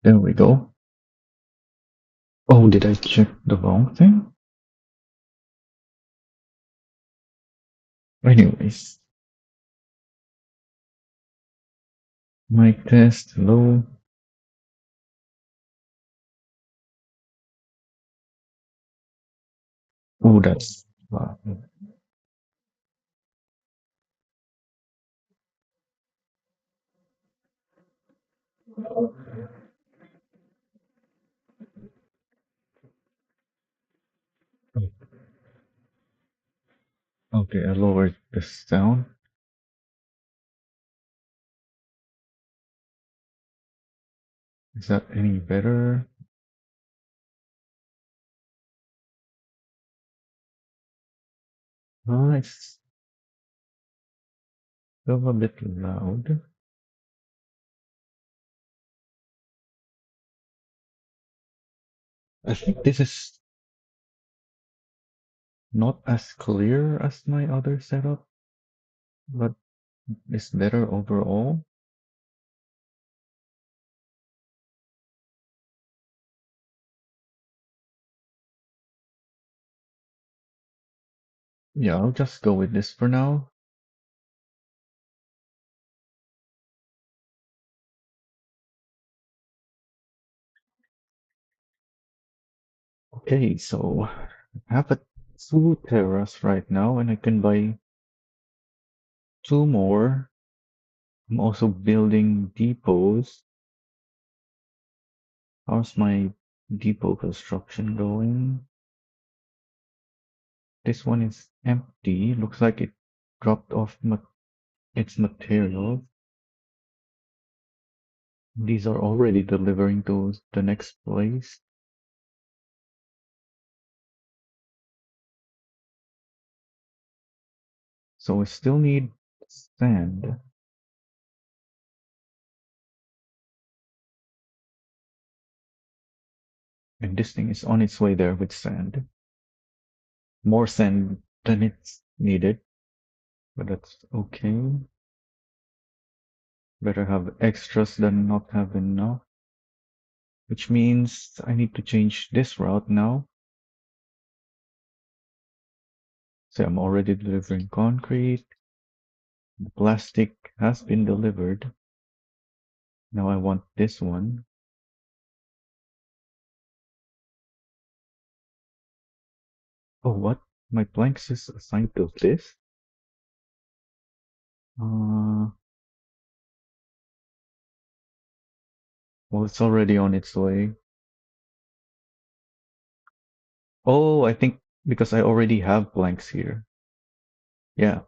There we go. Oh, did I check the wrong thing? Anyways, mic test, hello. Oh, that's okay. I lowered the sound. Is that any better? It's still a bit loud. I think this is not as clear as my other setup, but it's better overall. Yeah, I'll just go with this for now. Okay, so I have a two Terras right now, and I can buy two more. I'm also building depots. How's my depot construction going? This one is empty. Looks like it dropped off its materials. These are already delivering to the next place. So we still need sand. And this thing is on its way there with sand. More sand than it's needed, but that's okay. Better have extras than not have enough. Which means I need to change this route now. So I'm already delivering concrete. The plastic has been delivered. Now I want this one. Oh, what? My planks is assigned to this? Uh, well, it's already on its way. Oh, I think because I already have planks here. Yeah,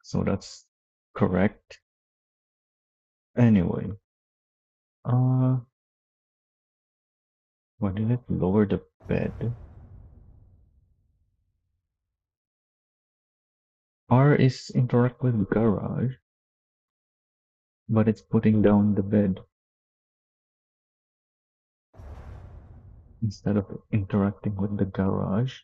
so that's correct. Anyway, uh, why did it lower the bed? R is interact with garage, but it's putting down the bed instead of interacting with the garage.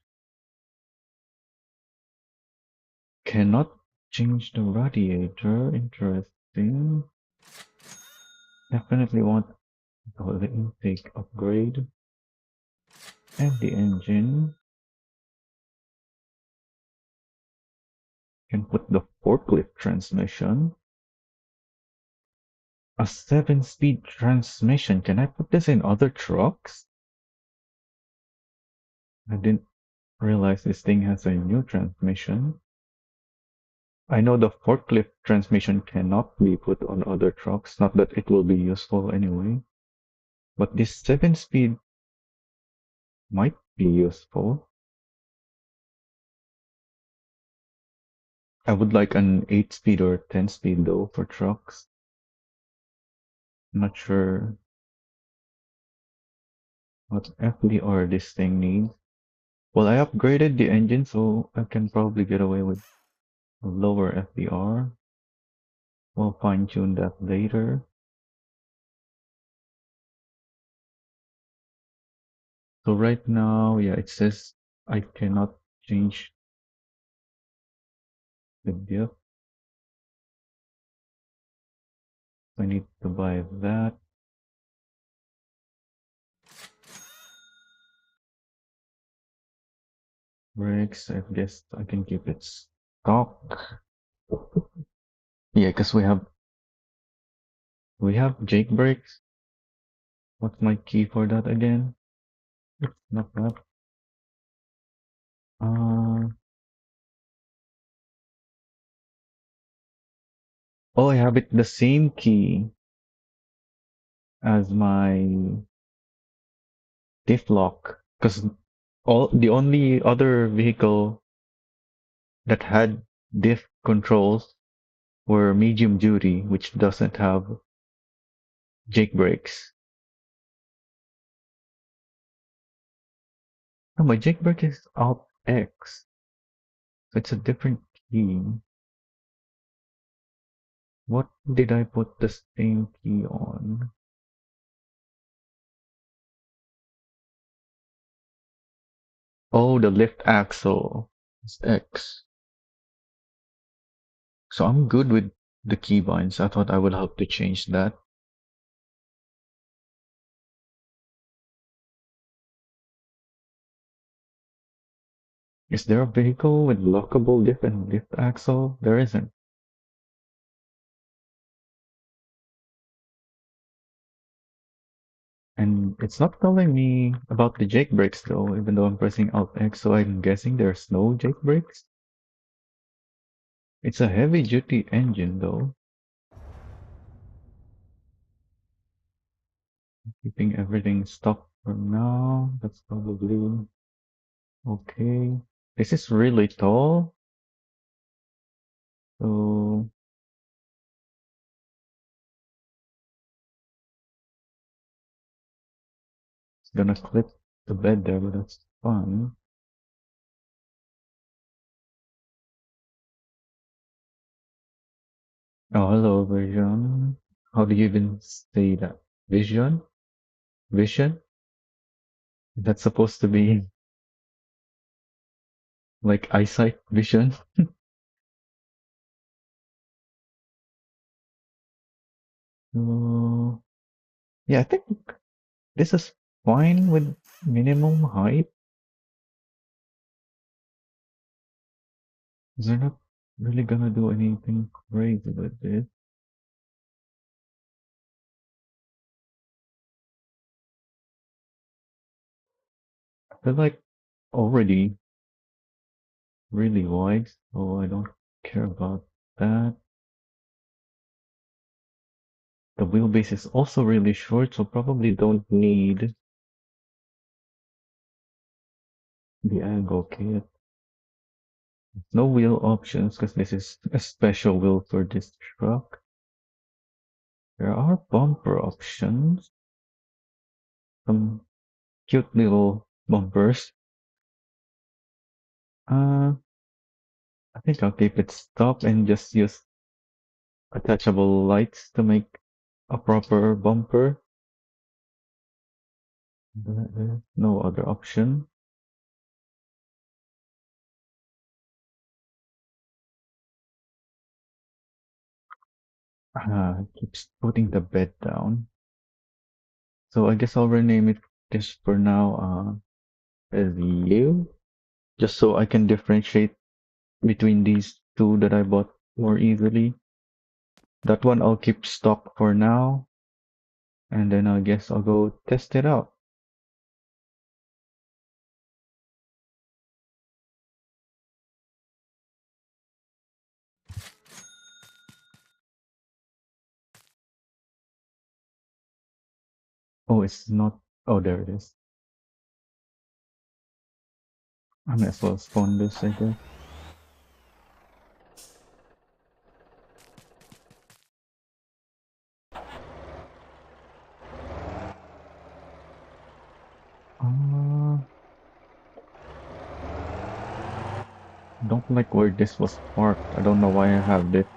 Cannot change the radiator. Interesting. Definitely want the intake upgrade. And the engine. Can put the forklift transmission. A 7-speed transmission. Can I put this in other trucks? I didn't realize this thing has a new transmission. I know the forklift transmission cannot be put on other trucks, not that it will be useful anyway. But this 7-speed might be useful. I would like an 8-speed or 10-speed though for trucks. I'm not sure what FDR this thing needs. Well, I upgraded the engine, so I can probably get away with a lower FDR. We'll fine-tune that later. So right now, yeah, it says I cannot change the diff. I need to buy that. Brakes, I guess I can keep it stock. Yeah, because we have Jake brakes. What's my key for that again? Not that. Uh, oh, I have it the same key as my diff lock. Because all the only other vehicle that had diff controls were medium duty, which doesn't have Jake brakes. No, my Jake brake is Alt X. So it's a different key. What did I put the same key on? Oh, the lift axle is X. So I'm good with the keybinds. I thought I would have to change that. Is there a vehicle with lockable lift and lift axle? There isn't. And it's not telling me about the Jake brakes though, even though I'm pressing Alt X, so I'm guessing there's no Jake brakes. It's a heavy duty engine though. Keeping everything stock for now. That's probably okay. This is really tall, so it's gonna clip the bed there, but that's fine. Oh, hello, Vision. How do you even say that? Vision? Vision? That's supposed to be like eyesight vision? So, yeah, I think this is fine with minimum height. They're not really gonna do anything crazy with this. I feel like already really wide, so I don't care about that. The wheelbase is also really short, so probably don't need the angle kit. No wheel options because this is a special wheel for this truck. There are bumper options. Some cute little bumpers. Uh, I think I'll keep it stock and just use attachable lights to make a proper bumper. There's no other option. Keeps putting the bed down. So I guess I'll rename it just for now, as you, just so I can differentiate between these two that I bought more easily. That one I'll keep stock for now, and then I guess I'll go test it out. Oh, it's not. Oh, there it is. I might as well spawn this, I guess. Uh, don't like where this was parked. I don't know why I have it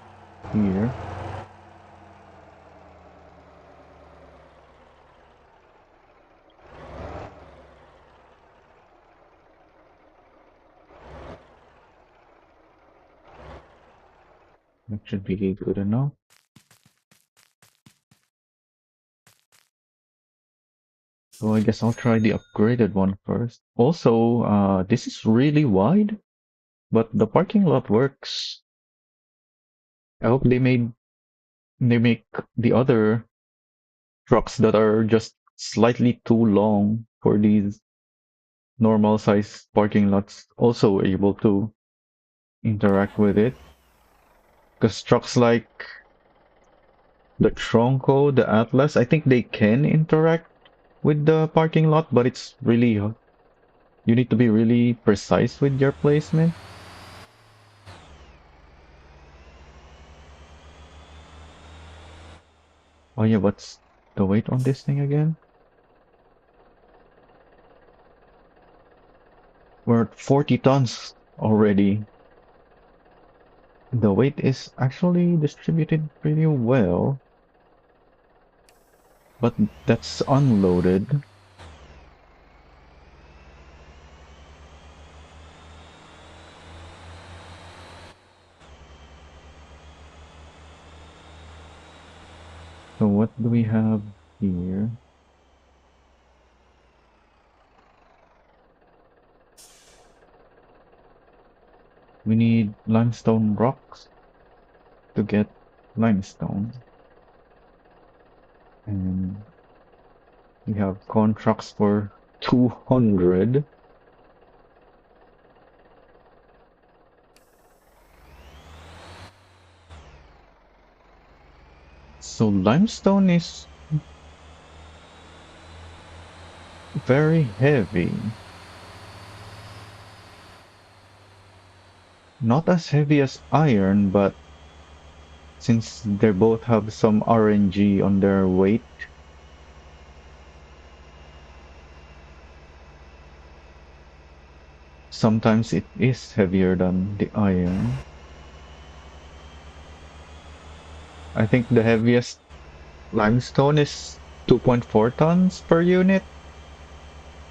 here. That should be good enough. So I guess I'll try the upgraded one first. Also, this is really wide, but the parking lot works. I hope they make the other trucks that are just slightly too long for these normal size parking lots also able to interact with it. Because trucks like the Tronco, the Atlas, I think they can interact with the parking lot, but it's really, you need to be really precise with your placement. Oh yeah, what's the weight on this thing again? We're at 40 tons already. The weight is actually distributed pretty well, but that's unloaded. So what do we have here? We need limestone rocks to get limestone. And we have contracts for 200. So limestone is very heavy. Not as heavy as iron, but since they both have some RNG on their weight, sometimes it is heavier than the iron. I think the heaviest limestone is 2.4 tons per unit,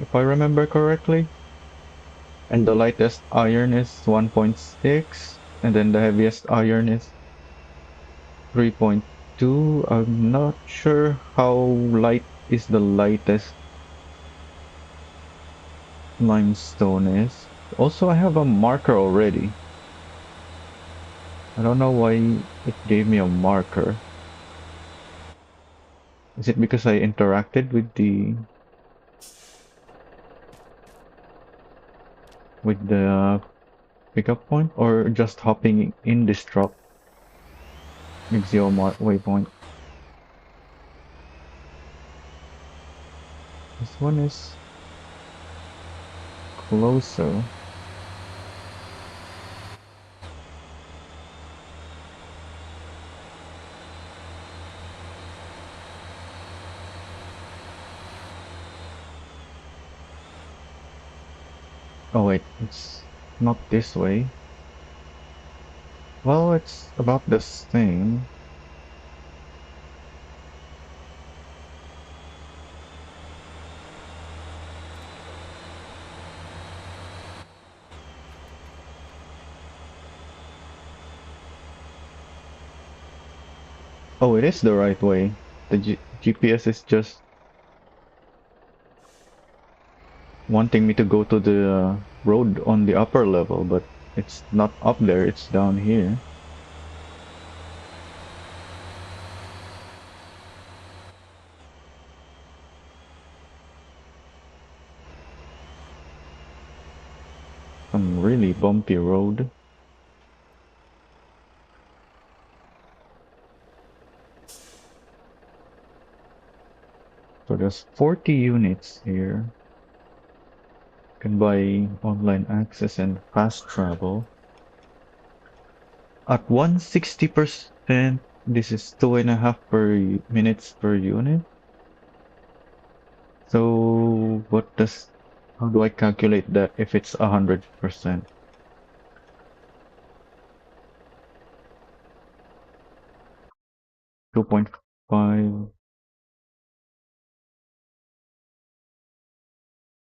if I remember correctly. And the lightest iron is 1.6, and then the heaviest iron is 3.2. I'm not sure how light is the lightest limestone is. Also, I have a marker already. I don't know why it gave me a marker. Is it because I interacted with the pickup point, or just hopping in this truck gives you a waypoint? This one is closer. Oh wait, it's not this way. Well, it's about the same. Oh, it is the right way. The GPS is just wanting me to go to the road on the upper level, but it's not up there, it's down here. Some really bumpy road. So there's 40 units here. Can buy online access and fast travel. At 160%, this is 2.5 per minutes per unit. So how do I calculate that if it's 100%? 2.5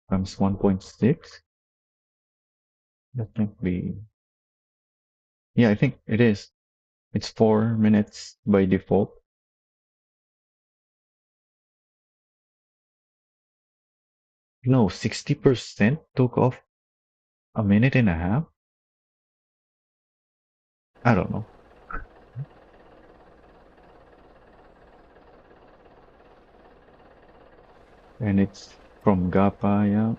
times 1.6? That can't be. Yeah, I think it is. It's 4 minutes by default. No, 60% took off a minute and a half? I don't know. And it's from Gapa, yeah.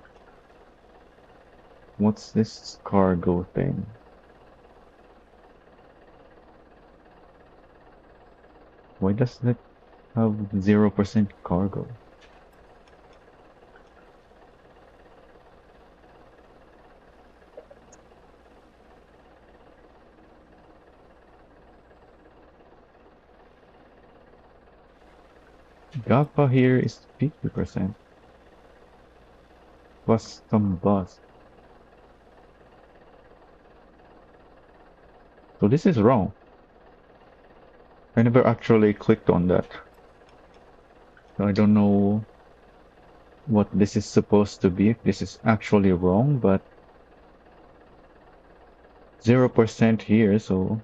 What's this cargo thing? Why does that have 0% cargo? Gapa here is 50% plus some bus. So this is wrong. I never actually clicked on that. So I don't know what this is supposed to be, if this is actually wrong, but 0% here, so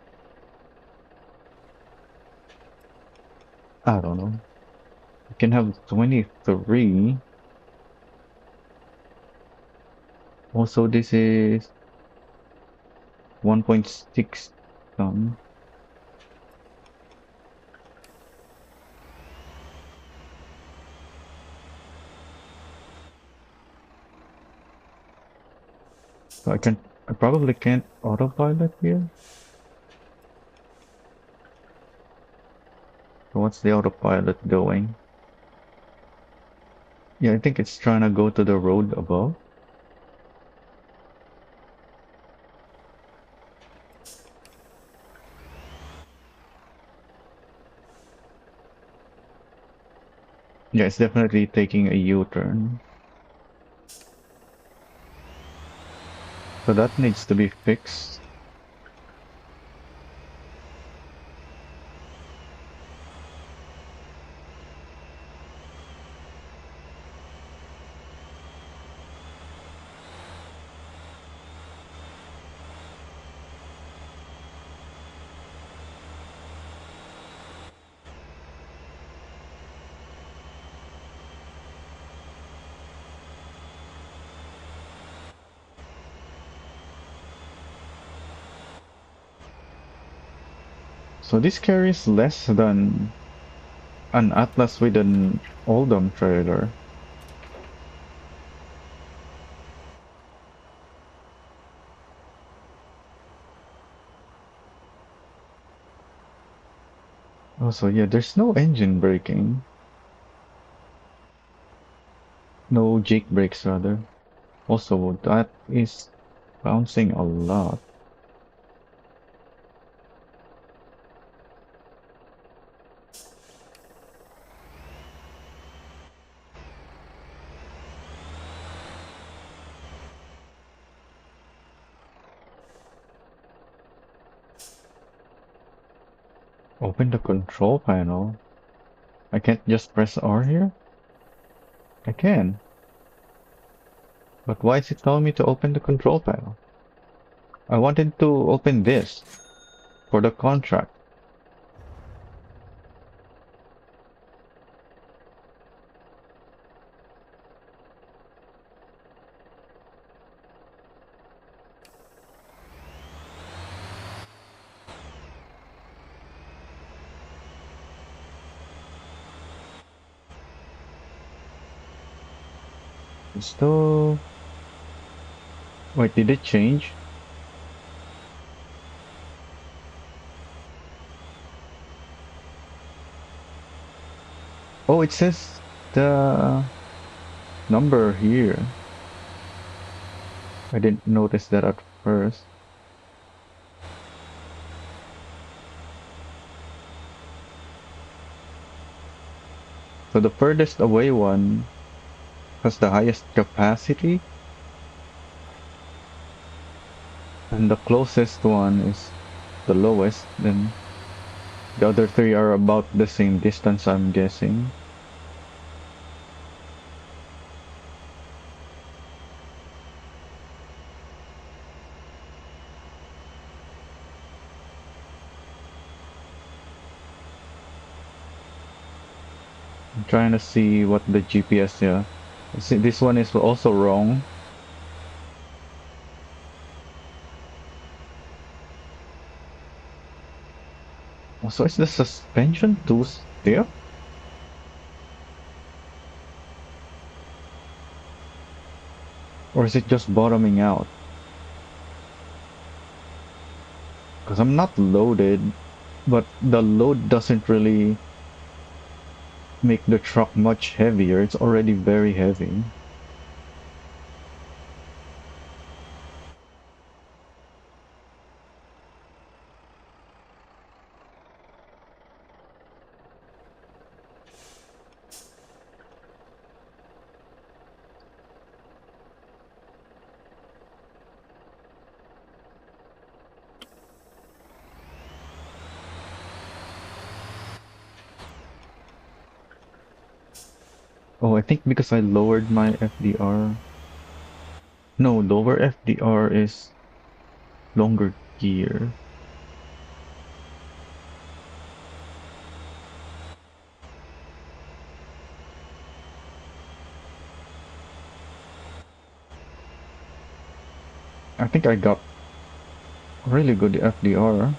I don't know. You can have 23. Also, this is 1.6 ton. So I probably can't autopilot here. So what's the autopilot doing? Yeah, I think it's trying to go to the road above. Yeah, it's definitely taking a U-turn. So that needs to be fixed. So this carries less than an Atlas with an Oldham trailer. Also, yeah, there's no engine braking. No jake brakes, rather. Also, that is bouncing a lot. Open the control panel. I can't just press R here? I can. But why is it telling me to open the control panel? I wanted to open this for the contract. Still... Wait, did it change? Oh, it says the number here. I didn't notice that at first. So the furthest away one has the highest capacity, and the closest one is the lowest. Then the other three are about the same distance, I'm guessing. I'm trying to see what the GPS, yeah. See, this one is also wrong. So is the suspension too stiff? Or is it just bottoming out? Because I'm not loaded, but the load doesn't really make the truck much heavier. It's already very heavy. Oh, I think because I lowered my FDR. No, lower FDR is longer gear. I think I got really good FDR.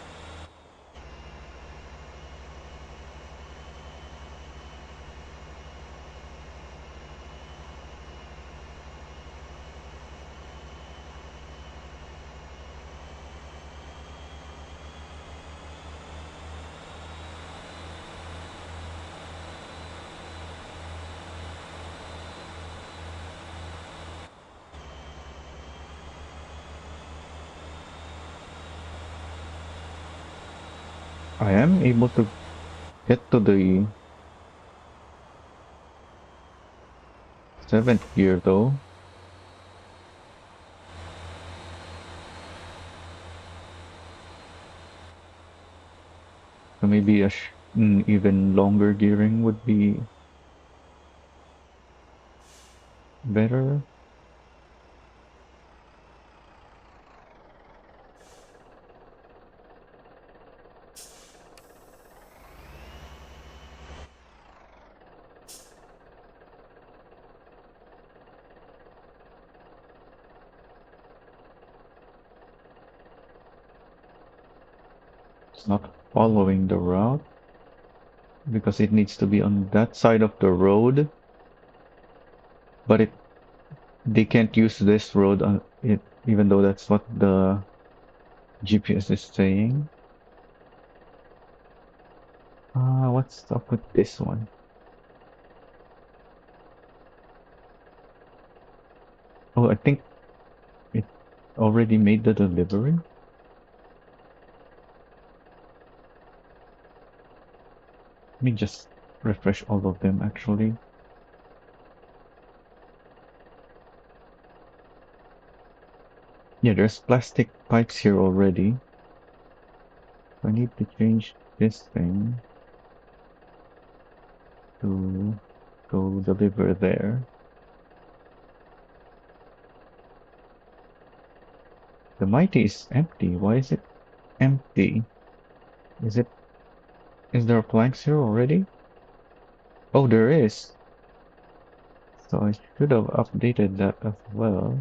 I am able to get to the seventh gear though. So maybe even longer gearing would be better. It's not following the route because it needs to be on that side of the road, but they can't use this road on it, even though that's what the GPS is saying. What's up with this one? Oh, I think it already made the delivery. Let me just refresh all of them actually. Yeah, there's plastic pipes here already. I need to change this thing to go deliver there. The Mighty is empty. Why is it empty? Is it is there planks here already? Oh, there is. So I should have updated that as well.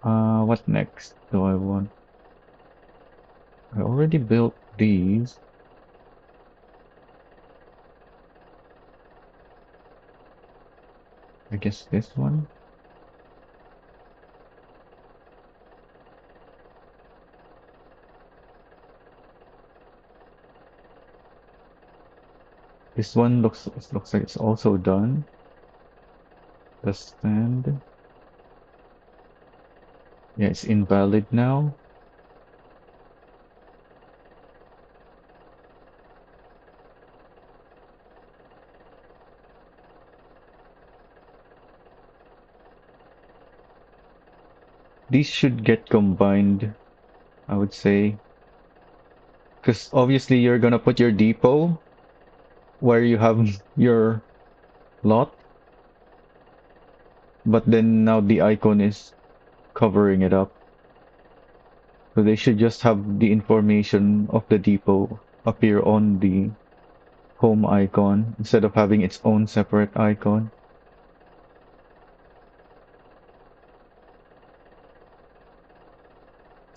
What next do I want? I already built these. I guess this one. This one looks like it's also done. The stand. Yeah, it's invalid now. These should get combined, I would say. Because obviously you're gonna put your depot where you have your lot, but then now the icon is covering it up. So they should just have the information of the depot appear on the home icon instead of having its own separate icon.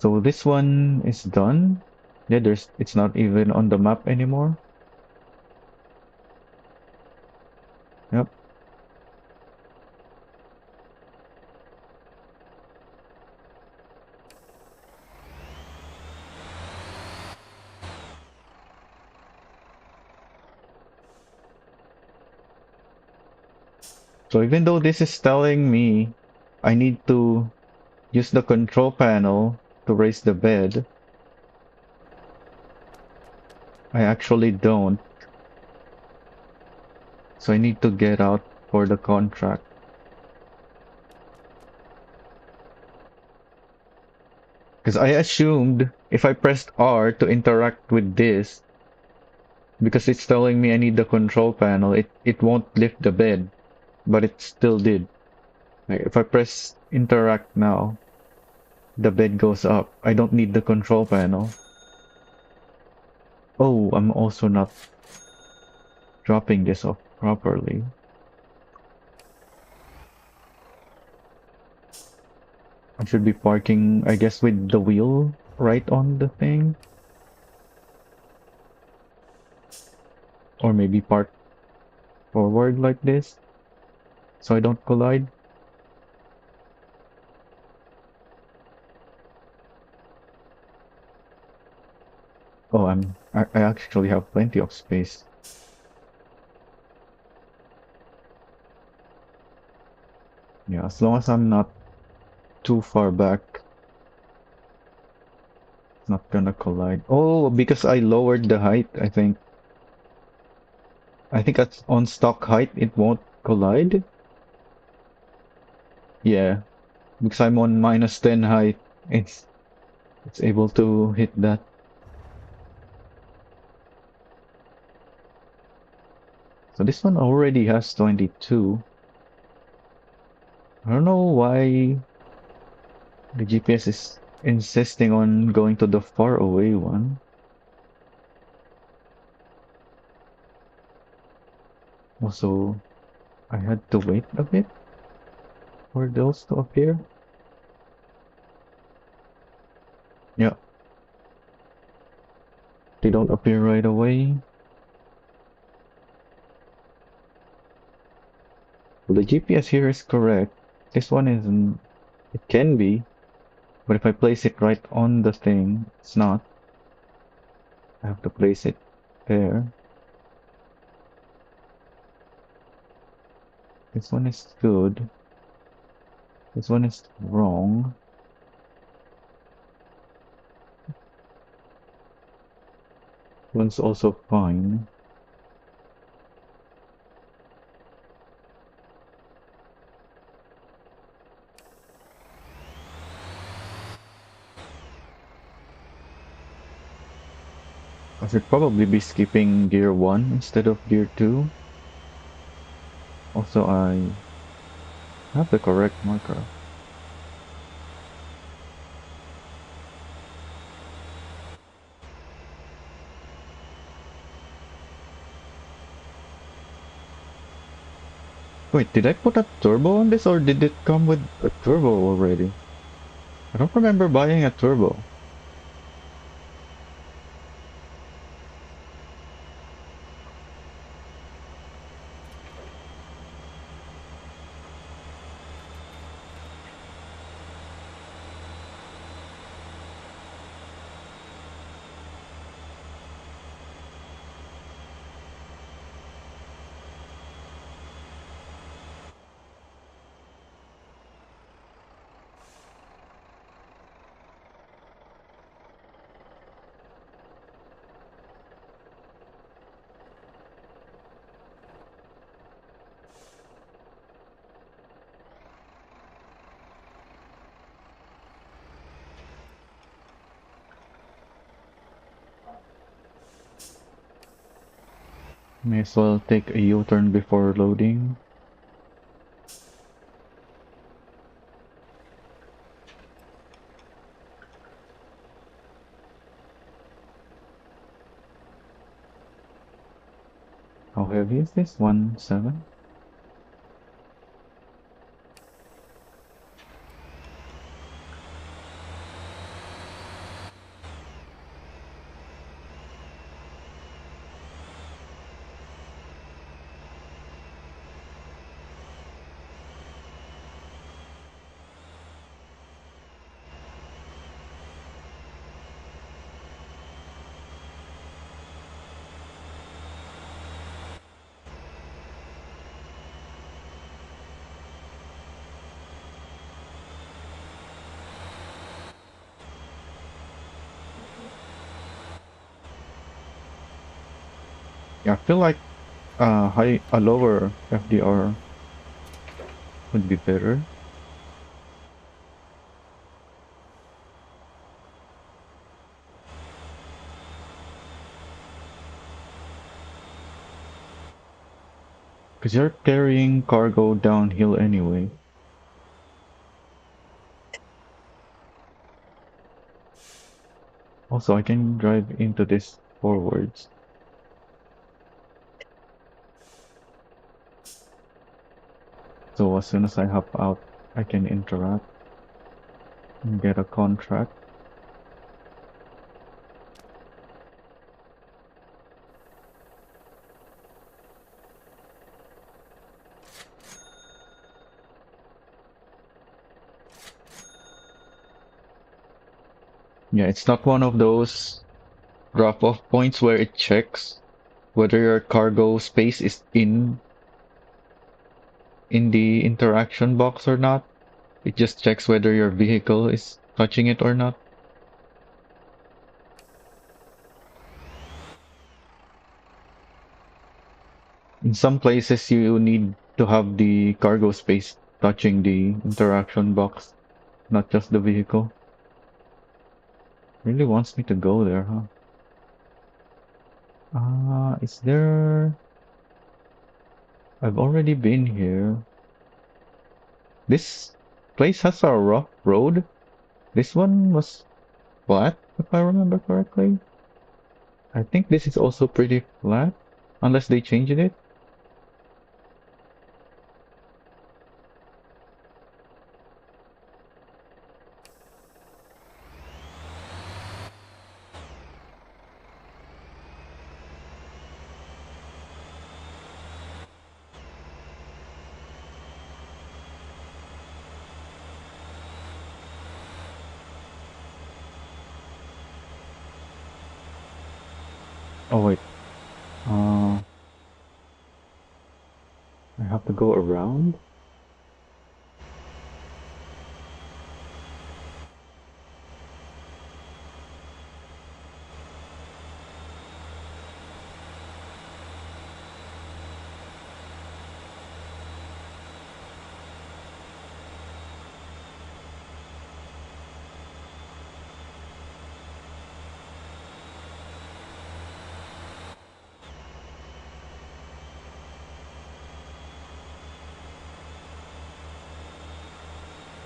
So this one is done. Yeah, it's not even on the map anymore. Yep. So even though this is telling me I need to use the control panel to raise the bed, I actually don't. So I need to get out for the contract. Because I assumed if I pressed R to interact with this, because it's telling me I need the control panel, it won't lift the bed, but it still did. Like if I press interact now, the bed goes up. I don't need the control panel. Oh, I'm also not dropping this off properly. I should be parking, I guess, with the wheel right on the thing. Or maybe park forward like this so I don't collide. Oh, I actually have plenty of space. Yeah, as long as I'm not too far back, it's not gonna collide. Oh, because I lowered the height, I think. I think at on stock height it won't collide. Yeah, because I'm on -10 height. It's able to hit that. So this one already has 22. I don't know why the GPS is insisting on going to the far away one. Also, I had to wait a bit for those to appear. Yeah, they don't appear right away. Well, the GPS here is correct. This one isn't. It can be, but if I place it right on the thing, it's not. I have to place it there. This one is good. This one is wrong. This one's also fine. I should probably be skipping gear 1 instead of gear 2. Also, I have the correct marker. Wait, did I put a turbo on this or did it come with a turbo already? I don't remember buying a turbo. May as well take a U-turn before loading. How heavy is this? 1.7? Yeah, I feel like a lower FDR would be better. Because you're carrying cargo downhill anyway. Also, I can drive into this forwards. So as soon as I hop out, I can interact and get a contract. Yeah, it's not one of those drop-off points where it checks whether your cargo space is in the interaction box or not. It just checks whether your vehicle is touching it or not. In some places, you need to have the cargo space touching the interaction box, not just the vehicle. Really wants me to go there, huh? Is there... I've already been here. This place has a rough road. This one was flat, if I remember correctly. I think this is also pretty flat, unless they changed it. Oh wait, uh, I have to go around?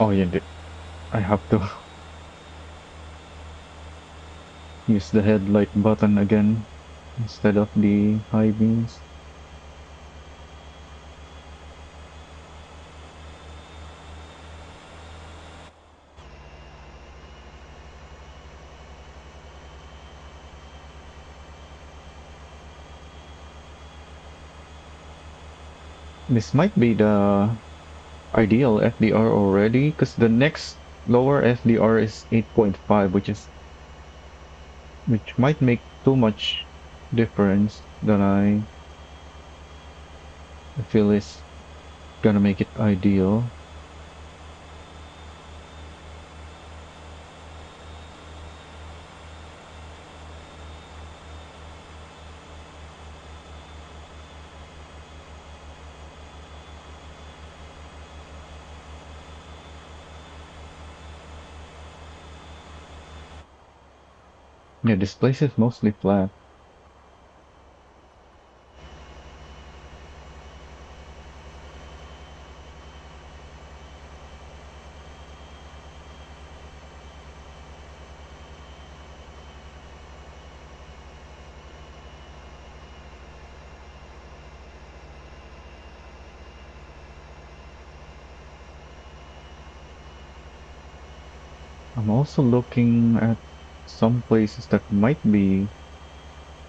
Oh yeah, I have to use the headlight button again instead of the high beams. This might be the ideal FDR already, because the next lower FDR is 8.5, which might make too much difference that I feel is gonna make it ideal. Yeah, this place is mostly flat. I'm also looking at some places that might be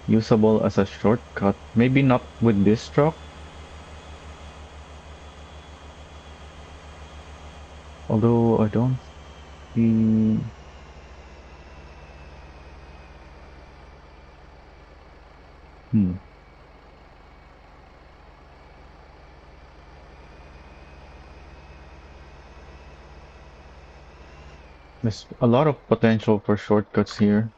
usable as a shortcut. Maybe not with this truck, although I don't see... Hmm. There's a lot of potential for shortcuts here.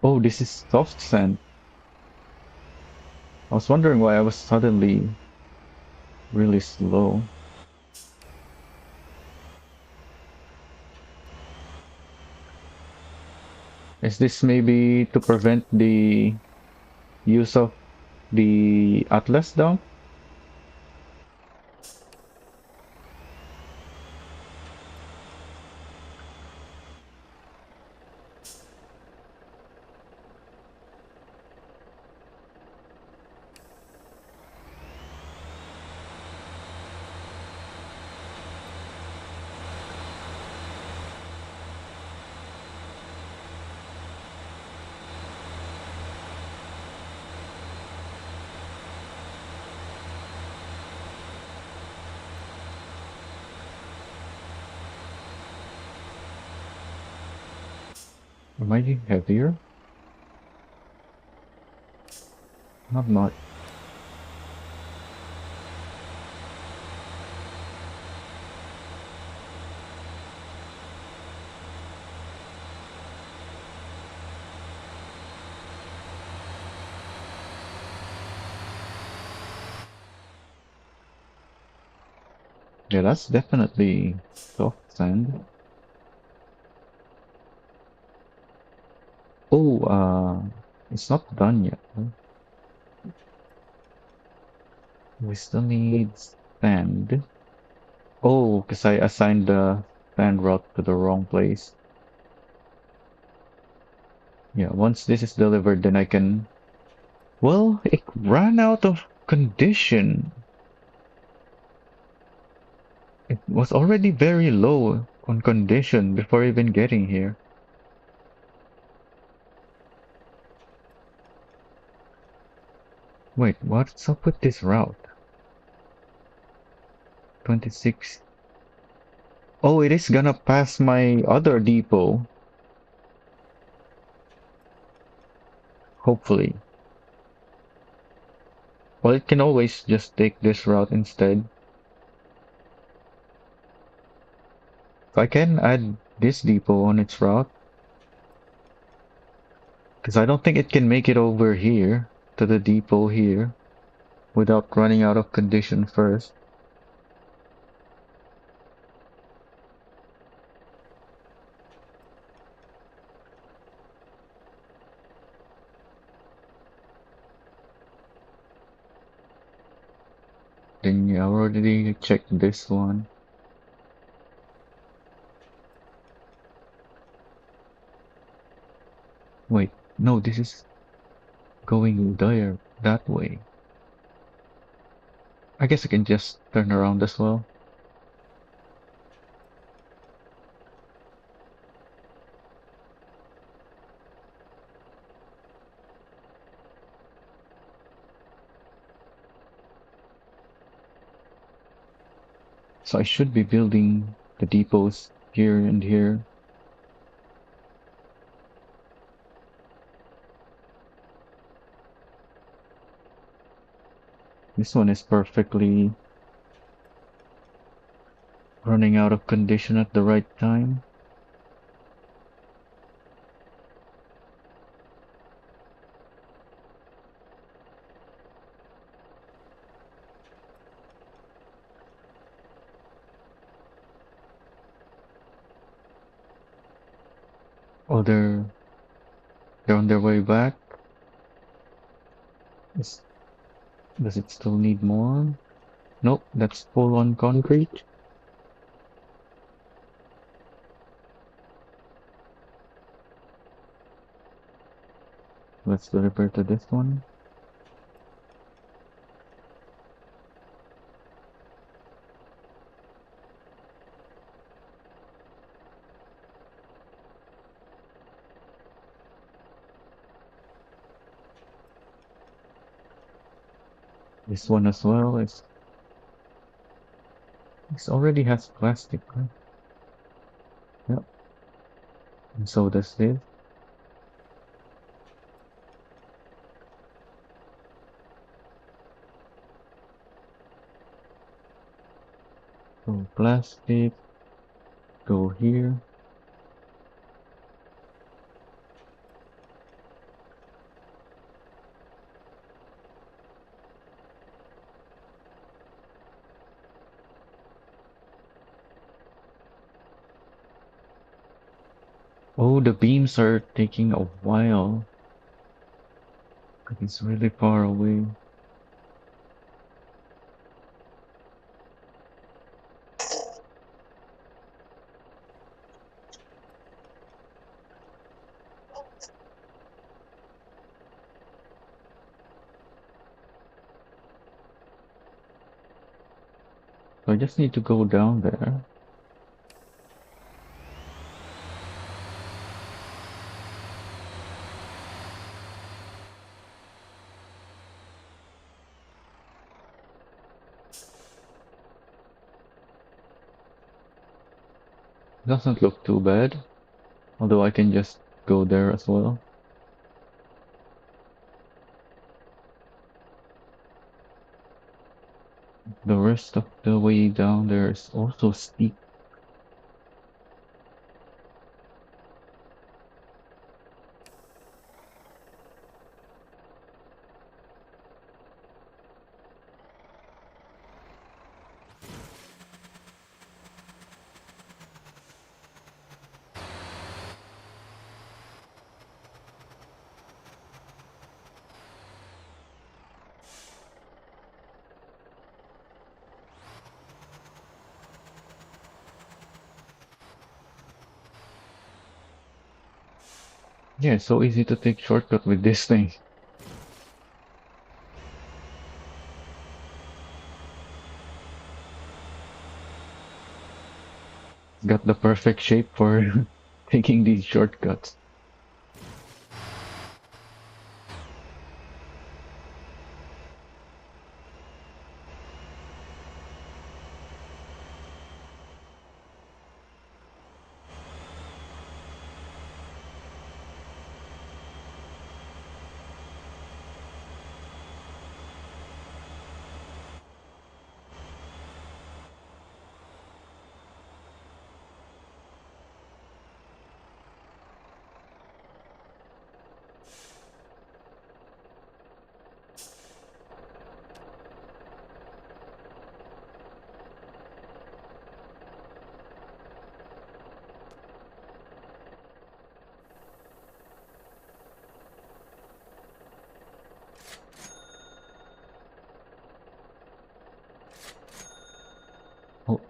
Oh, this is soft sand. I was wondering why I was suddenly really slow. Is this maybe to prevent the use of the Atlas dump? Am I heavier? Not much. Yeah, that's definitely soft sand. Oh, it's not done yet. Huh? We still need sand. Oh, because I assigned the sand route to the wrong place. Yeah, once this is delivered, then I can. Well, it ran out of condition. It was already very low on condition before even getting here. Wait, what's up with this route? 26. Oh, it is gonna pass my other depot. Hopefully. Well, it can always just take this route instead. So I can add this depot on its route. Because I don't think it can make it over here to the depot here without running out of condition first. Then yeah, I already checked this one. Wait, no, this is going there, that way. I guess I can just turn around as well. So I should be building the depots here and here. This one is perfectly running out of condition at the right time. Oh, they're on their way back. Is, does it still need more? Nope, that's full on concrete. Let's deliver to this one. This one as well is. This already has plastic, right? Yep. And so does this. So plastic, go here. Oh, the beams are taking a while. It's really far away. So I just need to go down there. Doesn't look too bad. Although I can just go there as well. The rest of the way down there is also steep. Yeah, it's so easy to take shortcut with this thing. It's got the perfect shape for taking these shortcuts. Oh,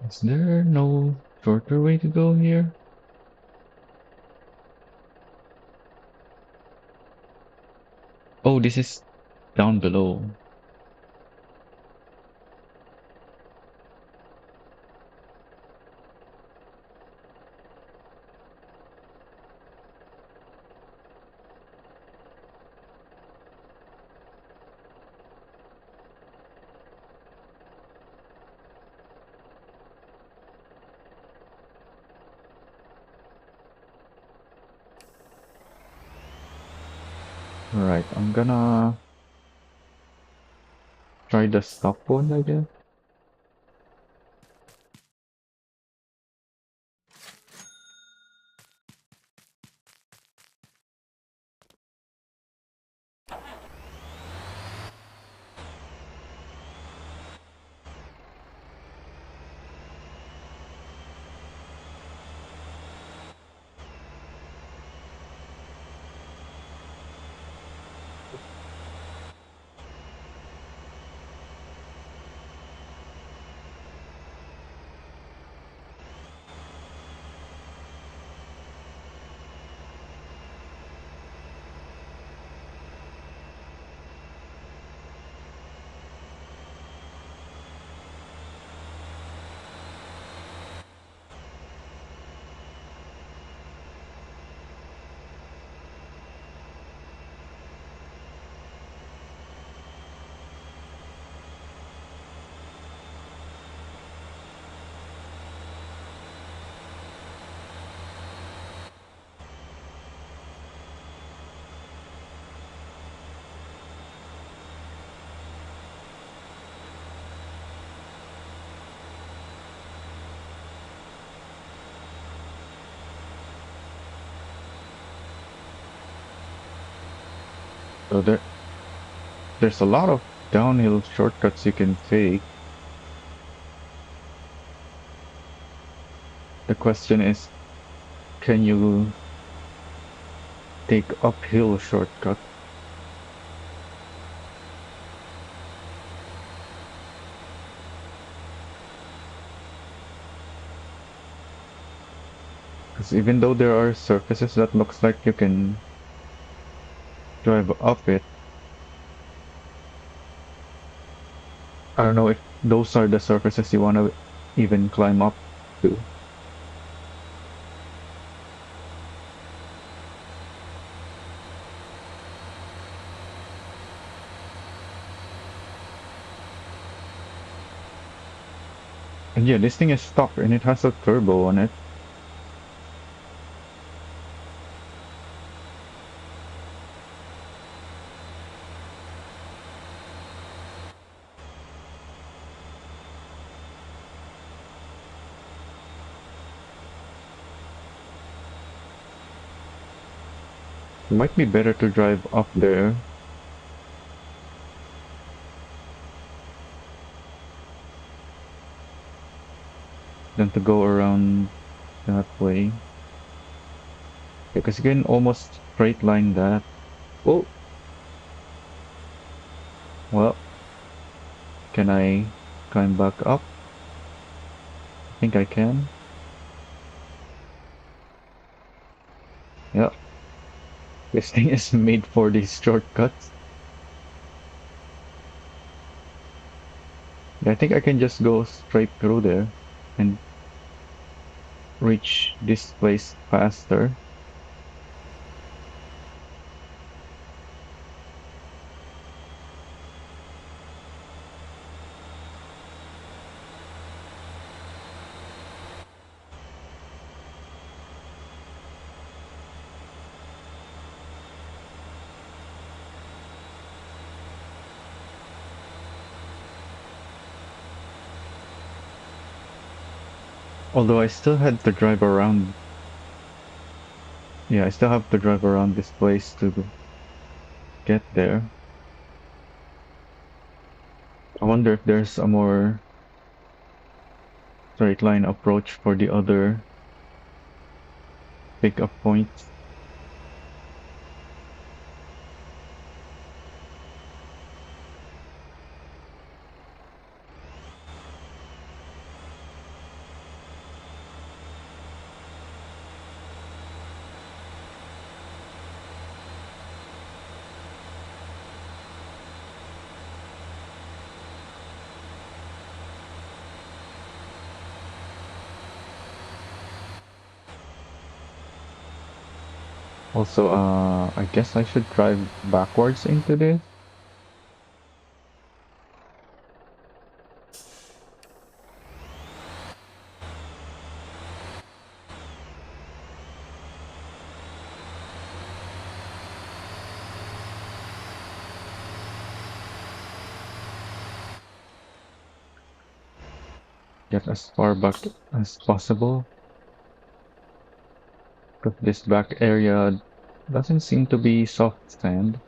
is there no shorter way to go here? Oh, this is down below. Alright, I'm gonna try the stop one, I guess. So there's a lot of downhill shortcuts you can take. The question is, can you take uphill shortcut? Because even though there are surfaces that looks like you can drive up it, I don't know if those are the surfaces you want to even climb up to. And yeah, this thing is stock and it has a turbo on it. It might be better to drive up there than to go around that way. Because you can almost straight line that. Oh, well, can I climb back up? I think I can. Yeah, this thing is made for these shortcuts. Yeah, I think I can just go straight through there and reach this place faster. Although I still had to drive around. Yeah, I still have to drive around this place to get there. I wonder if there's a more straight line approach for the other pickup points. Also, I guess I should drive backwards into this. Get as far back as possible. But this back area doesn't seem to be soft sand.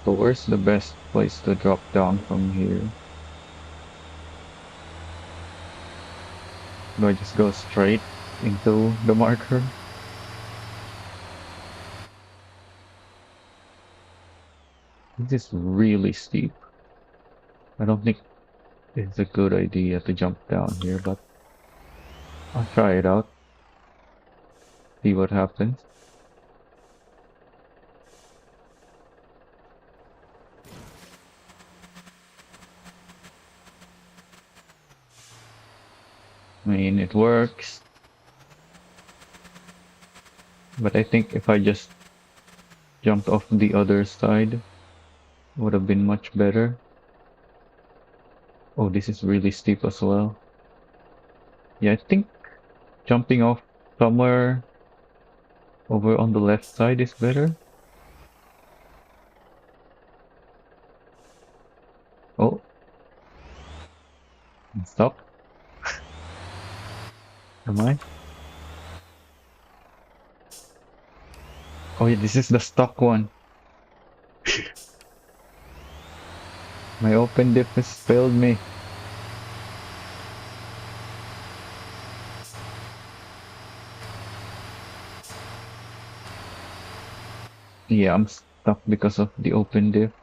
So where's the best place to drop down from here? Do I just go straight into the marker? This is really steep. I don't think it's a good idea to jump down here, but I'll try it out, see what happens. I mean, it works, but I think if I just jumped off the other side, would have been much better. Oh, this is really steep as well. Yeah, I think jumping off somewhere over on the left side is better. Oh, stop. Am I? Oh yeah, this is the stock one. My open dip has failed me. Yeah, I'm stuck because of the open dip.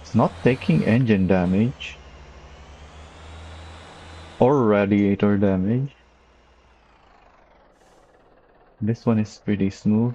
It's not taking engine damage or radiator damage. This one is pretty smooth.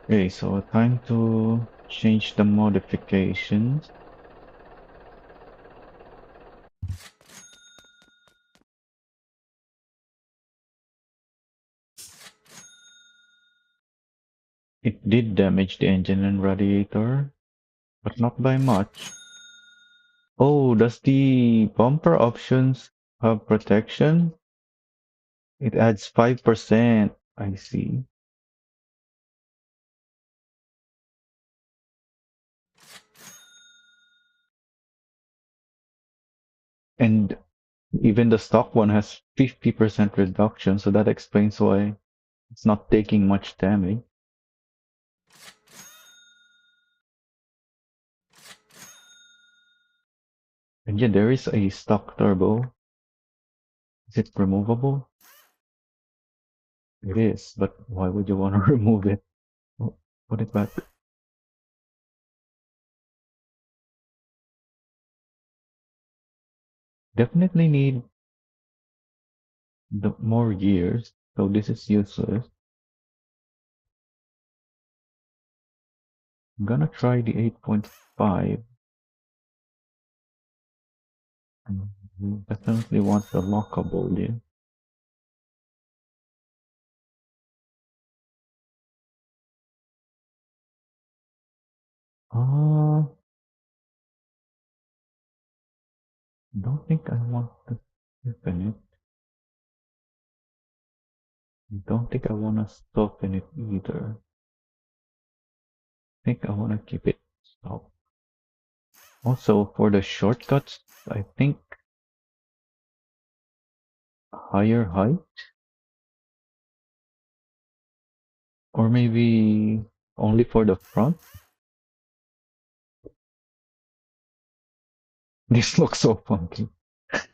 Okay, so time to change the modifications. It did damage the engine and radiator, but not by much. Oh, does the bumper options have protection? It adds 5%. I see. And even the stock one has 50% reduction, so that explains why it's not taking much damage. And yeah, there is a stock turbo. Is it removable? It is, but why would you want to remove it? Oh, put it back. Definitely need the more gears, so this is useless. I'm gonna try the 8.5. We definitely want the lockable gear. Uh, don't think I want to stiffen it. Don't think I want to soften it either. I think I want to keep it soft. Also, for the shortcuts, I think higher height, or maybe only for the front. This looks so funky.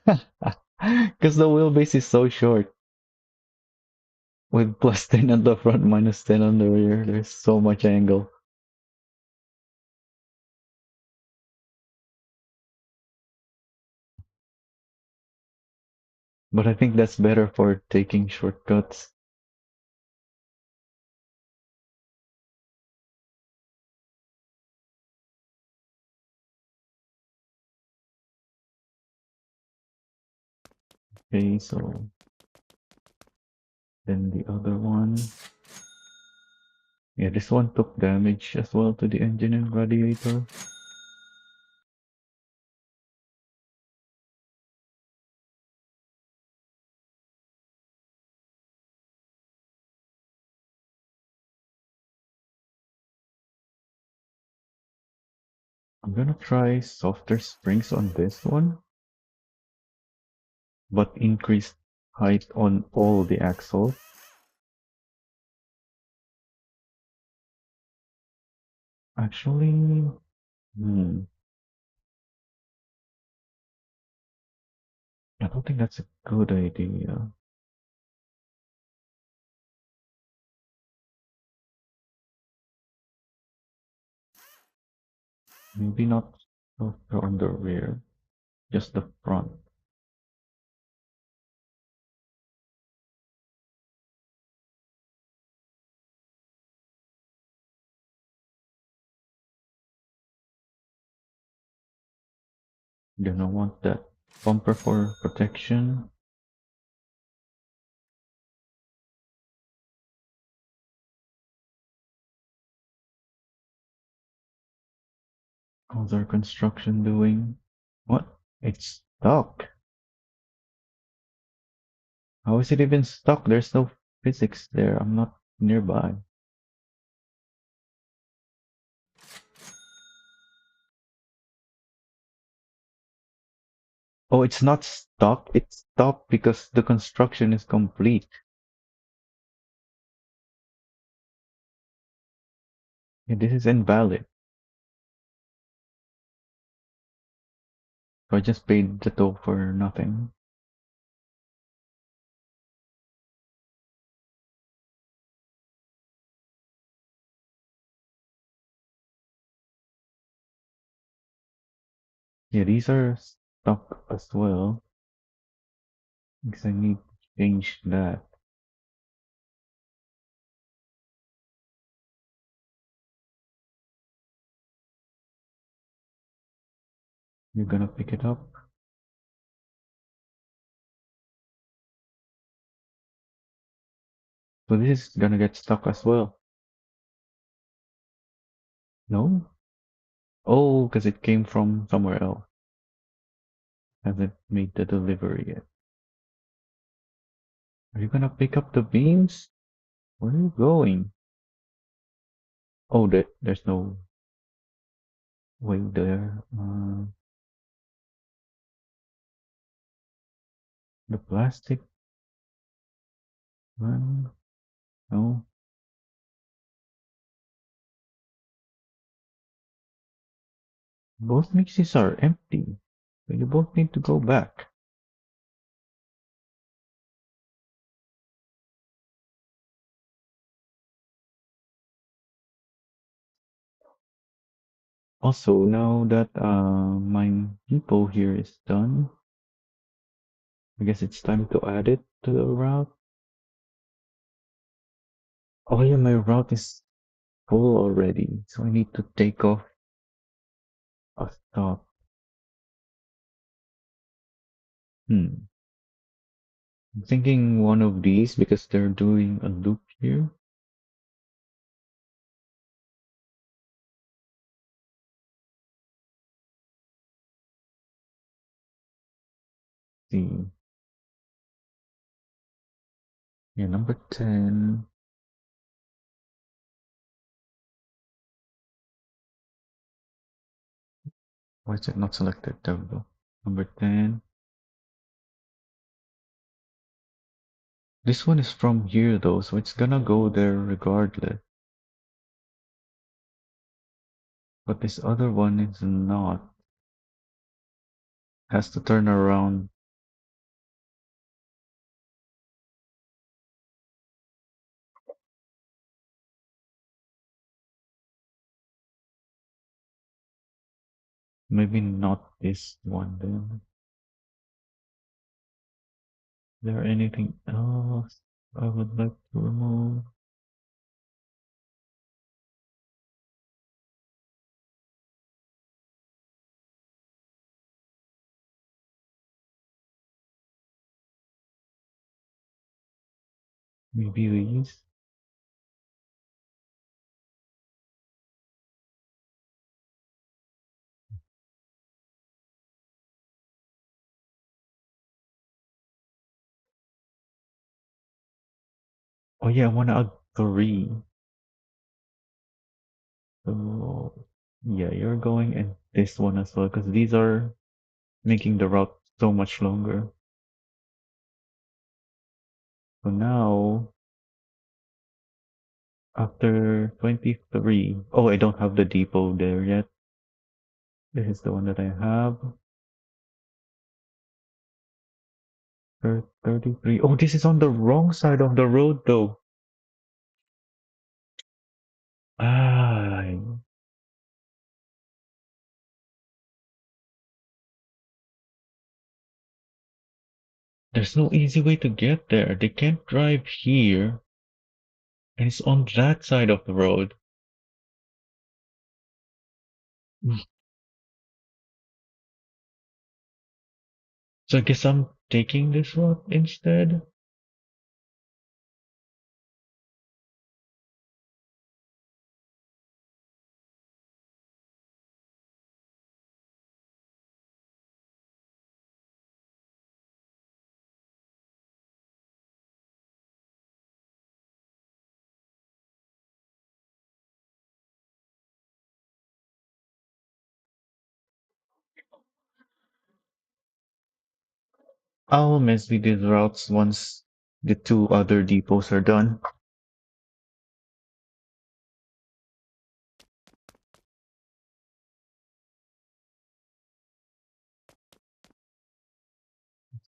Because the wheelbase is so short. With plus 10 on the front, minus 10 on the rear, there's so much angle. But I think that's better for taking shortcuts. Okay, so then the other one. Yeah, this one took damage as well to the engine and radiator. I'm gonna try softer springs on this one, but increased height on all the axles. Actually, hmm, I don't think that's a good idea. Maybe not so far on the rear, just the front. Gonna want that bumper for protection. How's our construction doing? What? It's stuck. How is it even stuck? There's no physics there. I'm not nearby. Oh, it's not stuck. It's stuck because the construction is complete. Yeah, this is invalid. So I just paid the toll for nothing. Yeah, these are stuck as well. Because I need to change that. You're gonna pick it up. So this is gonna get stuck as well. No? Oh, because it came from somewhere else. Hasn't made the delivery yet. Are you gonna pick up the beams? Where are you going? Oh, there's no way there. The plastic one? No. Both mixes are empty. So you both need to go back. Also, now that my people here is done, I guess it's time to add it to the route. Oh yeah, my route is full already, so I need to take off a stop. Hmm. I'm thinking one of these because they're doing a loop here. See, yeah, number 10. Why is it not selected? There we go. Number 10. This one is from here though, so it's gonna go there regardless. But this other one is not. Has to turn around. Maybe not this one then. Is there anything else I would like to remove? Maybe these? Oh yeah, I wanna add 3. So yeah, you're going and this one as well, because these are making the route so much longer. So now After 23. Oh, I don't have the depot there yet. This is the one that I have. 33. Oh, this is on the wrong side of the road though. Ah, there's no easy way to get there. They can't drive here. And it's on that side of the road. Mm. So I guess I'm taking this route instead. I'll mess with these routes once the two other depots are done.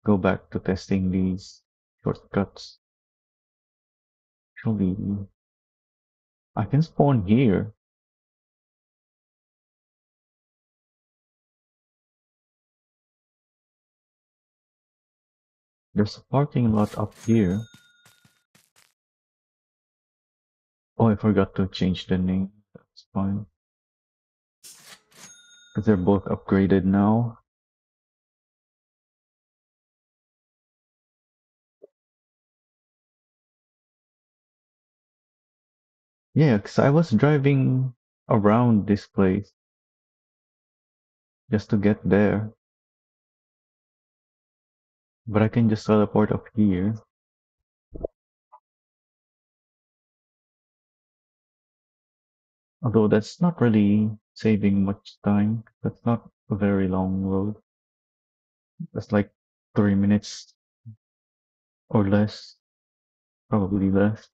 Go back to testing these shortcuts. Actually, I can spawn here. There's a parking lot up here. Oh, I forgot to change the name. That's fine. Because they're both upgraded now. Yeah, because I was driving around this place just to get there. But I can just teleport up here. Although that's not really saving much time. That's not a very long road. That's like 3 minutes or less. Probably less.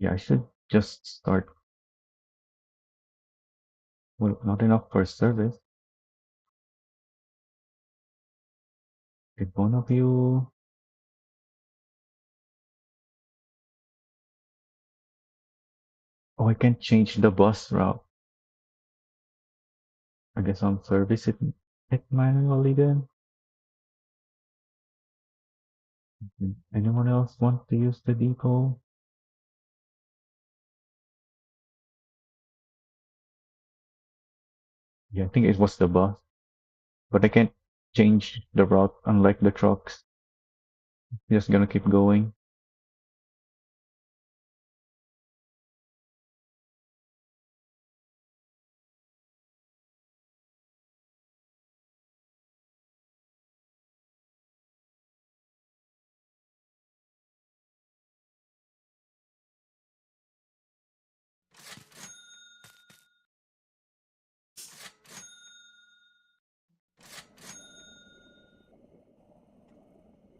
Yeah, I should just start. Well, not enough for service. Did one of you? Oh, I can't change the bus route. I guess I'll service it manually then. Anyone else want to use the depot? Yeah, I think it was the bus. But I can't change the route unlike the trucks. Just gonna keep going.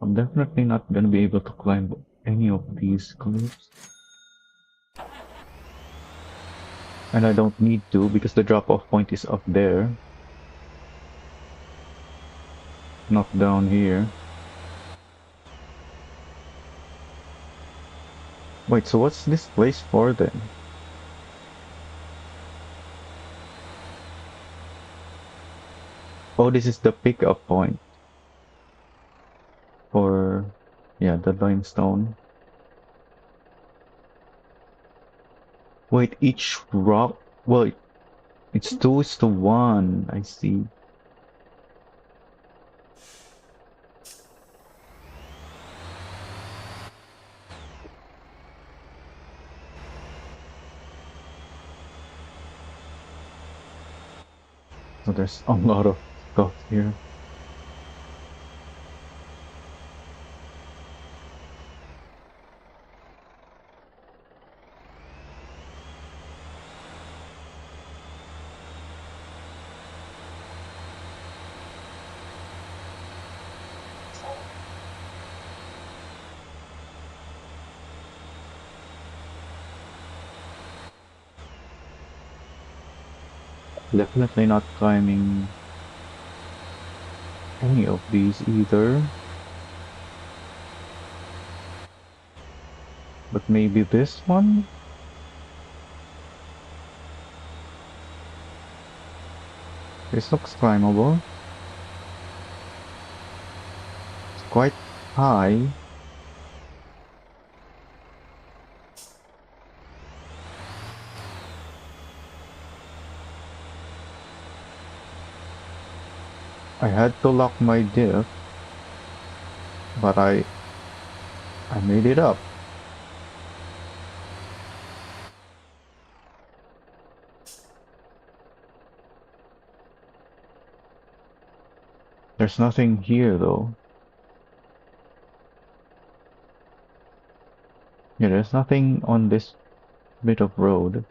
I'm definitely not gonna be able to climb any of these cliffs. And I don't need to because the drop-off point is up there, not down here. Wait, so what's this place for then? Oh, this is the pickup point for, yeah, the limestone. Wait, each rock, well, it's 2:1. I see. So there's a lot of stuff here. Definitely not climbing any of these either. But maybe this one? This looks climbable. It's quite high. I had to lock my diff, but I made it up. There's nothing here though. Yeah, there's nothing on this bit of road.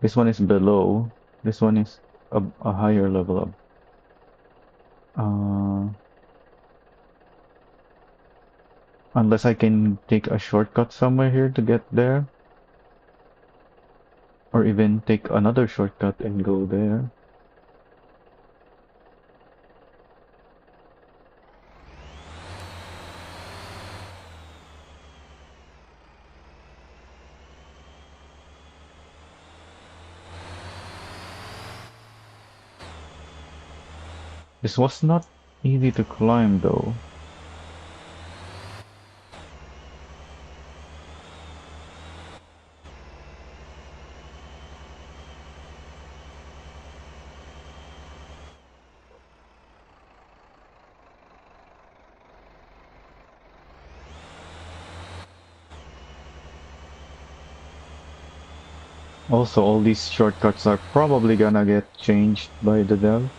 This one is below. This one is a higher level up. Uh, unless I can take a shortcut somewhere here to get there, or even take another shortcut and go there. This was not easy to climb though. Also, all these shortcuts are probably gonna get changed by the dev.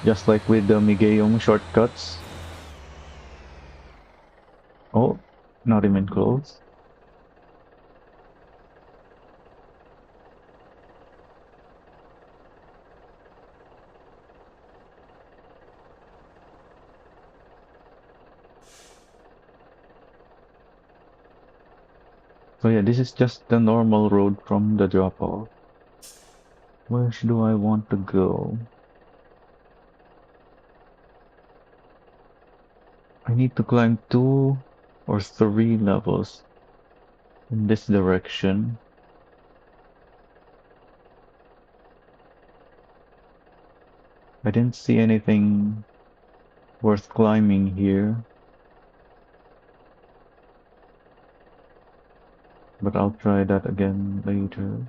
Just like with the Migeum shortcuts. Oh, not even close. So yeah, this is just the normal road from the drop-off. Where do I want to go? I need to climb 2 or 3 levels in this direction. I didn't see anything worth climbing here, but I'll try that again later.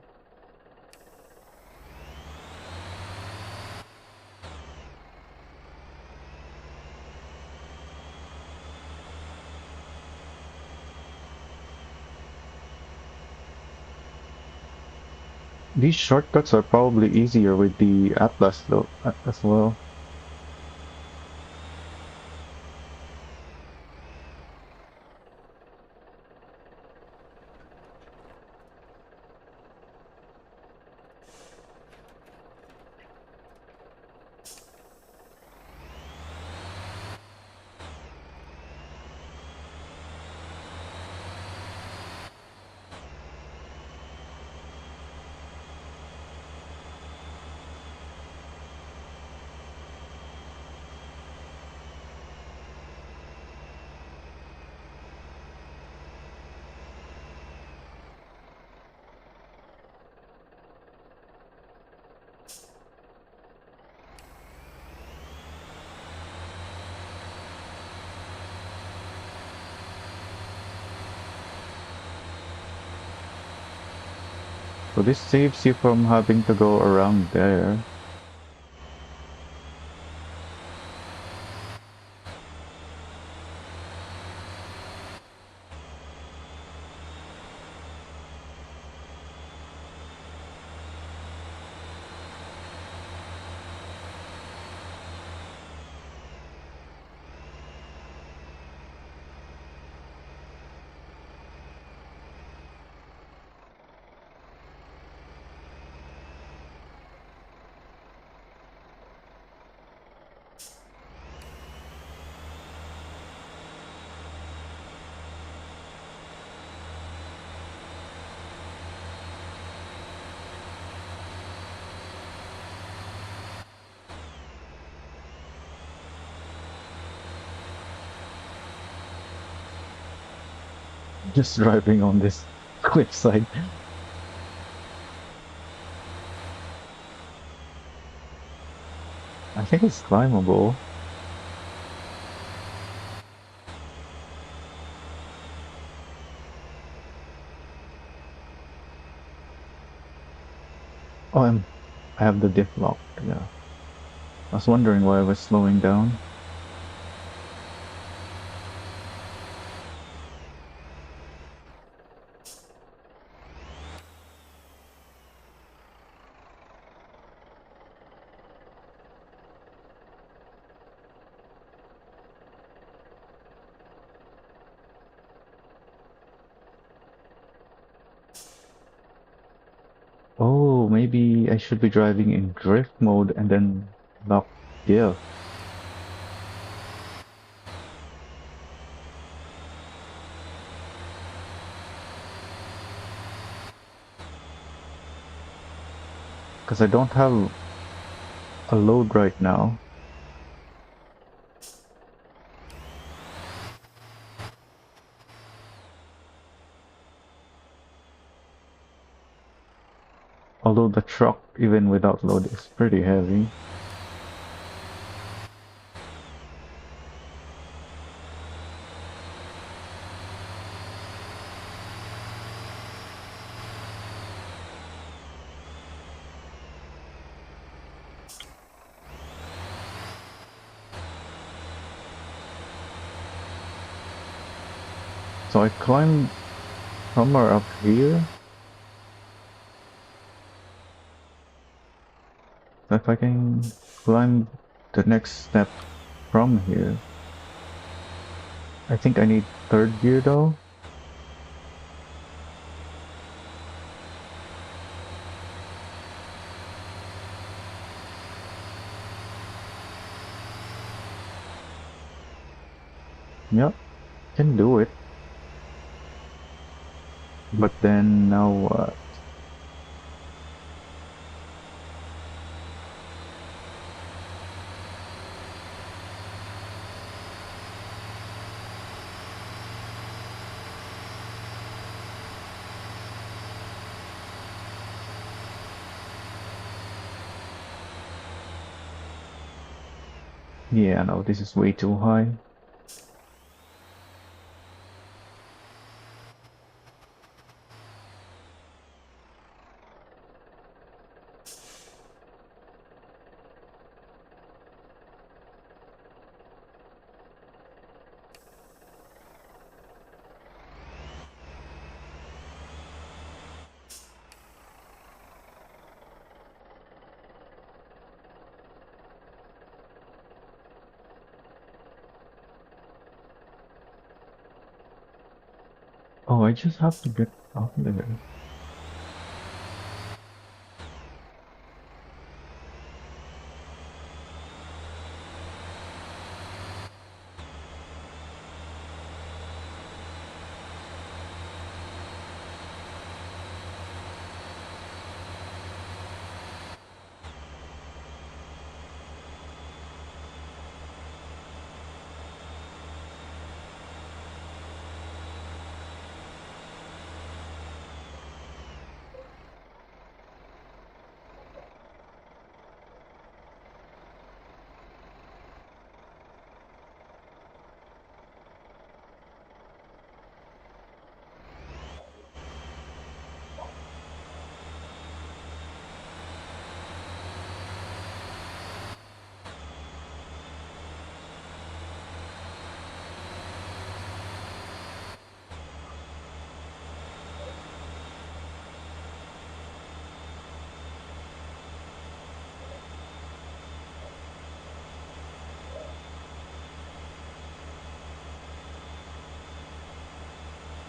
These shortcuts are probably easier with the Atlas though, as well. So this saves you from having to go around there. just driving on this cliffside. I think it's climbable. Oh, I have the diff lock. Yeah. I was wondering why I was slowing down. Oh, maybe I should be driving in drift mode and then lock diff. Because I don't have a load right now. Although the truck, even without load, is pretty heavy. So I climbed somewhere up here. If I can climb the next step from here. I think I need third gear though. Yep, can do it. But then now what? Yeah, no, this is way too high. Oh, I just have to get up there.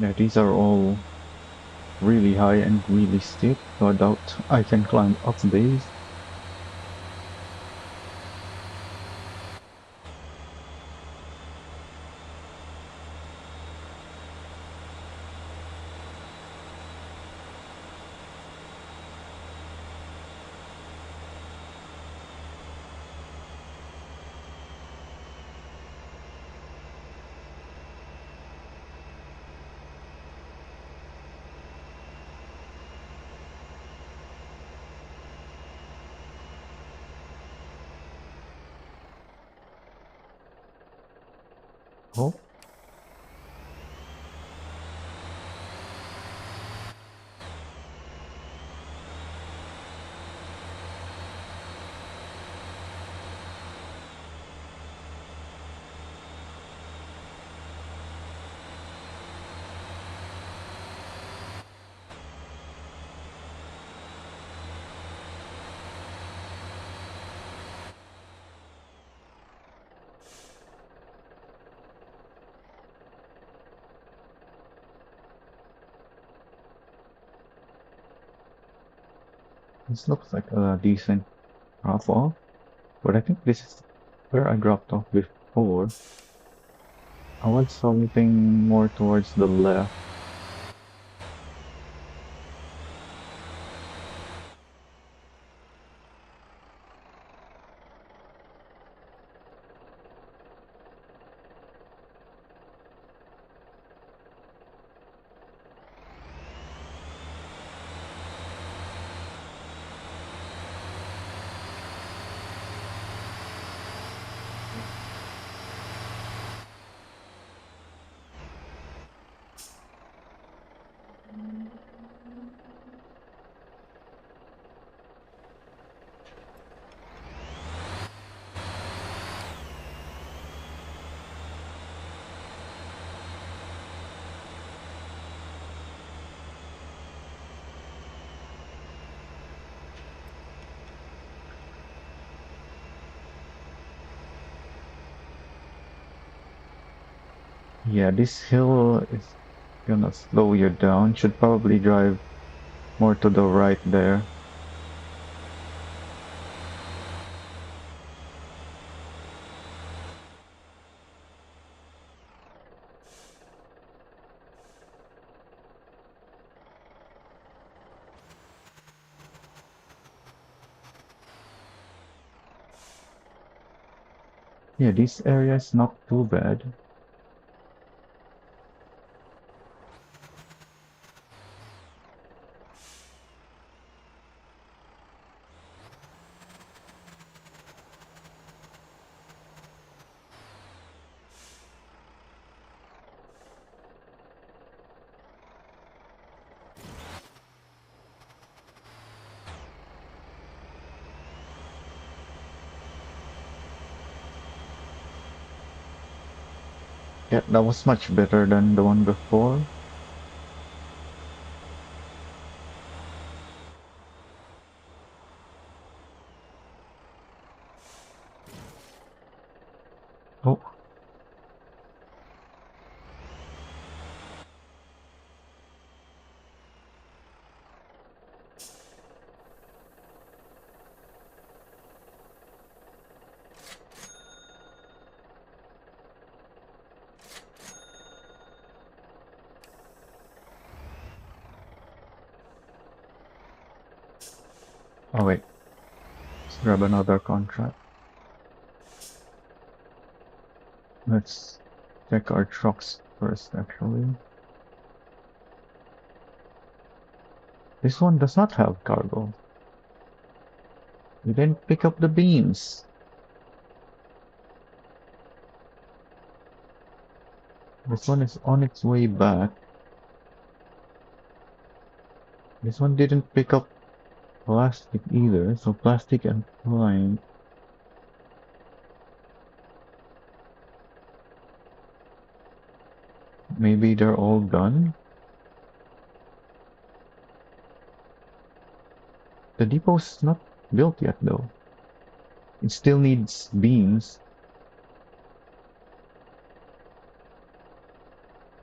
Yeah, these are all really high and really steep, so I doubt I can climb up these. Oh, this looks like a decent drop off, but I think this is where I dropped off before. I want something more towards the left. Yeah, this hill is gonna slow you down. Should probably drive more to the right there. Yeah, this area is not too bad. Yeah, that was much better than the one before. Oh, oh wait, let's grab another contract. Let's check our trucks first, actually. This one does not have cargo. We didn't pick up the beams. This one is on its way back. This one didn't pick up plastic either, so plastic and pine. Maybe they're all gone? The depot's not built yet, though. It still needs beams,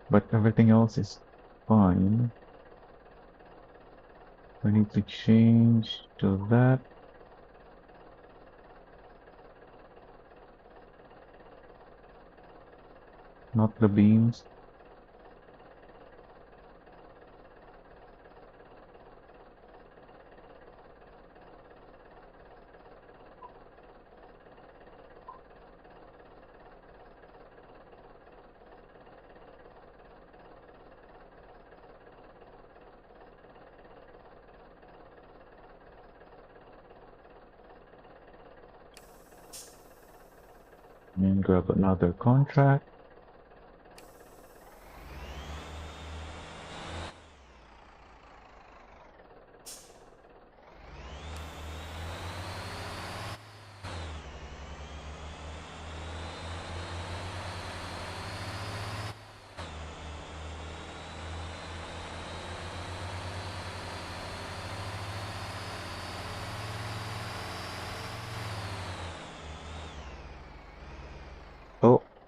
but everything else is fine. I need to change to that. Not the beams. And grab another contract.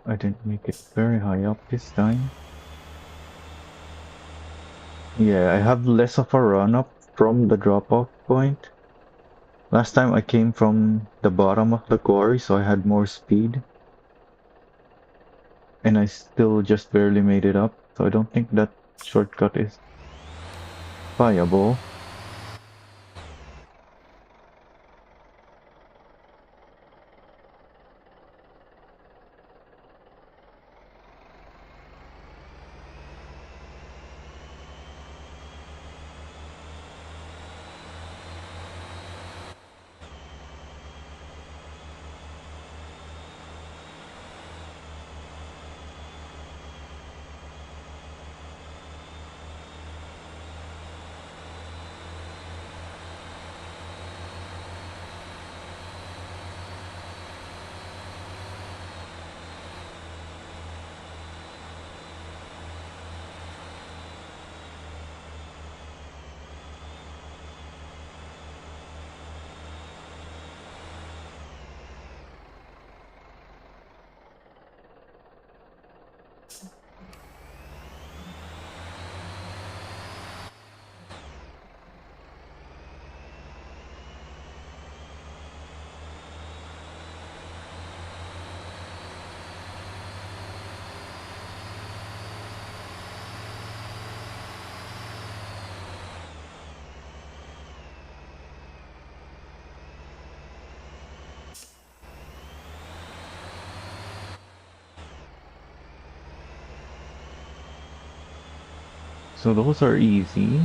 I didn't make it very high up this time. Yeah, I have less of a run up from the drop off point. Last time I came from the bottom of the quarry, so I had more speed. And I still just barely made it up, so I don't think that shortcut is viable. So those are easy.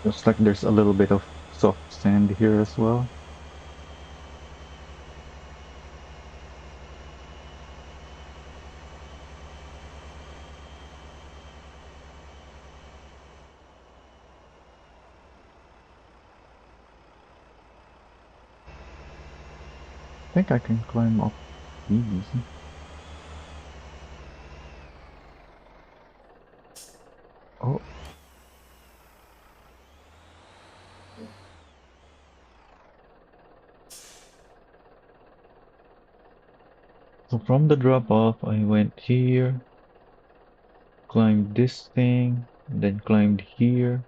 Looks like there's a little bit of soft sand here as well. I think I can climb up these. Oh, so from the drop off, I went here, climbed this thing, then climbed here.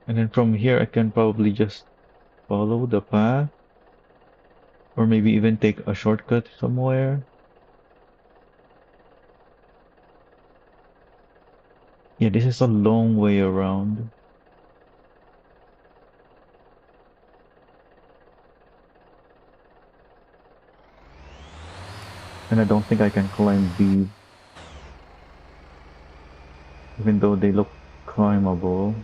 And then from here, I can probably just follow the path, or maybe even take a shortcut somewhere. Yeah, this is a long way around. And I don't think I can climb these, even though they look climbable.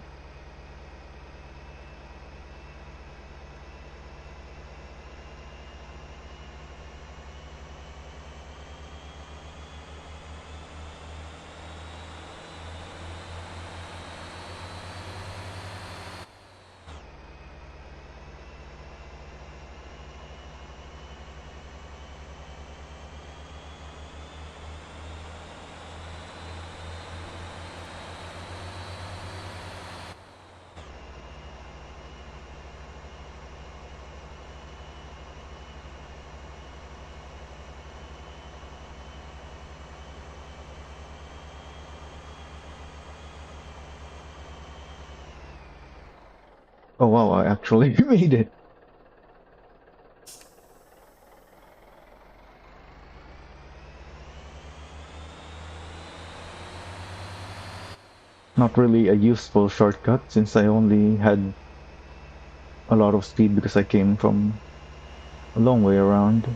Oh wow, I actually made it. Not really a useful shortcut since I only had a lot of speed because I came from a long way around.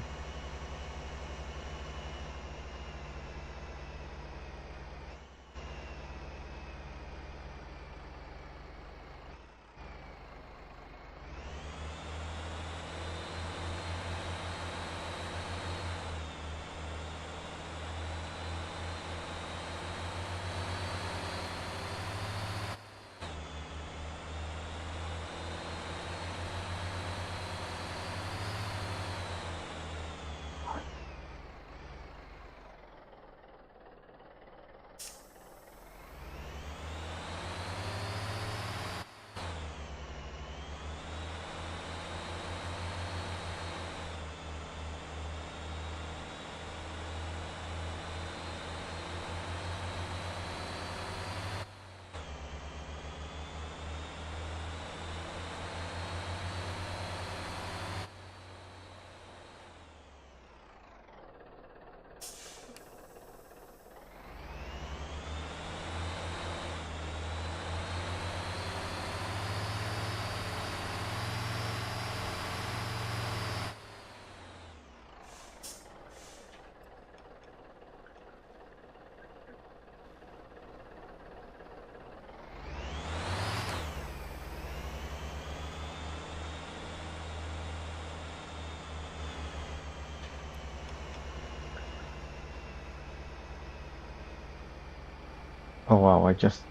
Oh wow, I just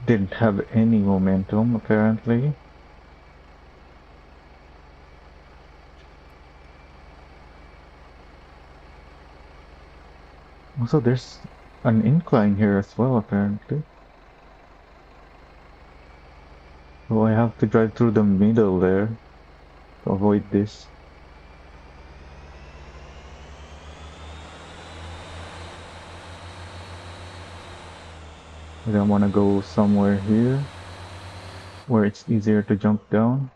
didn't have any momentum apparently. Also, there's an incline here as well apparently. So I have to drive through the middle there to avoid this. But I want to go somewhere here where it's easier to jump down.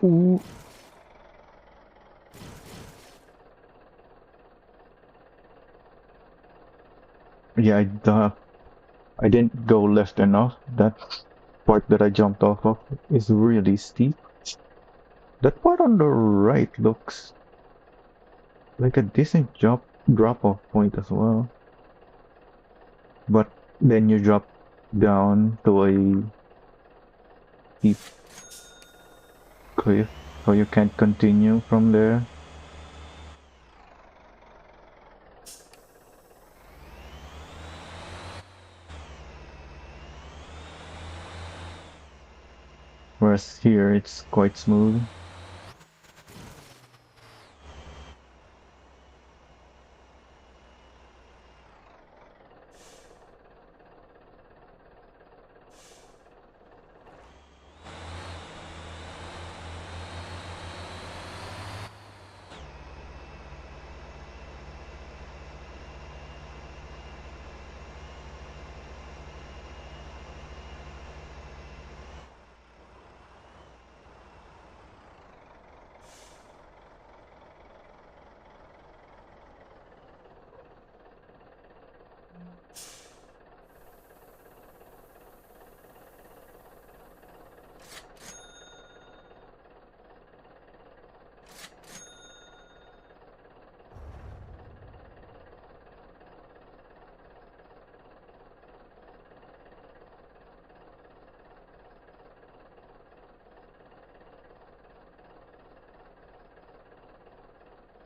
Ooh. Yeah, I didn't go left enough. That part that I jumped off of is really steep. That part on the right looks like a decent drop off point as well. But then you drop down to a steep cliff, so you can't continue from there. Whereas here it's quite smooth.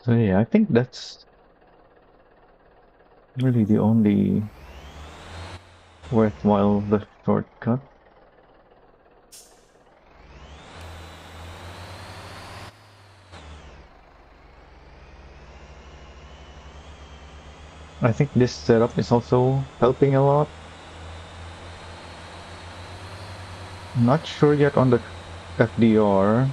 So yeah, I think that's really the only worthwhile the shortcut. I think this setup is also helping a lot. Not sure yet on the FDR.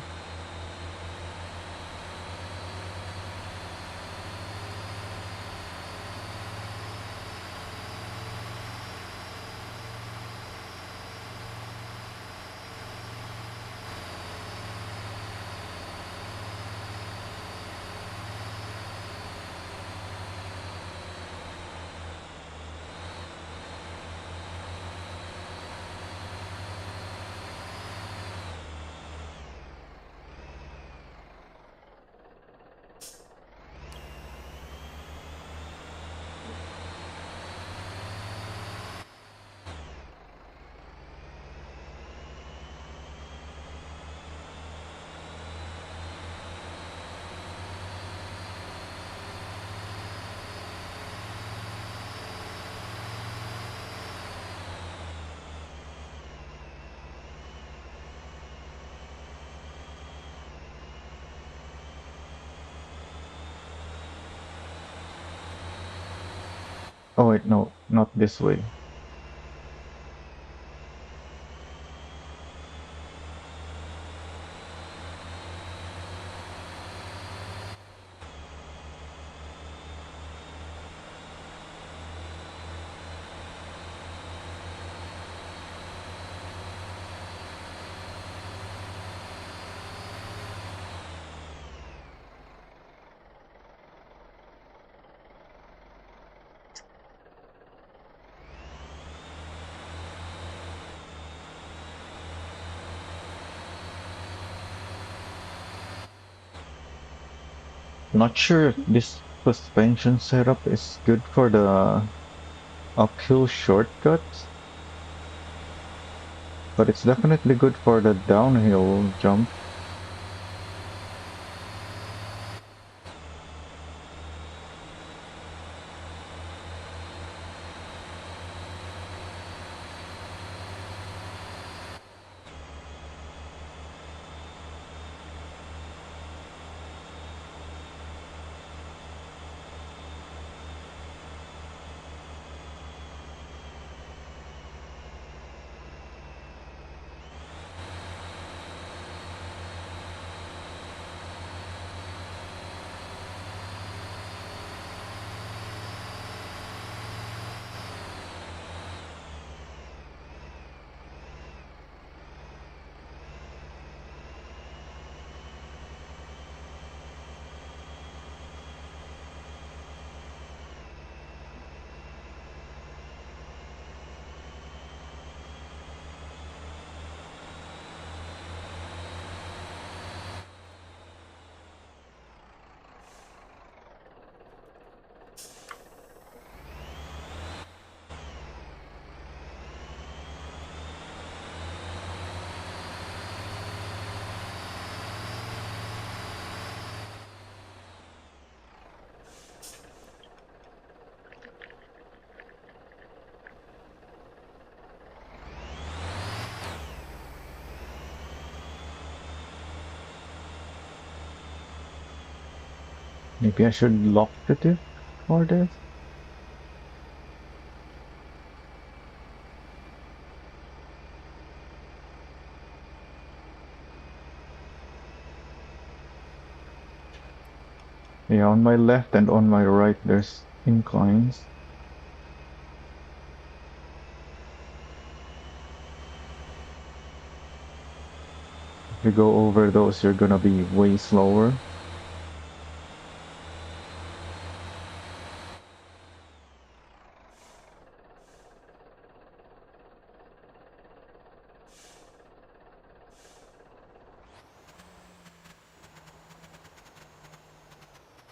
Oh wait, no, not this way. Not sure if this suspension setup is good for the uphill shortcut, but it's definitely good for the downhill jump. Maybe I should lock the diff for this. Yeah, on my left and on my right there's inclines. If you go over those, you're gonna be way slower.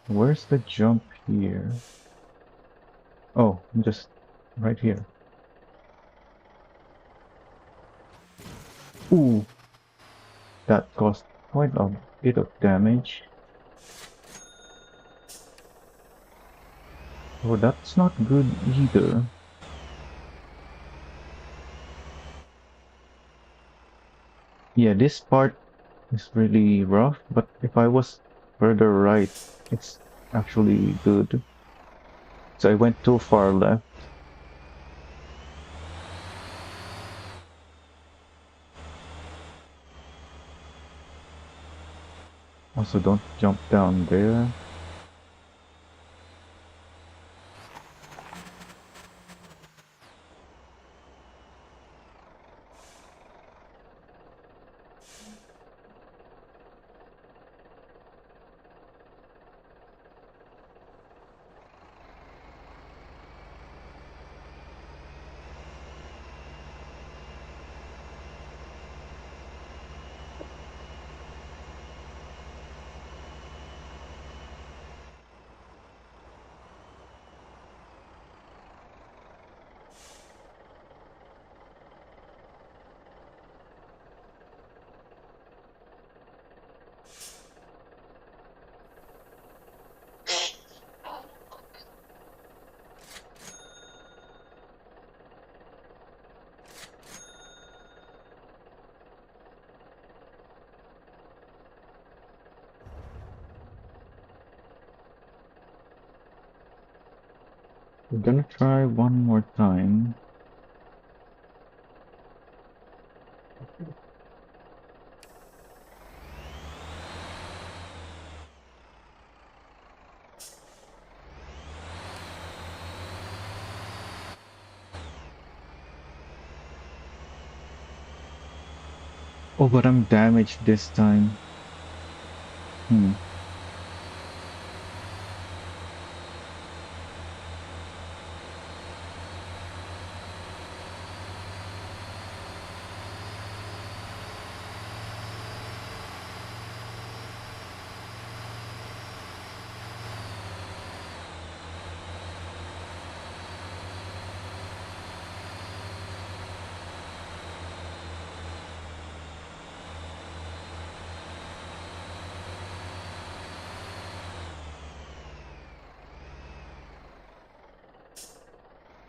Where's the jump here? Oh, just right here. Ooh, that caused quite a bit of damage. Oh, that's not good either. Yeah, this part is really rough, but if I was further right, it's actually good. So I went too far left. Also, don't jump down there. We're gonna try one more time. Oh, but I'm damaged this time. Hmm.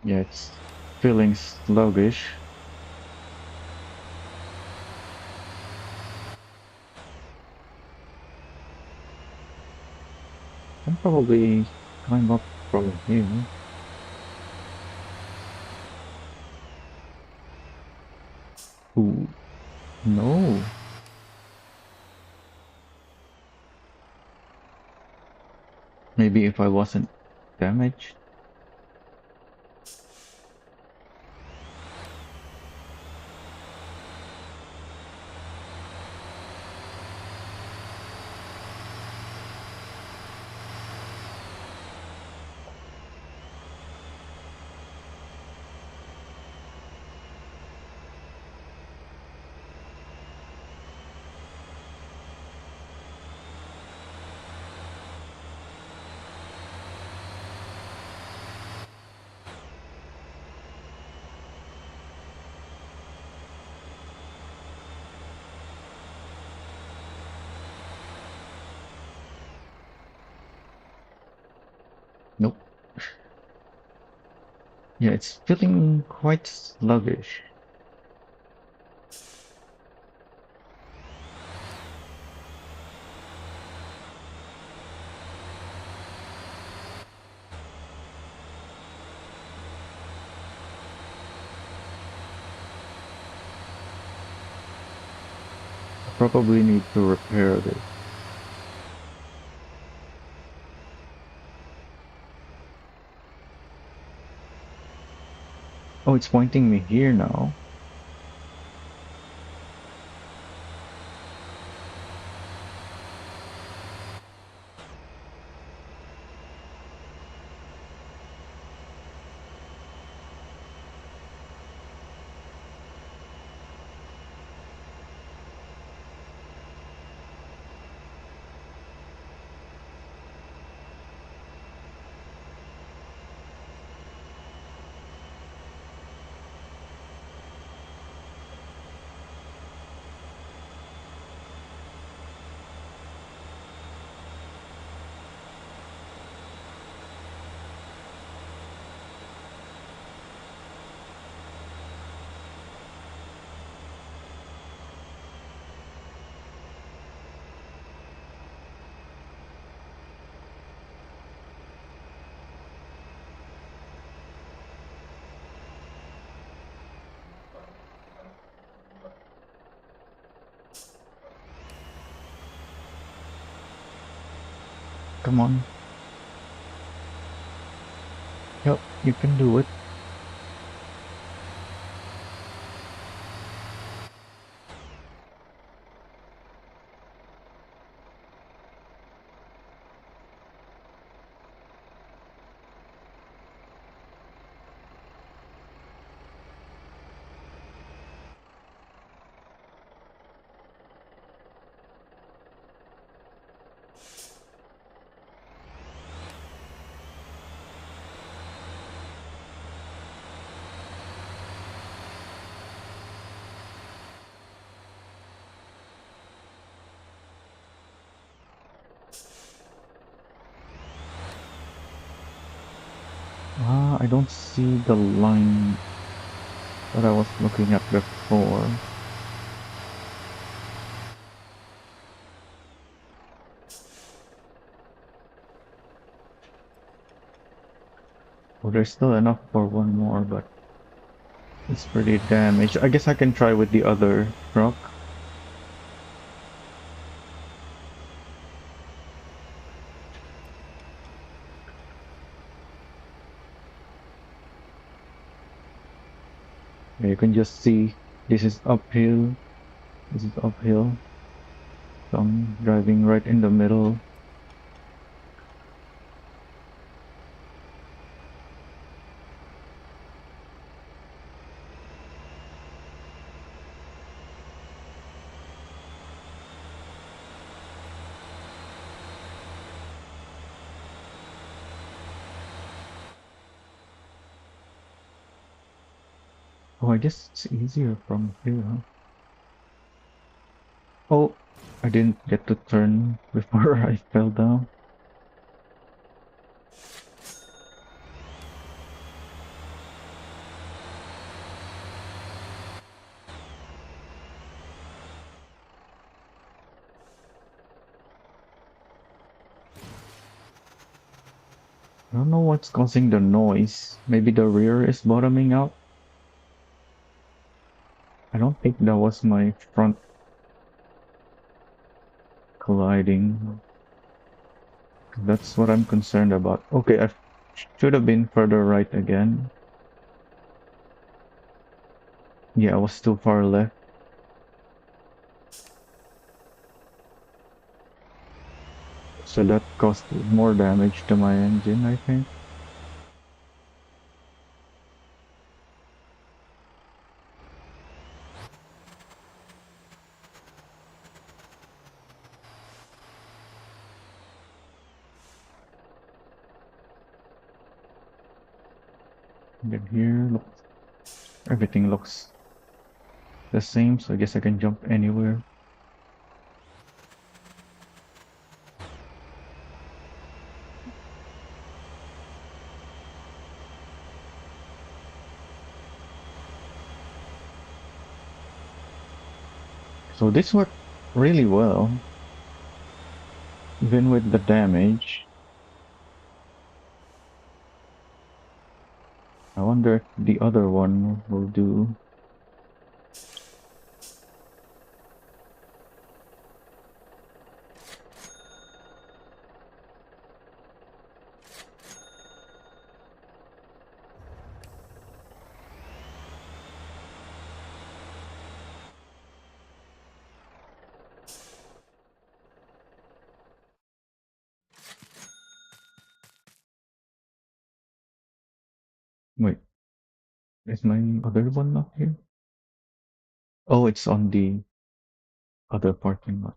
Yeah, it's feeling sluggish. I'll probably climb up from here. Ooh, no. Maybe if I wasn't damaged. Nope. Yeah, it's feeling quite sluggish. I probably need to repair this. Oh, it's pointing me here now. Come on. Yep, you can do it. Ah, I don't see the line that I was looking at before. Oh, there's still enough for one more, but it's pretty damaged. I guess I can try with the other truck. Yeah, you can just see this is uphill. This is uphill. So I'm driving right in the middle. Oh, I guess it's easier from here, huh? Oh, I didn't get to turn before I fell down. I don't know what's causing the noise. Maybe the rear is bottoming out. I don't think that was my front colliding. That's what I'm concerned about. Okay, I should have been further right again. Yeah, I was too far left. So that caused more damage to my engine, I think. And then here, look, everything looks the same, so I guess I can jump anywhere. So this worked really well, even with the damage. I wonder if the other one will do. Wait, is my other one not here? Oh, it's on the other parking lot.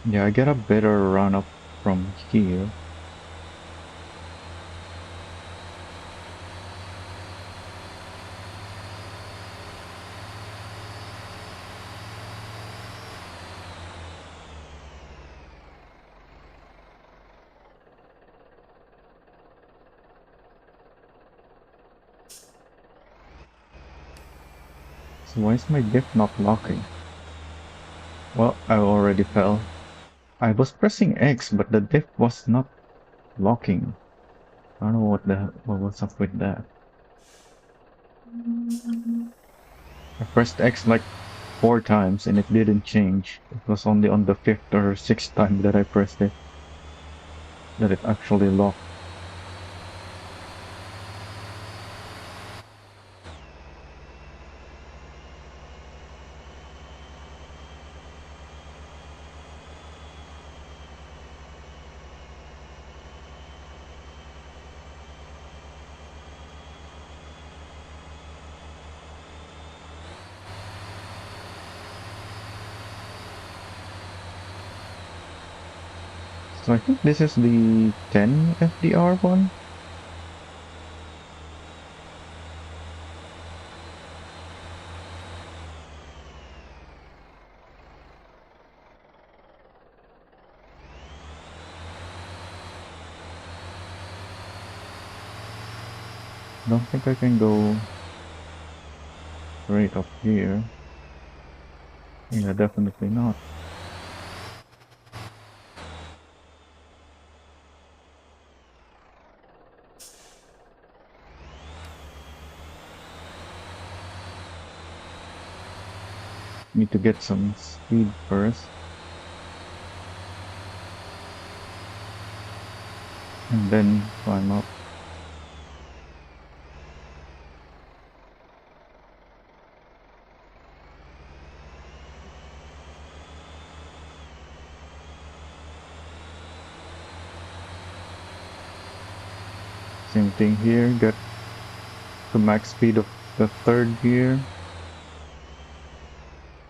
Yeah, I get a better run up from here. So why is my diff not locking? Well, I already fell. I was pressing X, but the diff was not locking. I don't know what was up with that. I pressed X like 4 times and it didn't change. It was only on the fifth or sixth time that I pressed it that it actually locked. So I think this is the 10 FDR one. Don't think I can go right up here. Yeah, definitely not. Need to get some speed first. And then climb up. Same thing here, get the max speed of the third gear.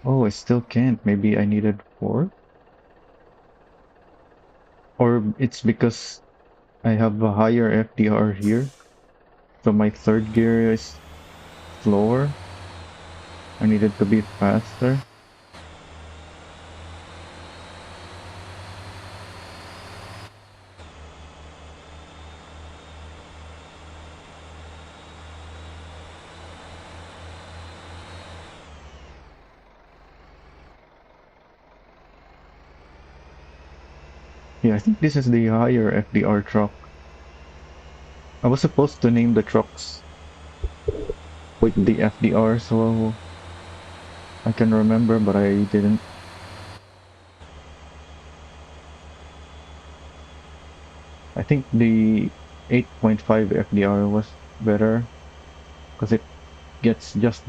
Oh, I still can't. Maybe I needed four? Or it's because I have a higher FDR here. So my third gear is slower. I needed to be faster. Yeah, I think this is the higher FDR truck. I was supposed to name the trucks with the FDR so I can remember, but I didn't. I think the 8.5 FDR was better because it gets just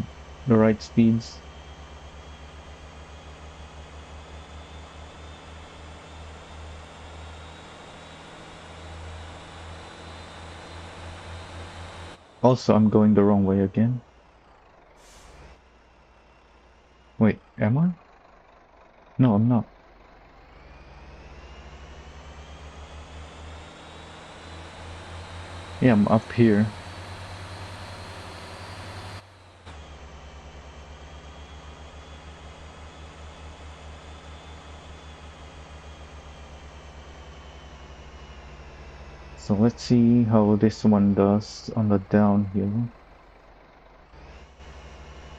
the right speeds. Also, I'm going the wrong way again. Wait, am I? No, I'm not. Yeah, I'm up here. So let's see how this one does on the downhill.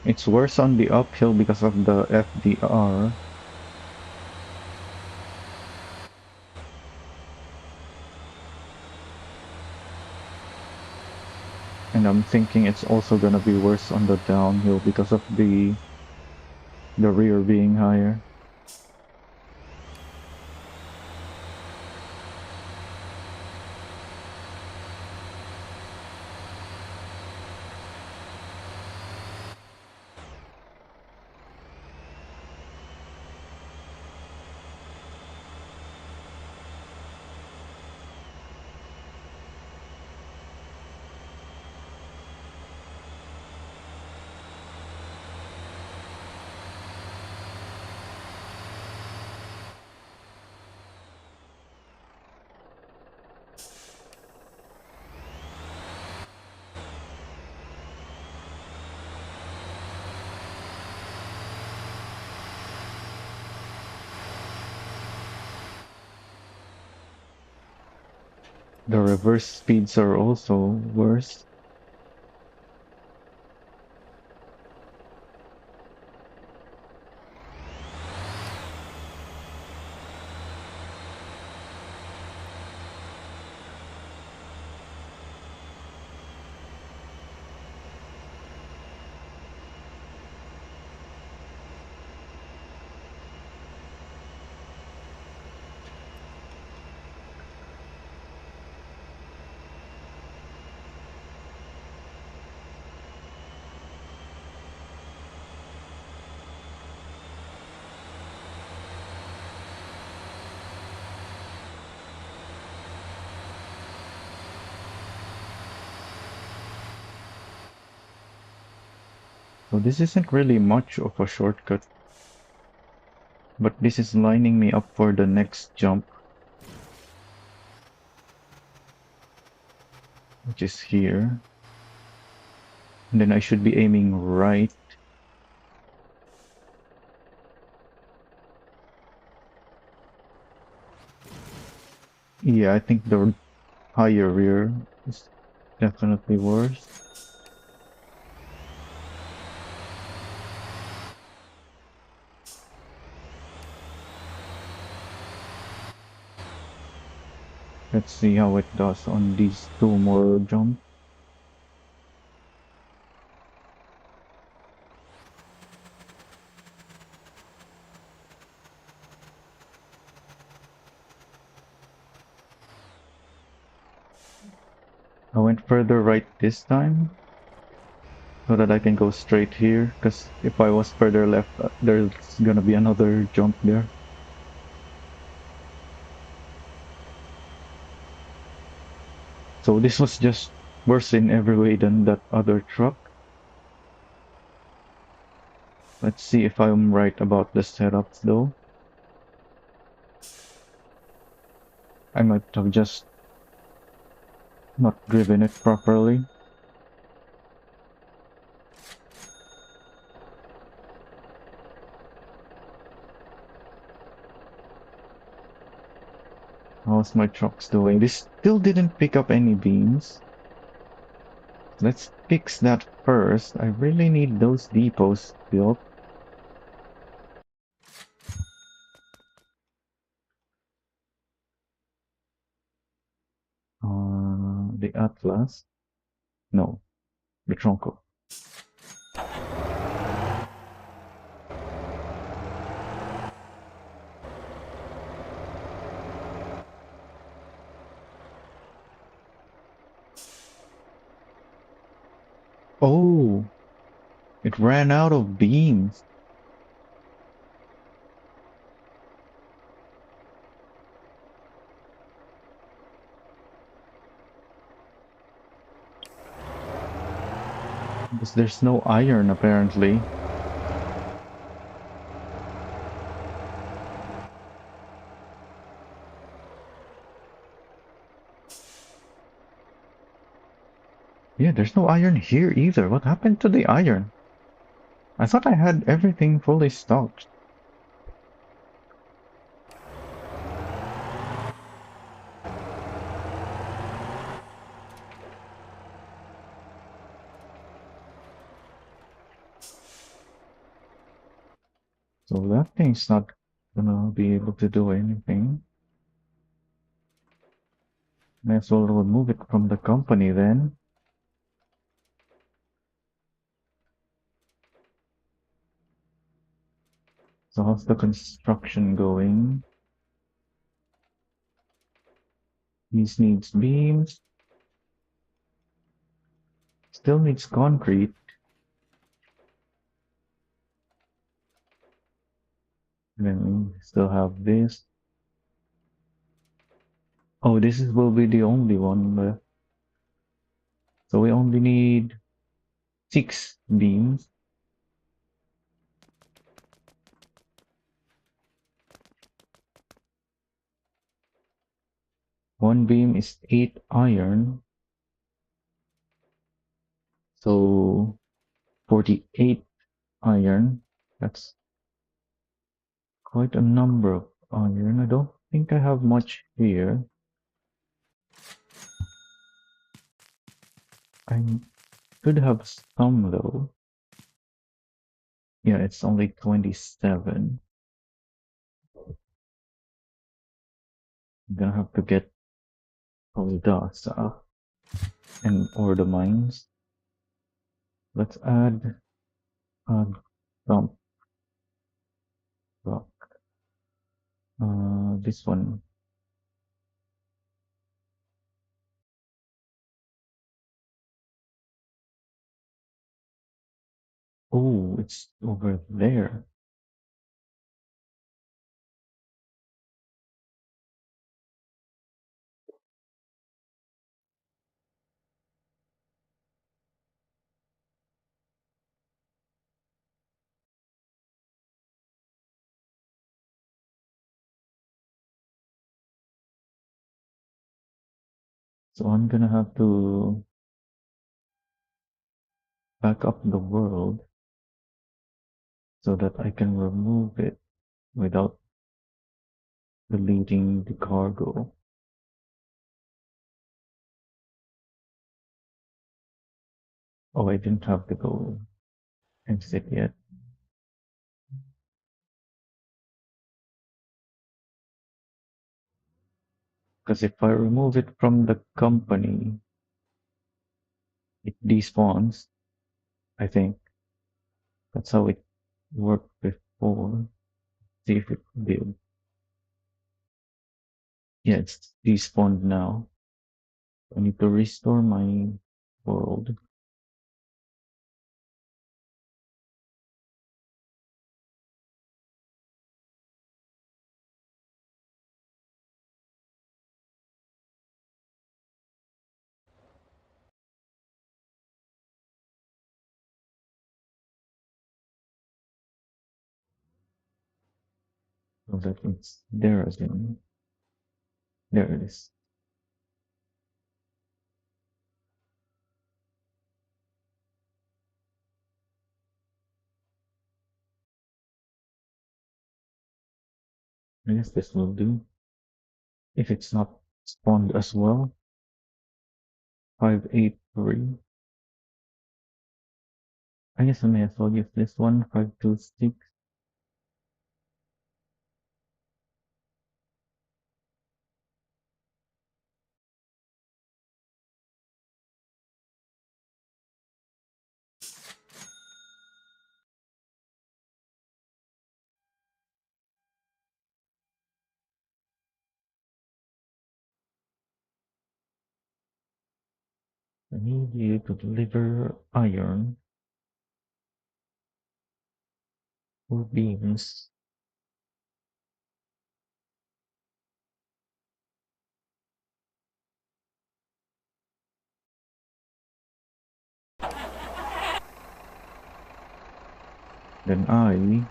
It's worse on the uphill because of the FDR. And I'm thinking it's also gonna be worse on the downhill because of the rear being higher. The reverse speeds are also worse. So this isn't really much of a shortcut, but this is lining me up for the next jump, which is here. And then I should be aiming right. Yeah, I think the higher rear is definitely worse. Let's see how it does on these two more jumps. I went further right this time so that I can go straight here, because if I was further left, there's gonna be another jump there. So this was just worse in every way than that other truck. Let's see if I'm right about the setups though. I might have just not driven it properly. How's my trucks doing? This still didn't pick up any beams. Let's fix that first. I really need those depots built. The Atlas. No, the Tronco. Oh, it ran out of beams. Because there's no iron apparently. Yeah, there's no iron here either. What happened to the iron? I thought I had everything fully stocked. So that thing's not gonna be able to do anything. May as well remove it from the company then. So how's the construction going? This needs beams. Still needs concrete. Then we still have this. Oh, will be the only one left. So we only need 6 beams. One beam is 8 iron. So 48 iron. That's quite a number of iron. I don't think I have much here. I could have some though. Yeah, it's only 27. I'm gonna have to get all the stuff and ore the mines. Let's add dump rock. This one. Oh, it's over there. So I'm gonna have to back up the world so that I can remove it without deleting the cargo. Oh, I didn't have to go exit yet. Because if I remove it from the company, it despawns. I think that's how it worked before. See if it did. Yeah, it's despawned now. I need to restore my world. So that it's there again. There it is. I guess this will do. If it's not spawned as well, 583. I guess I may as well use this one, 526. I need you to deliver iron or beams. Then I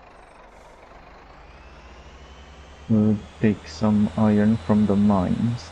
will take some iron from the mines.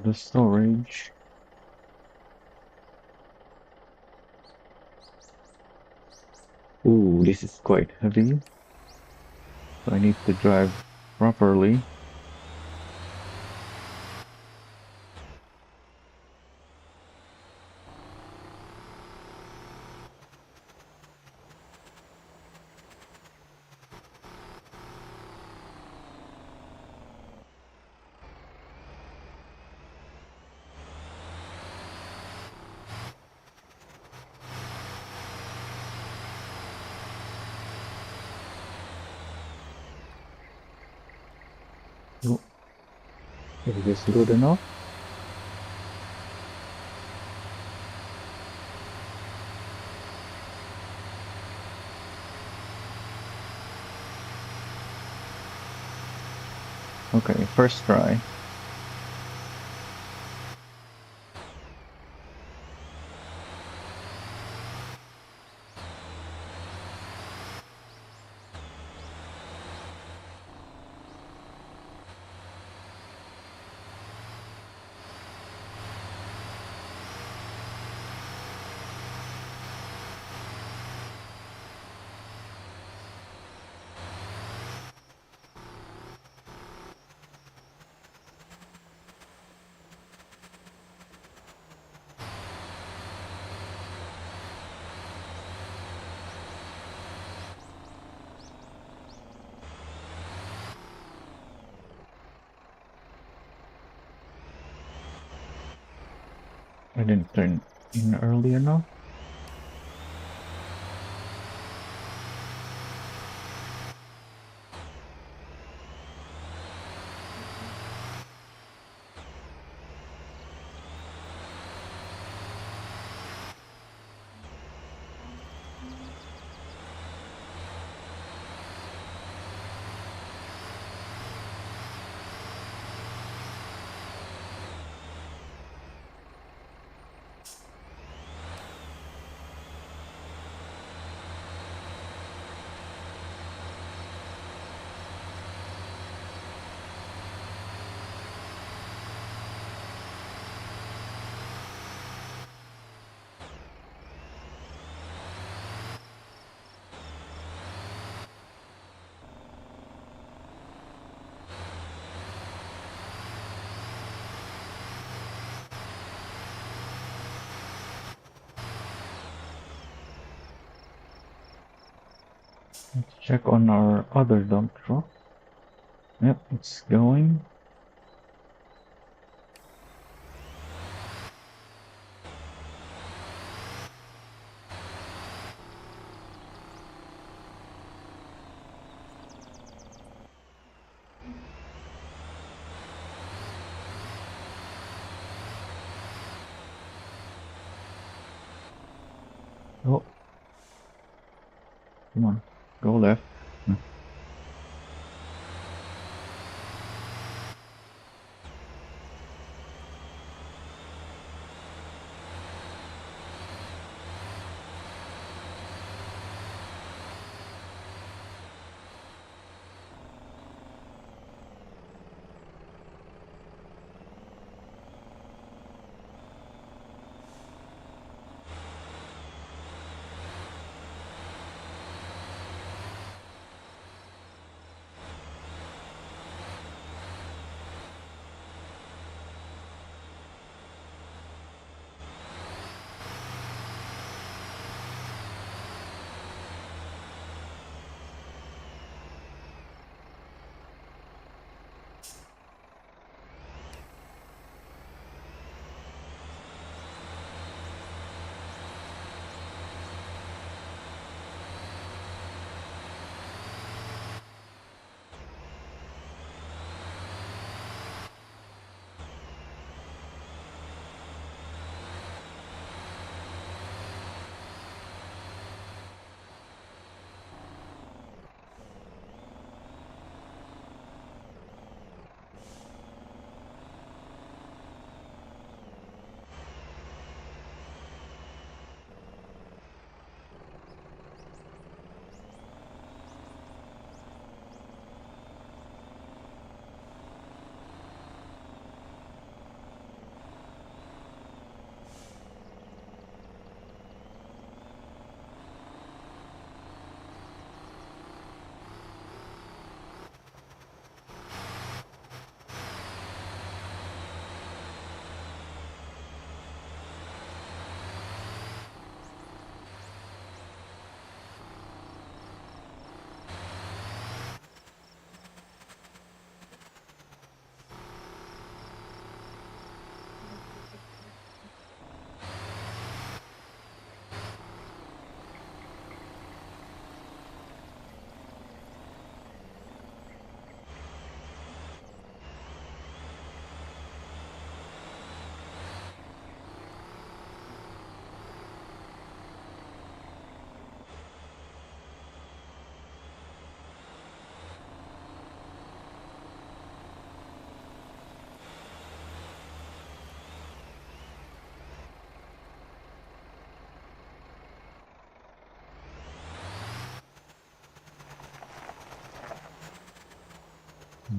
The storage. Ooh, this is quite heavy. So I need to drive properly. Oh, is this good enough? Okay, first try. I didn't turn in early enough. Let's check on our other dump truck. Yep, it's going. Oh, come on. Go left. Hmm.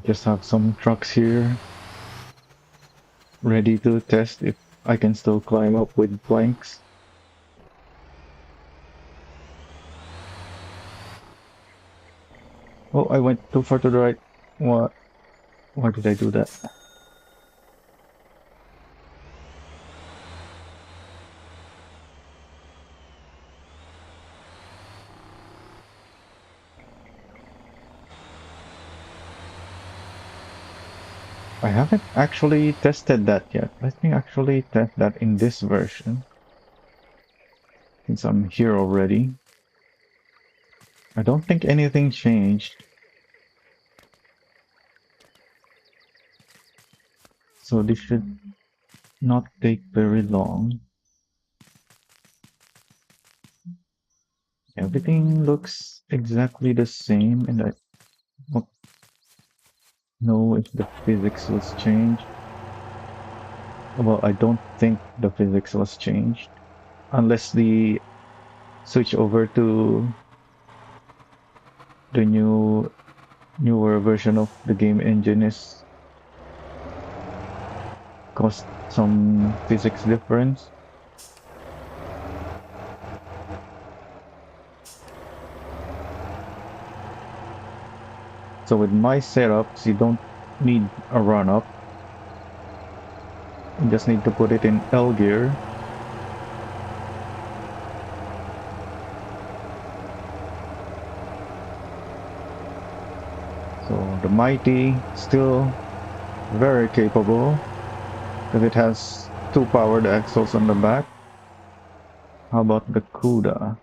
Just have some trucks here ready to test if I can still climb up with planks. Oh, I went too far to the right. What? Why did I do that? I haven't actually tested that yet. Let me actually test that in this version. Since I'm here already. I don't think anything changed. So this should not take very long. Everything looks exactly the same, and I don't know if the physics was changed. Well, I don't think the physics was changed. Unless the switch over to the newer version of the game engine is caused some physics difference. So with my setups, you don't need a run up. You just need to put it in L gear. So the Mighty still very capable because it has two powered axles on the back. How about the Cuda?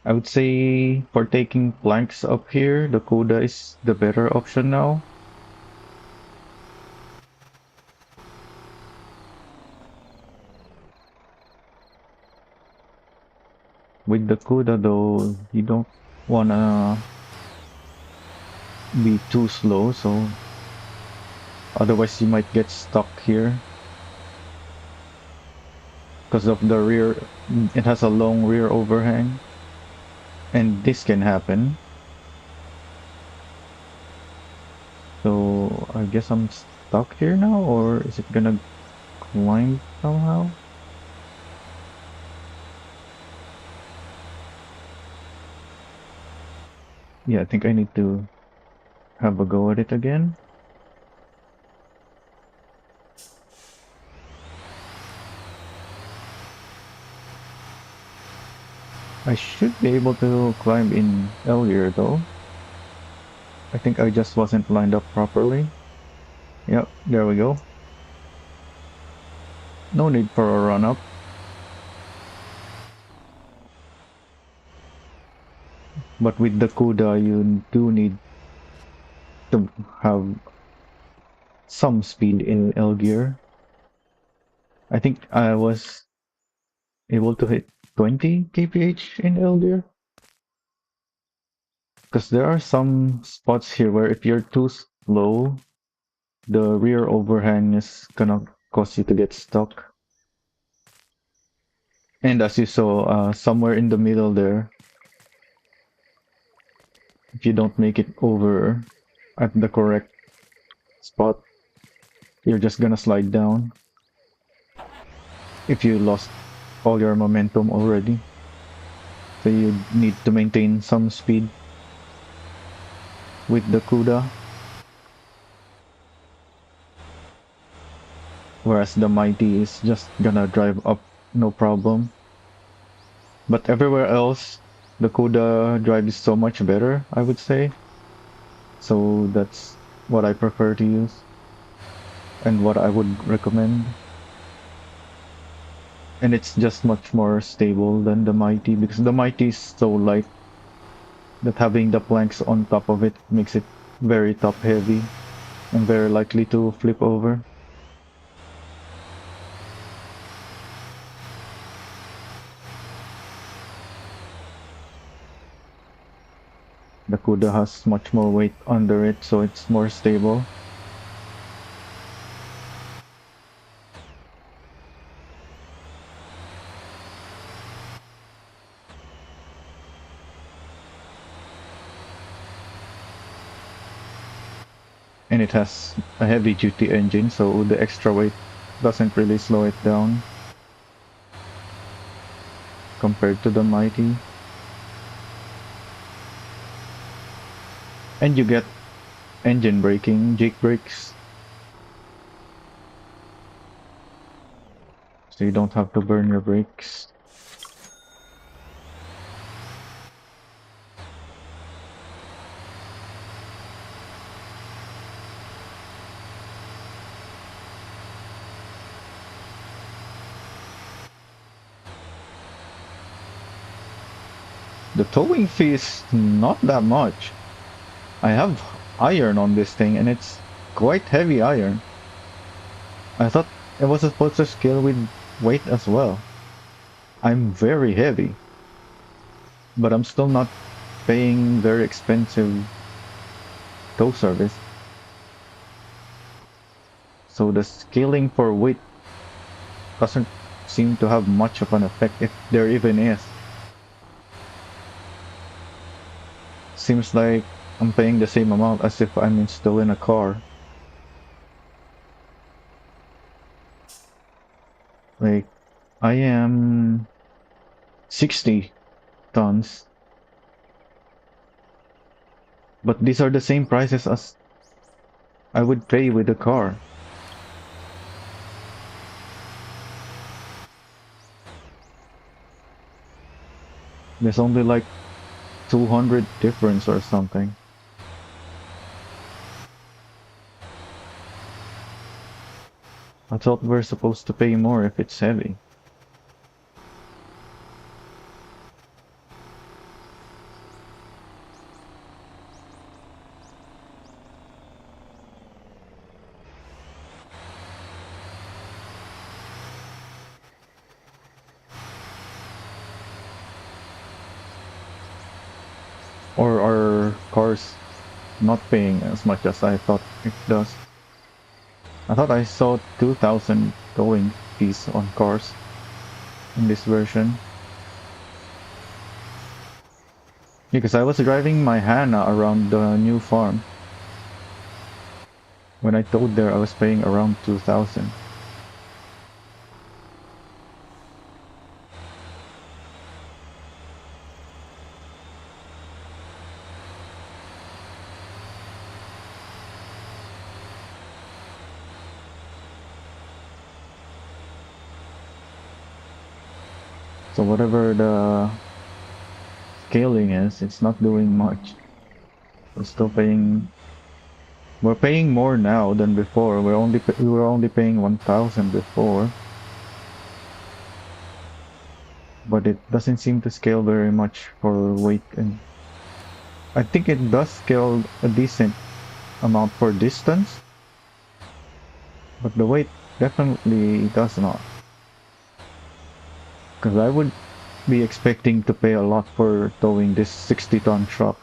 I would say for taking planks up here, the Cuda is the better option now. With the Cuda though, you don't wanna be too slow, so otherwise you might get stuck here because of the rear. It has a long rear overhang, and this can happen. So I guess I'm stuck here now, or is it gonna climb somehow? Yeah, I think I need to have a go at it again. I should be able to climb in earlier though. I think I just wasn't lined up properly. Yep, there we go. No need for a run up. But with the Kuda, you do need to have some speed in L gear. I think I was able to hit 20 kph in L gear. Because there are some spots here where if you're too slow, the rear overhang is gonna cause you to get stuck. And as you saw, somewhere in the middle there, if you don't make it over at the correct spot, you're just gonna slide down if you lost all your momentum already. So you need to maintain some speed with the Kuda, whereas the Mighty is just gonna drive up no problem. But everywhere else, the Kuda drive is so much better, I would say. So that's what I prefer to use and what I would recommend. And it's just much more stable than the Mighty because the Mighty is so light that having the planks on top of it makes it very top heavy and very likely to flip over. The Kuda has much more weight under it, so it's more stable. And it has a heavy duty engine, so the extra weight doesn't really slow it down compared to the Mighty. And you get engine braking, jake brakes, so you don't have to burn your brakes. The towing fee is not that much. I have iron on this thing and it's quite heavy iron. I thought it was supposed to scale with weight as well. I'm very heavy, but I'm still not paying very expensive tow service. So the scaling for weight doesn't seem to have much of an effect if there even is. Seems like I'm paying the same amount as if I'm still in a car. Like, I am 60 tons, but these are the same prices as I would pay with a car. There's only like 200 difference or something. I thought we're supposed to pay more if it's heavy. Or are cars not paying as much as I thought it does? I thought I saw 2,000 towing fees on cars in this version. Because I was driving my Hana around the new farm. When I towed there, I was paying around 2,000. So whatever the scaling is, it's not doing much. We're still paying. We're paying more now than before. We were only paying 1,000 before, but it doesn't seem to scale very much for weight, and I think it does scale a decent amount for distance, but the weight definitely does not. Because I would be expecting to pay a lot for towing this 60-ton truck.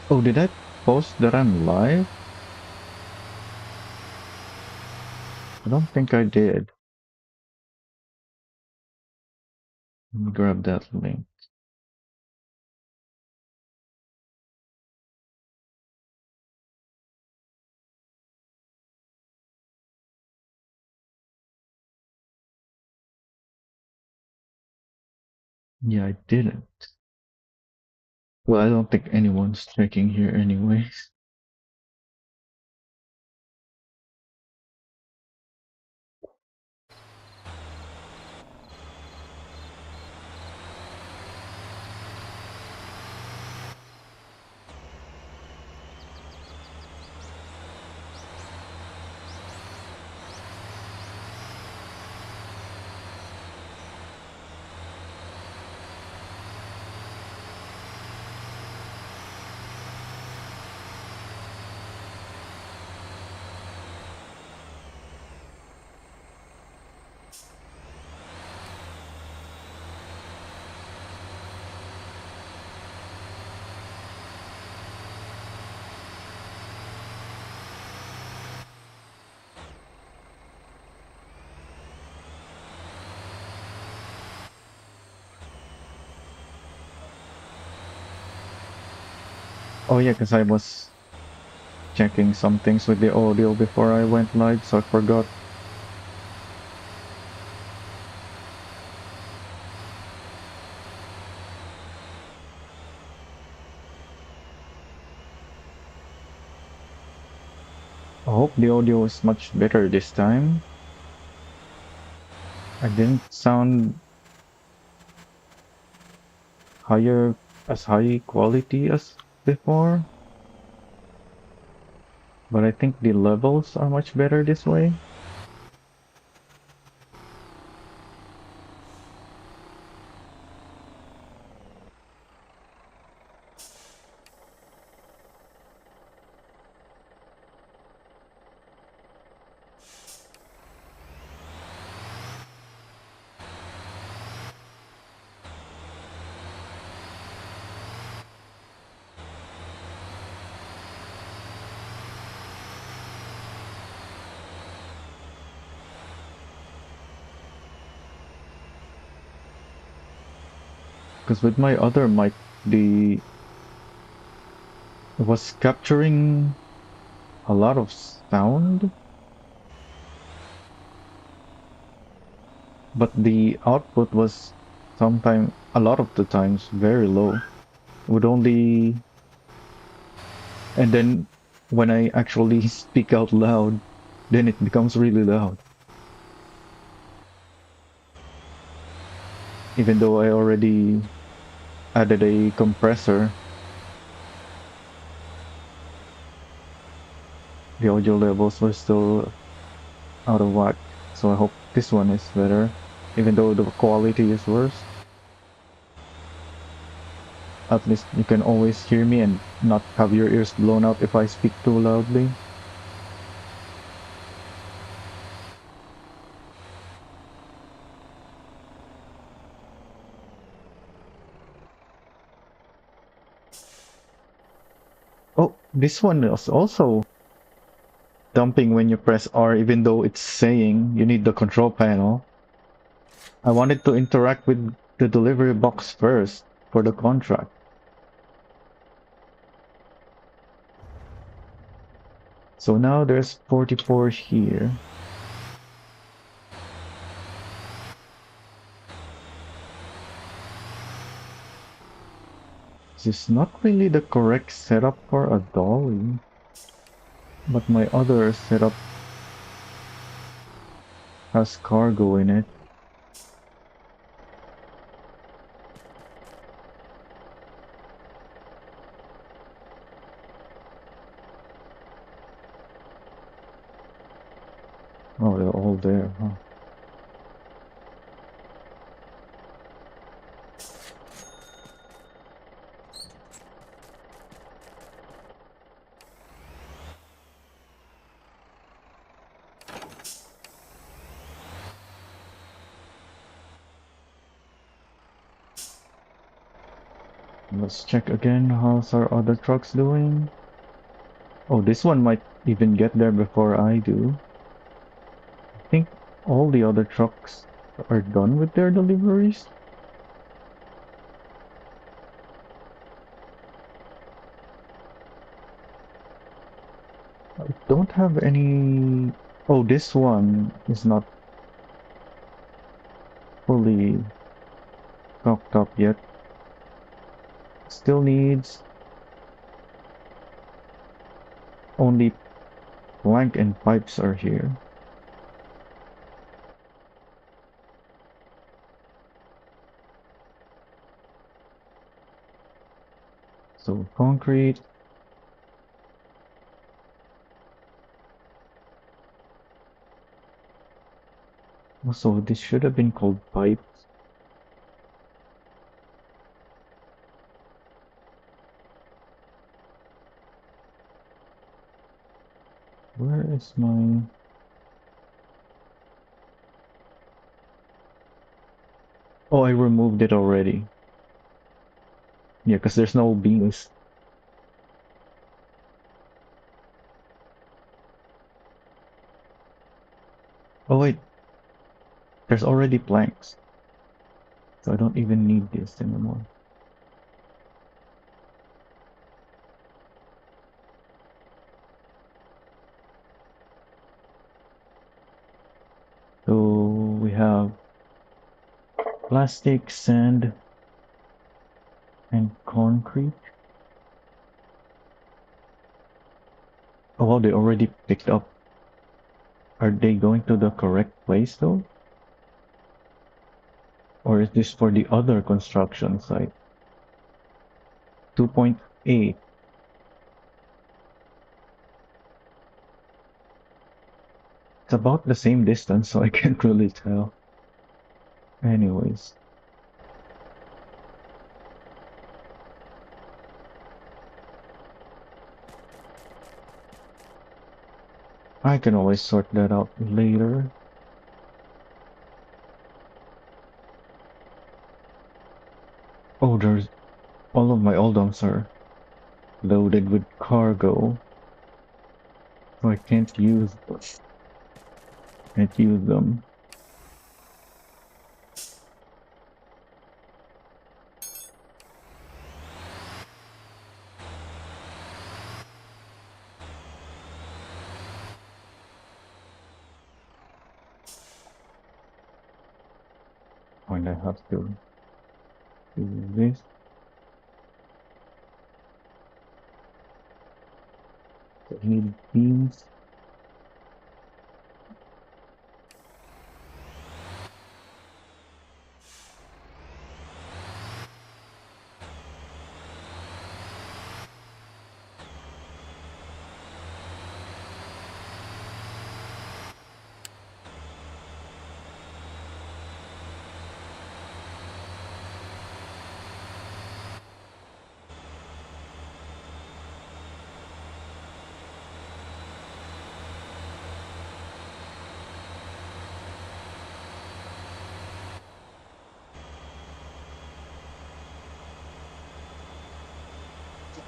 Oh, did I post that I'm live? I don't think I did. Let me grab that link. Yeah, I didn't. Well, I don't think anyone's checking here anyways. Oh yeah, because I was checking some things with the audio before I went live, so I forgot. I hope the audio is much better this time. I didn't sound higher as high quality as before, but I think the levels are much better this way. Because with my other mic, the it was capturing a lot of sound, but the output was sometime a lot of the times very low. Would only and then when I actually speak out loud, then it becomes really loud. Even though I already added a compressor, the audio levels were still out of whack. So I hope this one is better, even though the quality is worse. At least you can always hear me and not have your ears blown out if I speak too loudly. Oh, this one is also dumping when you press R, even though it's saying you need the control panel. I wanted to interact with the delivery box first for the contract. So now there's 44 here. This is not really the correct setup for a dolly, but my other setup has cargo in it. Oh, they're all there, huh? Let's check again. How's our other trucks doing? Oh, this one might even get there before I do. I think all the other trucks are done with their deliveries. I don't have any. Oh, this one is not fully stocked up yet. Still needs only plank and pipes are here. So concrete. Also, this should have been called pipes. Where is my... Oh, I removed it already. Yeah, because there's no beams. Oh wait, there's already planks. So I don't even need this anymore. So we have plastic, sand, and concrete. Oh, wow, they already picked up. Are they going to the correct place though? Or is this for the other construction site? 2.8. It's about the same distance, so I can't really tell. Anyways, I can always sort that out later. Oh, there's all of my old dumps are loaded with cargo, so I can't use them. point I have to do this. So I need beams.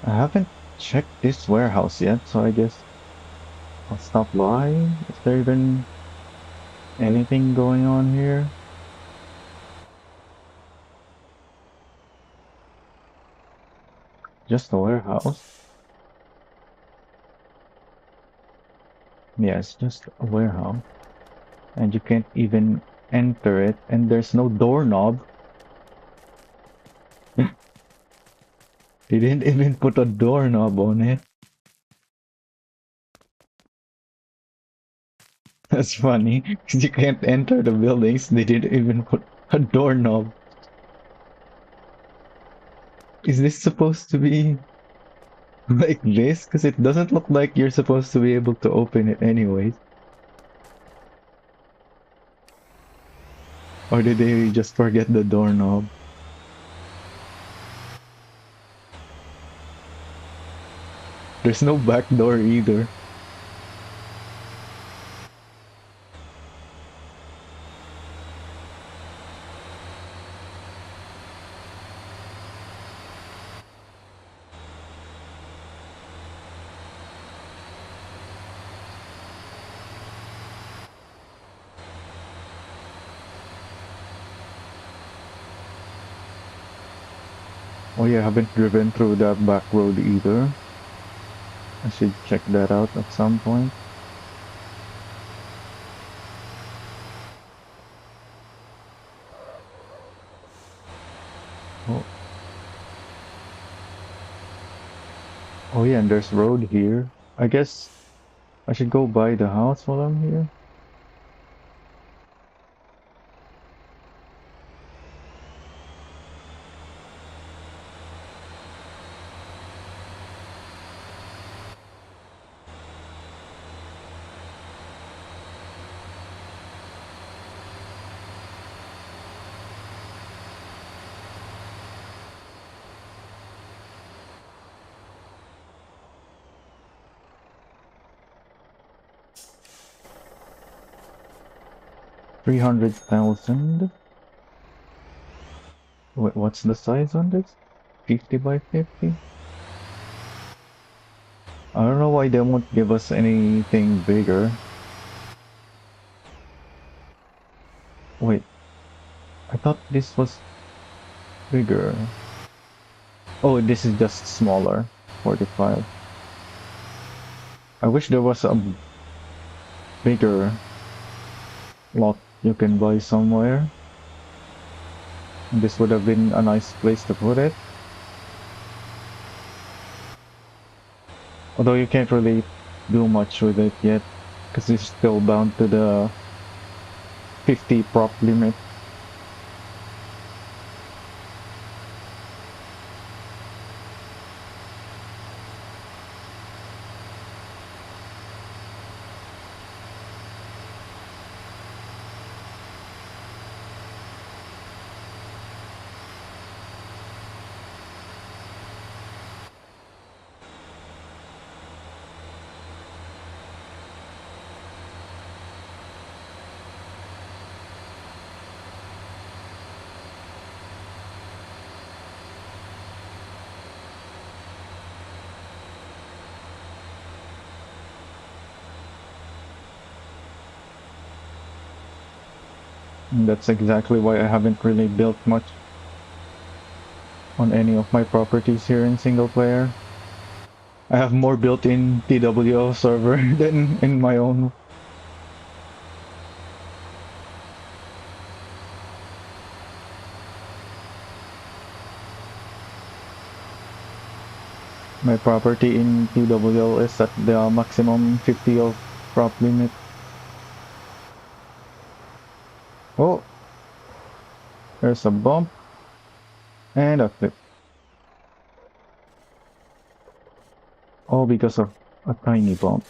I haven't checked this warehouse yet, so I guess I'll stop by. Is there even anything going on here? Just a warehouse. Yes, just a warehouse. And you can't even enter it, and there's no doorknob. They didn't even put a doorknob on it. That's funny, because you can't enter the buildings. They didn't even put a doorknob. Is this supposed to be like this? Because it doesn't look like you're supposed to be able to open it anyways. Or did they just forget the doorknob? There's no back door either. Oh yeah, I haven't driven through that back road either. I should check that out at some point. Oh, oh yeah, and there's road here. I guess I should go by the house while I'm here. $300,000. What's the size on this? 50 by 50? I don't know why they won't give us anything bigger. Wait, I thought this was bigger. Oh, this is just smaller. 45. I wish there was a bigger lot you can buy somewhere. This would have been a nice place to put it. Although you can't really do much with it yet, because it's still bound to the 50 prop limit. And that's exactly why I haven't really built much on any of my properties here in single player. I have more built in TWO server than in my own. My property in TWL is at the maximum 50 of prop limit. Oh, there's a bump and a flip. All because of a tiny bump.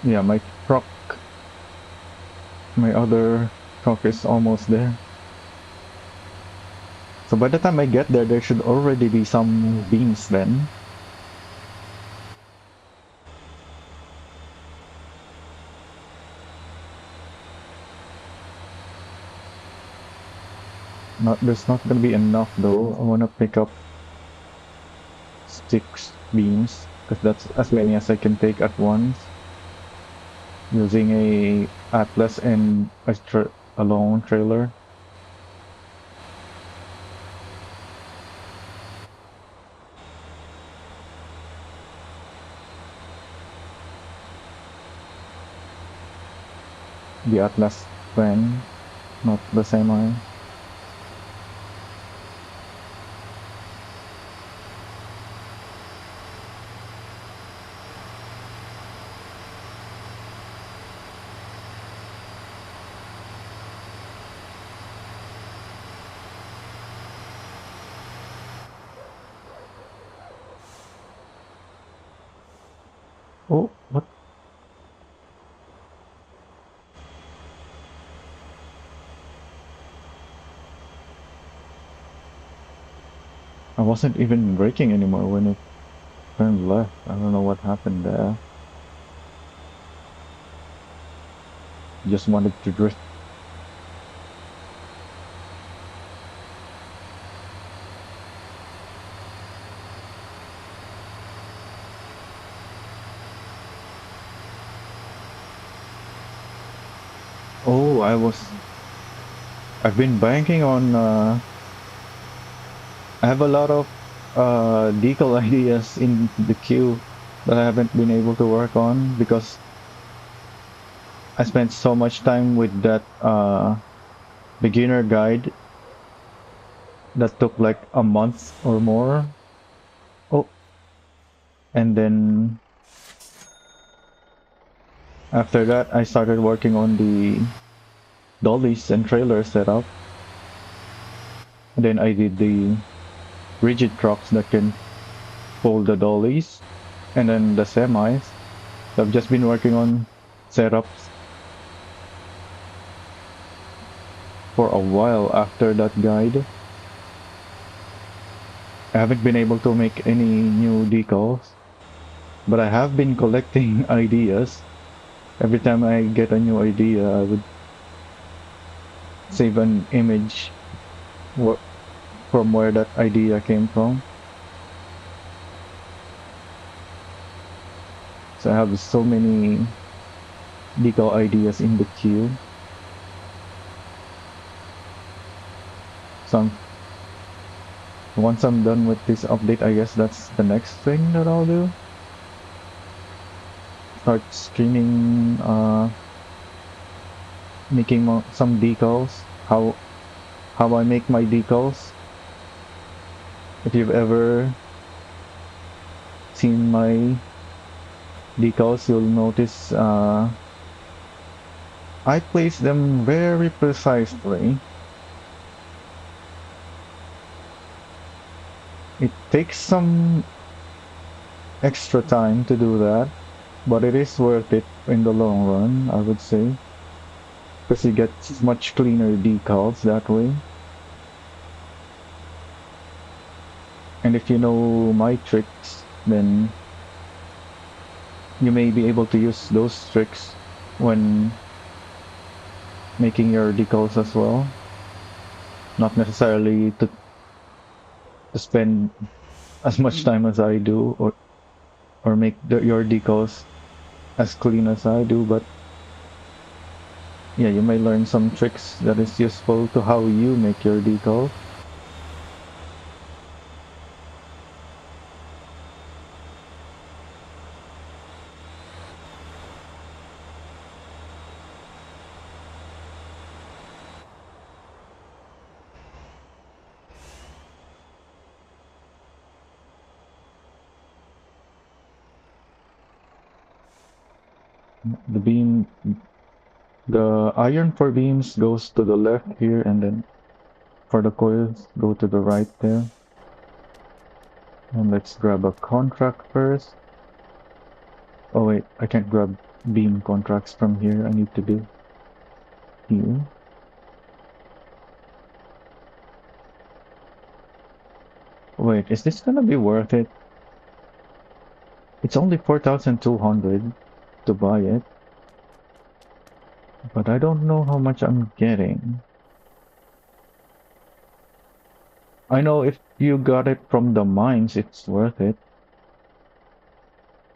Yeah, my other truck is almost there. So by the time I get there, there should already be some beams then. There's not gonna be enough though. I wanna pick up 6 beams, because that's as many as I can take at once, using a Atlas and a long trailer. The Atlas fan, not the semi. Oh, what? I wasn't even braking anymore when it turned left. I don't know what happened there. Just wanted to drift. Oh, I've been banking on, I have a lot of, decal ideas in the queue that I haven't been able to work on because I spent so much time with that, beginner guide that took like a month or more. Oh, and then after that, I started working on the dollies and trailer setup. And then I did the rigid trucks that can pull the dollies, and then the semis. So I've just been working on setups for a while after that guide. I haven't been able to make any new decals, but I have been collecting ideas. Every time I get a new idea, I would save an image from where that idea came from. So I have so many decal ideas in the queue. So once I'm done with this update, I guess that's the next thing that I'll do. Start streaming, making some decals. How I make my decals. If you've ever seen my decals, you'll notice I place them very precisely. It takes some extra time to do that, but it is worth it in the long run, I would say, because you get much cleaner decals that way. And if you know my tricks, then you may be able to use those tricks when making your decals as well. Not necessarily to spend as much time as I do, or make your decals as clean as I do, but Yeah, you may learn some tricks that is useful to how you make your decal. The beam, the iron for beams goes to the left here, and then for the coils, go to the right there. And let's grab a contract first. Oh wait, I can't grab beam contracts from here. I need to do here. Wait, is this gonna be worth it? It's only 4,200 to buy it, but I don't know how much I'm getting. I know if you got it from the mines, it's worth it.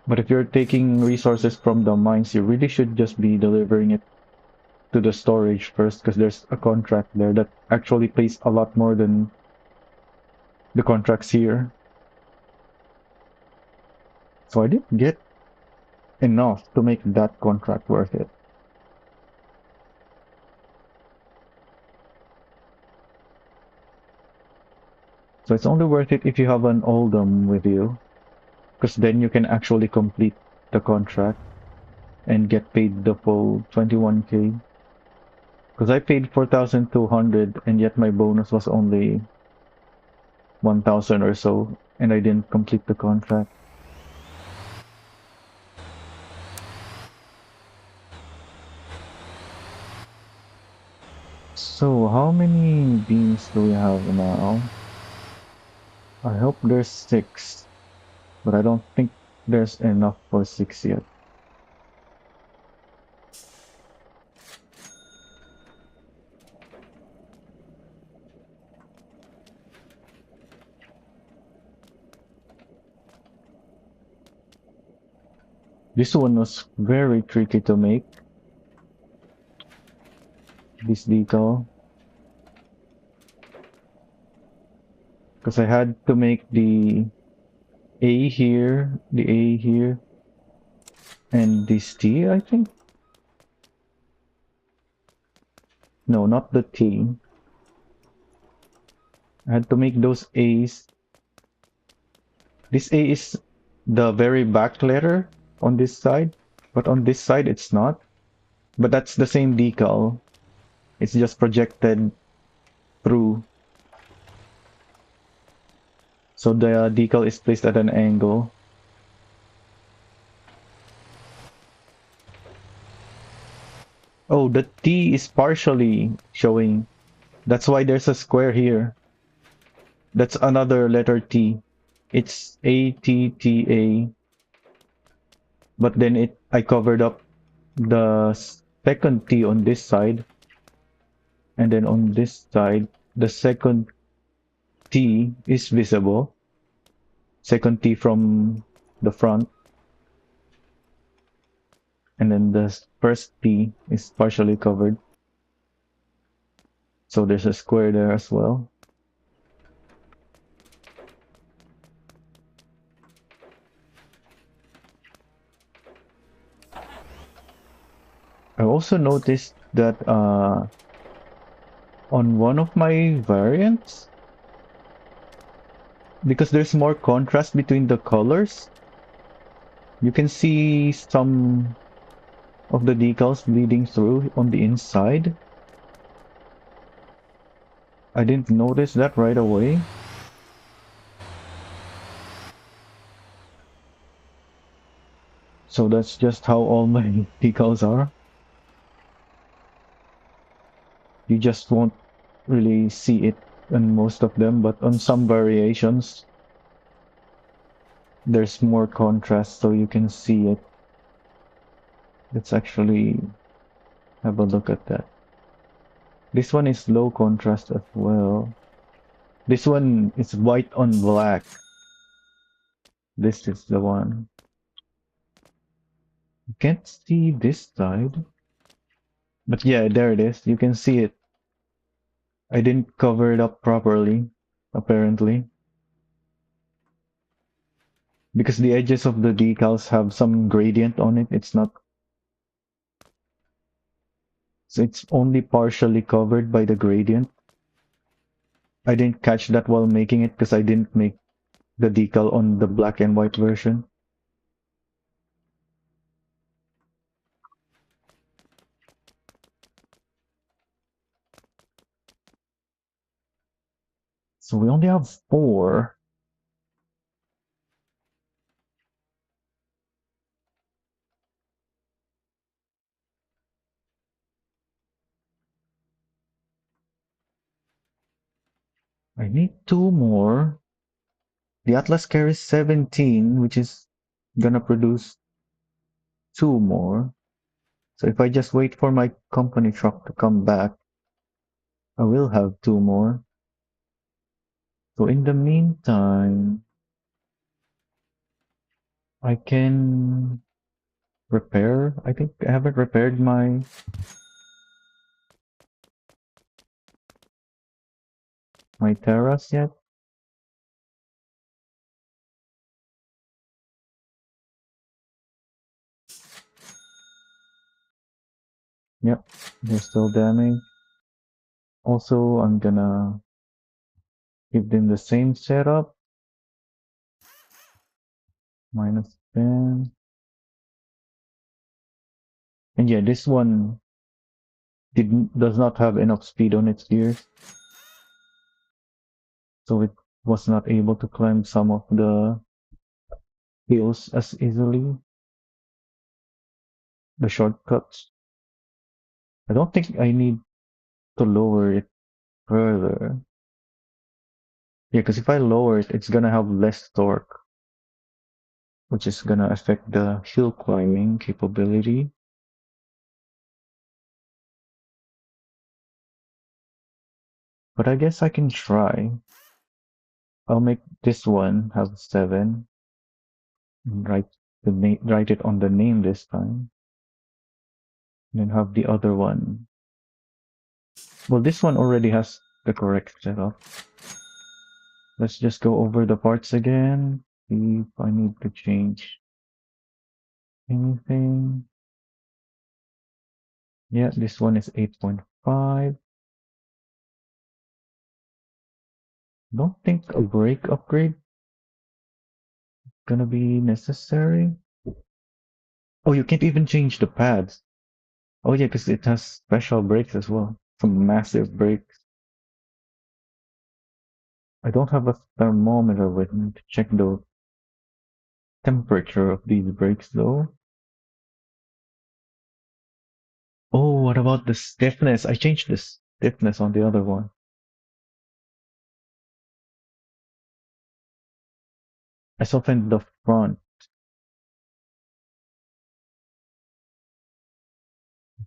But if you're taking resources from the mines, you really should just be delivering it to the storage first, because there's a contract there that actually pays a lot more than the contracts here. So I didn't get enough to make that contract worth it. So it's only worth it if you have an Oldham with you, because then you can actually complete the contract and get paid the full 21k. Because I paid 4,200 and yet my bonus was only 1,000 or so, and I didn't complete the contract. So how many beams do we have now? I hope there's 6, but I don't think there's enough for 6 yet. This one was very tricky to make, this decal, because I had to make the A here, the A here, and this T, I think? No, not the T. I had to make those A's. This A is the very back letter on this side, but on this side it's not. But that's the same decal. It's just projected through. So the decal is placed at an angle. Oh, the T is partially showing. That's why there's a square here. That's another letter T. It's ATTA. But then I covered up the second T on this side. And then on this side, the second T is visible. Second T from the front. And then the first T is partially covered. So there's a square there as well. I also noticed that on one of my variants, because there's more contrast between the colors, you can see some of the decals bleeding through on the inside. I didn't notice that right away. So that's just how all my decals are. You just won't really see it on most of them, but on some variations, there's more contrast so you can see it. Let's actually have a look at that. This one is low contrast as well. This one is white on black. This is the one. You can't see this side. But yeah, there it is. You can see it. I didn't cover it up properly, apparently, because the edges of the decals have some gradient on it. It's not, so it's only partially covered by the gradient. I didn't catch that while making it because I didn't make the decal on the black and white version. So we only have four. I need two more. The Atlas carries 17, which is gonna produce two more. So if I just wait for my company truck to come back, I will have two more. So in the meantime, I can repair. I think I haven't repaired my Terras yet. Yep, they're still damaged. Also, I'm gonna give them the same setup. Minus 10. And yeah, this one does not have enough speed on its gears, so it was not able to climb some of the hills as easily, the shortcuts. I don't think I need to lower it further. Yeah, because if I lower it, it's gonna have less torque, which is gonna affect the hill climbing capability. But I guess I can try. I'll make this one have 7. And write it on the name this time. And then have the other one. Well, this one already has the correct setup. Let's just go over the parts again. See if I need to change anything. Yeah, this one is 8.5. Don't think a brake upgrade gonna be necessary. Oh, you can't even change the pads. Oh yeah, because it has special brakes as well. Some massive brakes. I don't have a thermometer with me to check the temperature of these brakes though. Oh, what about the stiffness? I changed the stiffness on the other one. I softened the front.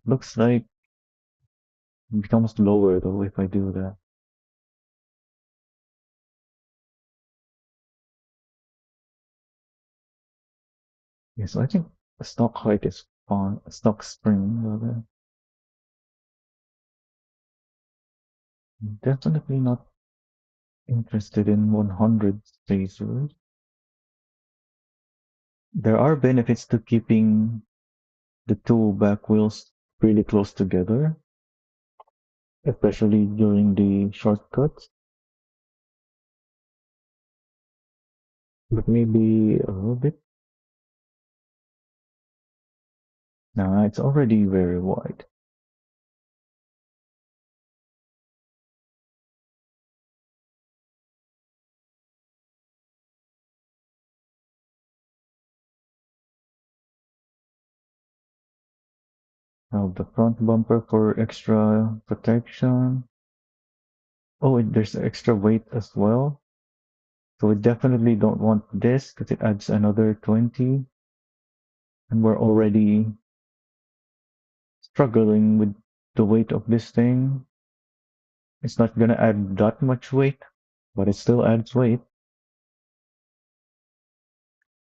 Looks like it becomes lower though if I do that. Yeah, so I think the stock height is fine. Stock spring rather. Definitely not interested in 100 spacers. There are benefits to keeping the two back wheels really close together, especially during the shortcuts. But maybe a little bit. Nah, it's already very wide. Now the front bumper for extra protection. Oh, there's extra weight as well. So we definitely don't want this because it adds another 20. And we're already struggling with the weight of this thing. It's not gonna add that much weight, but it still adds weight.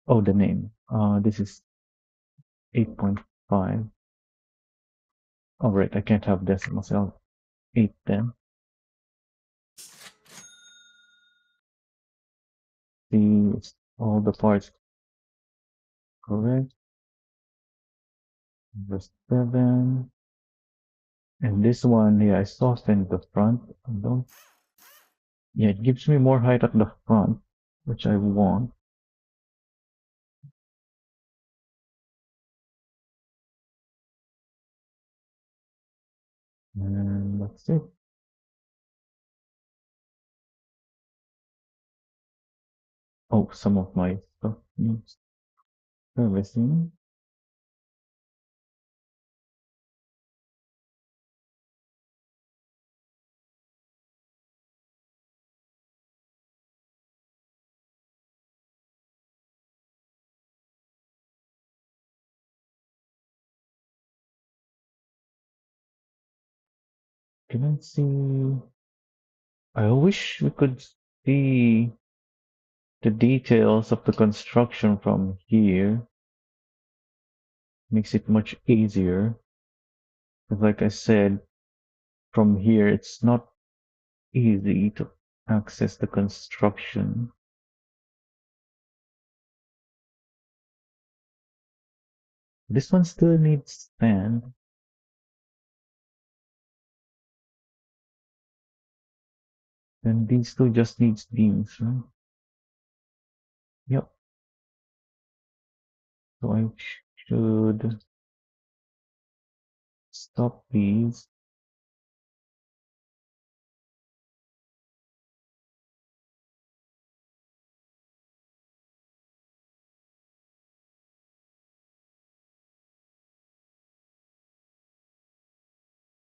Oh, the name. This is 8.5. Alright, I can't have decimals. I'll 8 then. See, it's all the parts correct. Number 7. And this one, yeah, I softened the front. I don't, yeah, it gives me more height at the front, which I want. And that's it. Oh, some of my stuff needs servicing. Can I see? I wish we could see the details of the construction from here. Makes it much easier. Like I said, from here it's not easy to access the construction. This one still needs sand. And these two just needs beams, right? Yep. So I should stop these.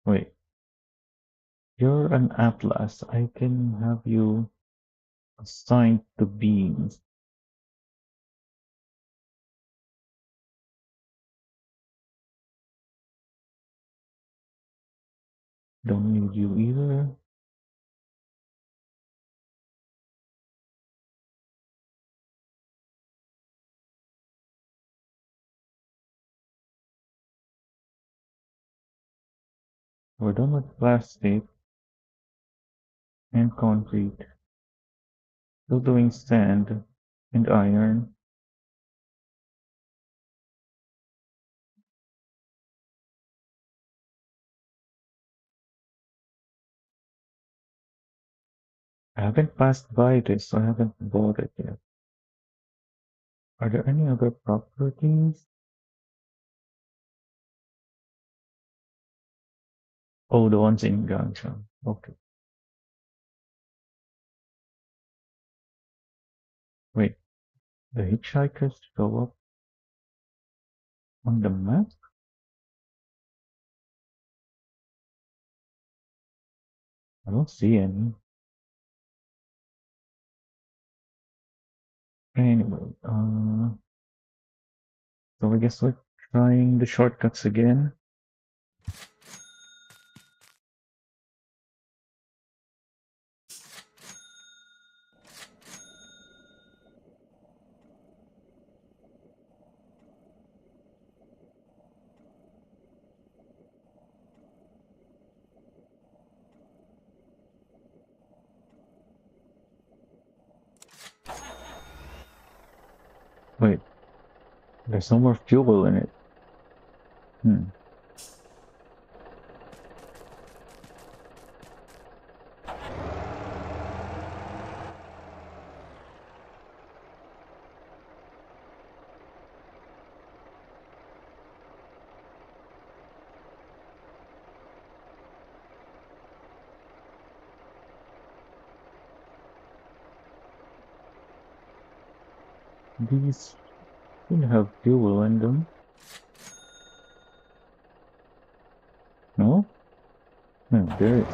Wait, you're an atlas. I can have you assigned to beams. Don't need you either. We're done with plastic and concrete. Still doing sand and iron. I haven't passed by this, so I haven't bought it yet. Are there any other properties? Oh, the ones in Gangshan. Okay. Wait, the hitchhikers show up on the map? I don't see any. Anyway, so I guess we're trying the shortcuts again. Wait, there's no more fuel in it. Hmm. These should have fuel in them. No? No, there is.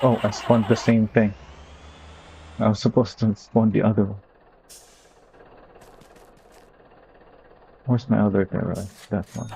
Oh, I spawned the same thing. I was supposed to spawn the other one. Where's my other Terra? That one.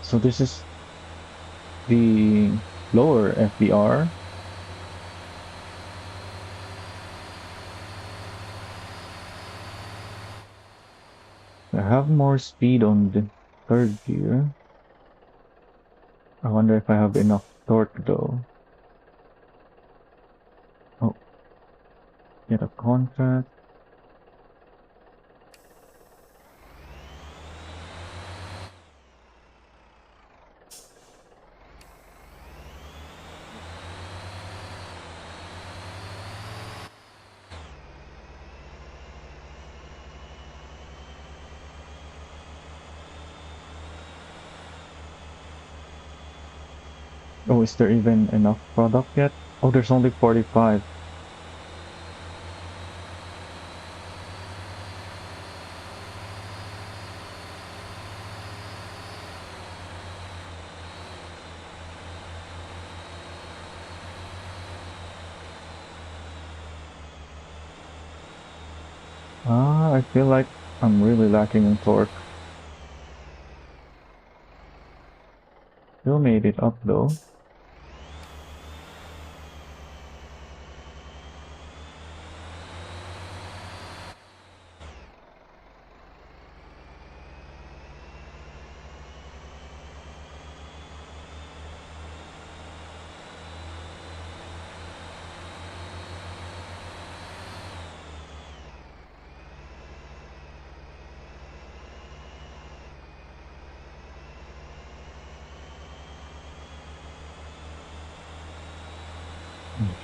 So this is the lower FBR. I have more speed on the third gear. I wonder if I have enough torque though. Oh, get a contract. Oh, is there even enough product yet? Oh, there's only 45. Ah, I feel like I'm really lacking in torque. Still made it up though.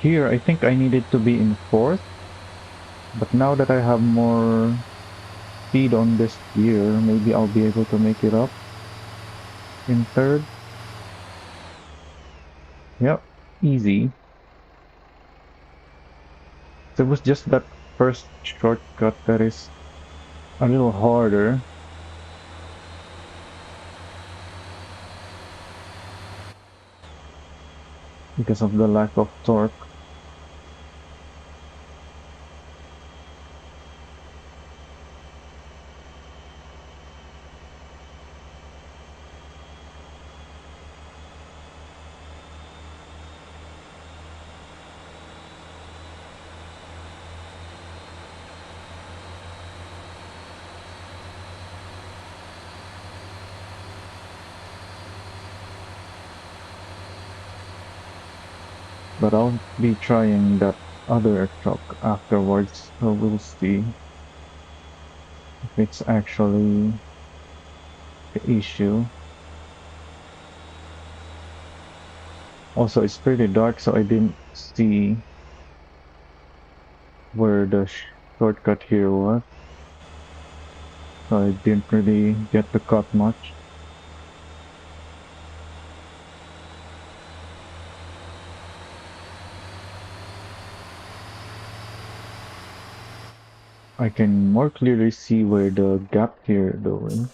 Here, I think I needed to be in fourth, but now that I have more speed on this gear, maybe I'll be able to make it up in third. Yep, easy. So it was just that first shortcut that is a little harder because of the lack of torque. But I'll be trying that other truck afterwards, so we'll see if it's actually the issue. Also, it's pretty dark, so I didn't see where the shortcut here was, so I didn't really get to cut much. I can more clearly see where the gap here though is.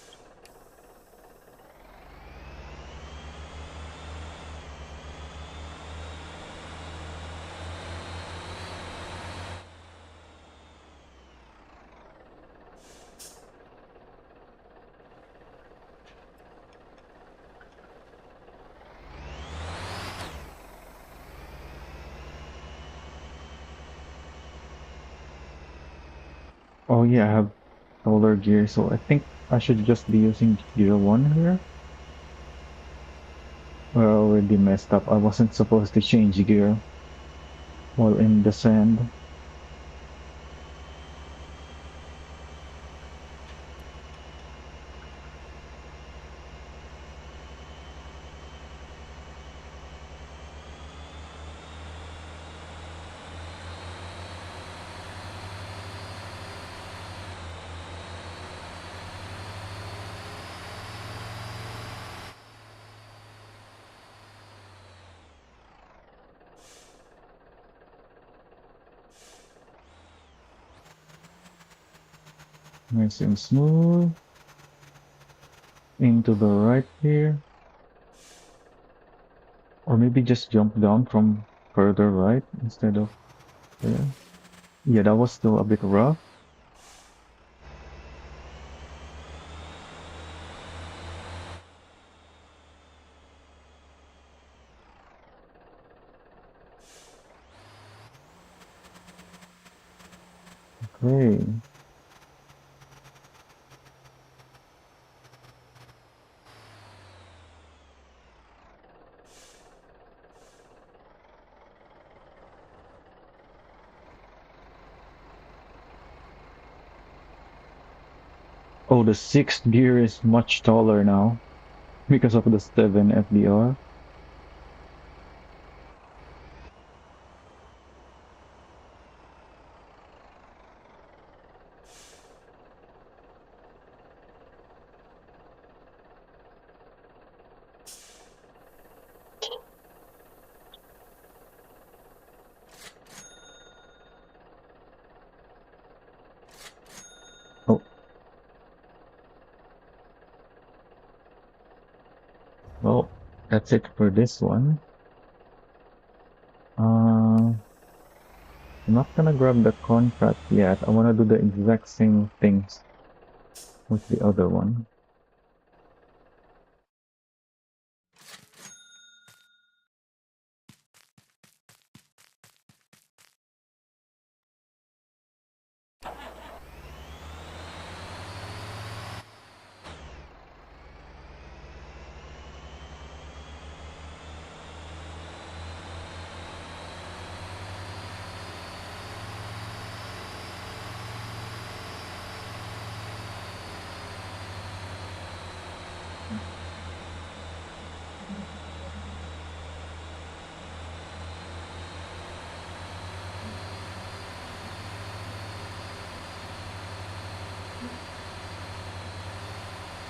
Oh yeah, I have solar gear, so I think I should just be using gear 1 here. I already messed up. I wasn't supposed to change gear while in the sand. Nice and smooth. Into the right here. Or maybe just jump down from further right instead of there. Yeah, that was still a bit rough. Okay. Oh, the sixth gear is much taller now because of the 7 FDR. Oh, well, that's it for this one. I'm not gonna grab the contract yet. I wanna do the exact same things with the other one.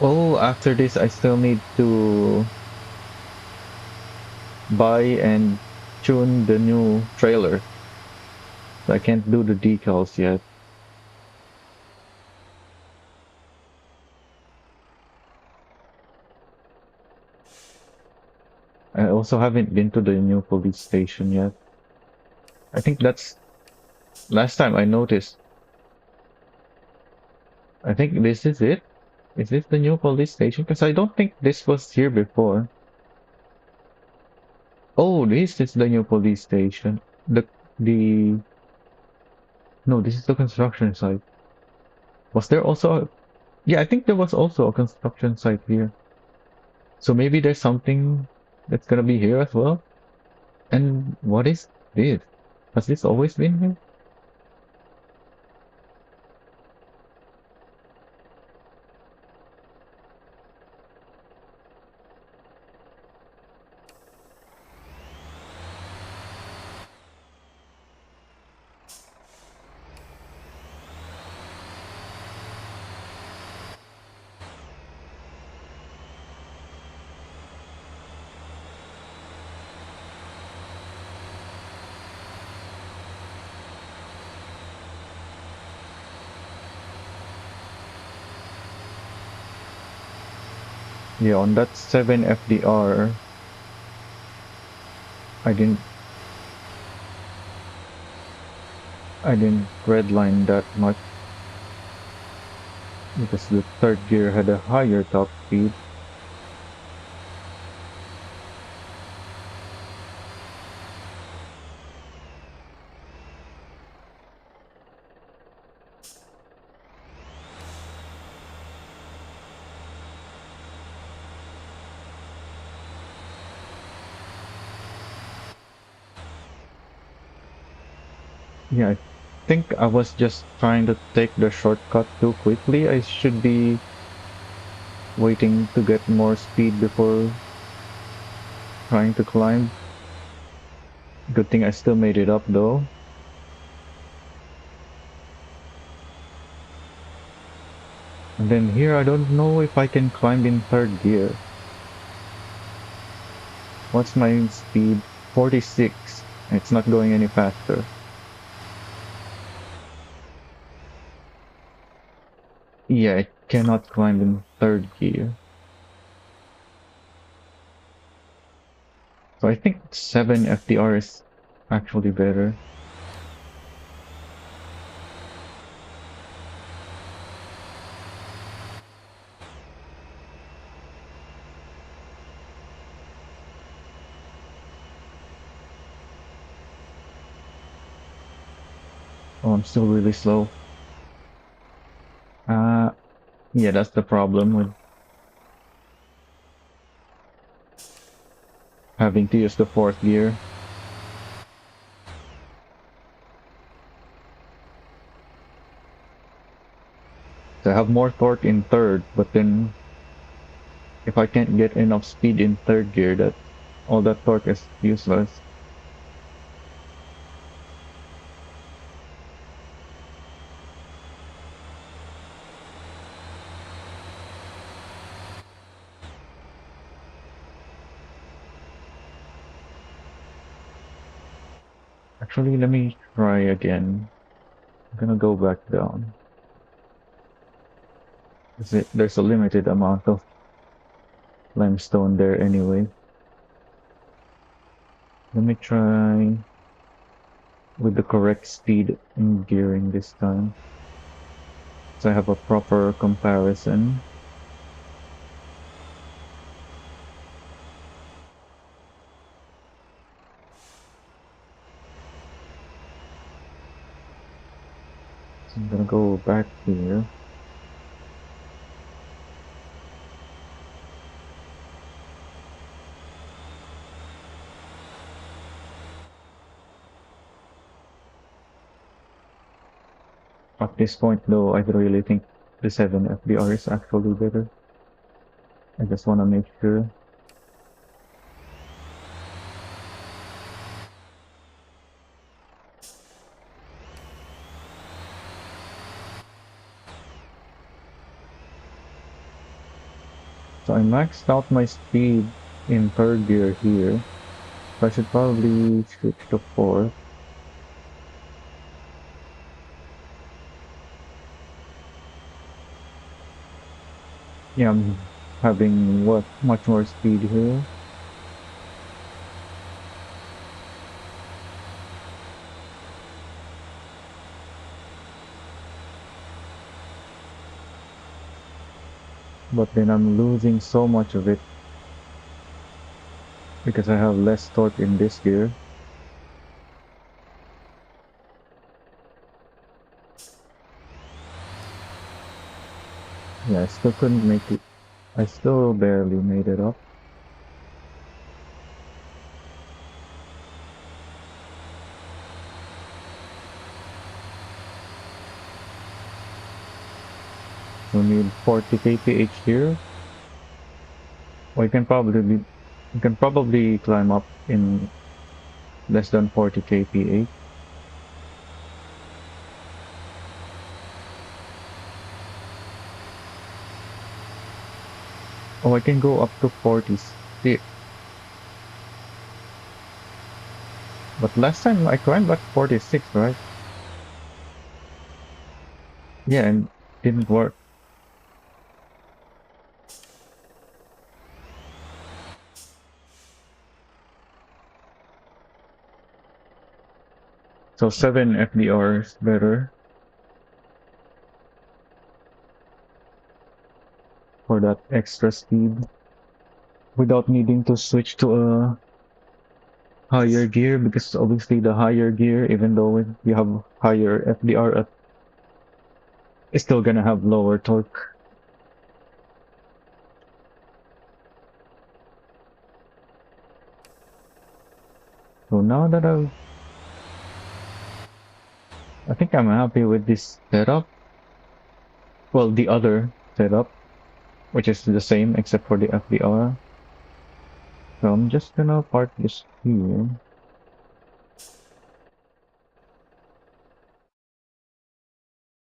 Oh, after this, I still need to buy and tune the new trailer. So I can't do the decals yet. I also haven't been to the new police station yet. I think that's last time I noticed. I think this is it. Is this the new police station? Because I don't think this was here before. Oh, this is the new police station. The no, this is the construction site. Was there also yeah, I think there was also a construction site here. So maybe there's something that's gonna be here as well. And what is this? Has this always been here? Yeah, on that 7 FDR, I didn't I didn't redline that much because the third gear had a higher top speed. Yeah, I think I was just trying to take the shortcut too quickly. I should be waiting to get more speed before trying to climb. Good thing I still made it up though. And then here I don't know if I can climb in third gear. What's my speed? 46. It's not going any faster. Yeah, it cannot climb in third gear. So I think 7 FDR is actually better. Oh, I'm still really slow. Uh, yeah, that's the problem with having to use the fourth gear. So I have more torque in third, but then if I can't get enough speed in third gear, that all that torque is useless. Actually, let me try again. I'm gonna go back down. There's a limited amount of limestone there anyway. Let me try with the correct speed in gearing this time. So I have a proper comparison. So I'm gonna go back here. At this point though, I really think the 7 FBR is actually better. I just wanna make sure. So I maxed out my speed in third gear here. So I should probably switch to fourth. Yeah, I'm having what much more speed here. But then I'm losing so much of it because I have less torque in this gear. Yeah, I still couldn't make it. I still barely made it up. So need 40 kph here. Or you can probably climb up in less than 40 kph. Oh, I can go up to 46. But last time I climbed like 46, right? Yeah, and didn't work. So 7 FDR is better for that extra speed without needing to switch to a higher gear because obviously the higher gear, even though you have higher FDR, it's still gonna have lower torque. So now that I think I'm happy with this setup. Well, the other setup, which is the same except for the FDR. So I'm just gonna park this here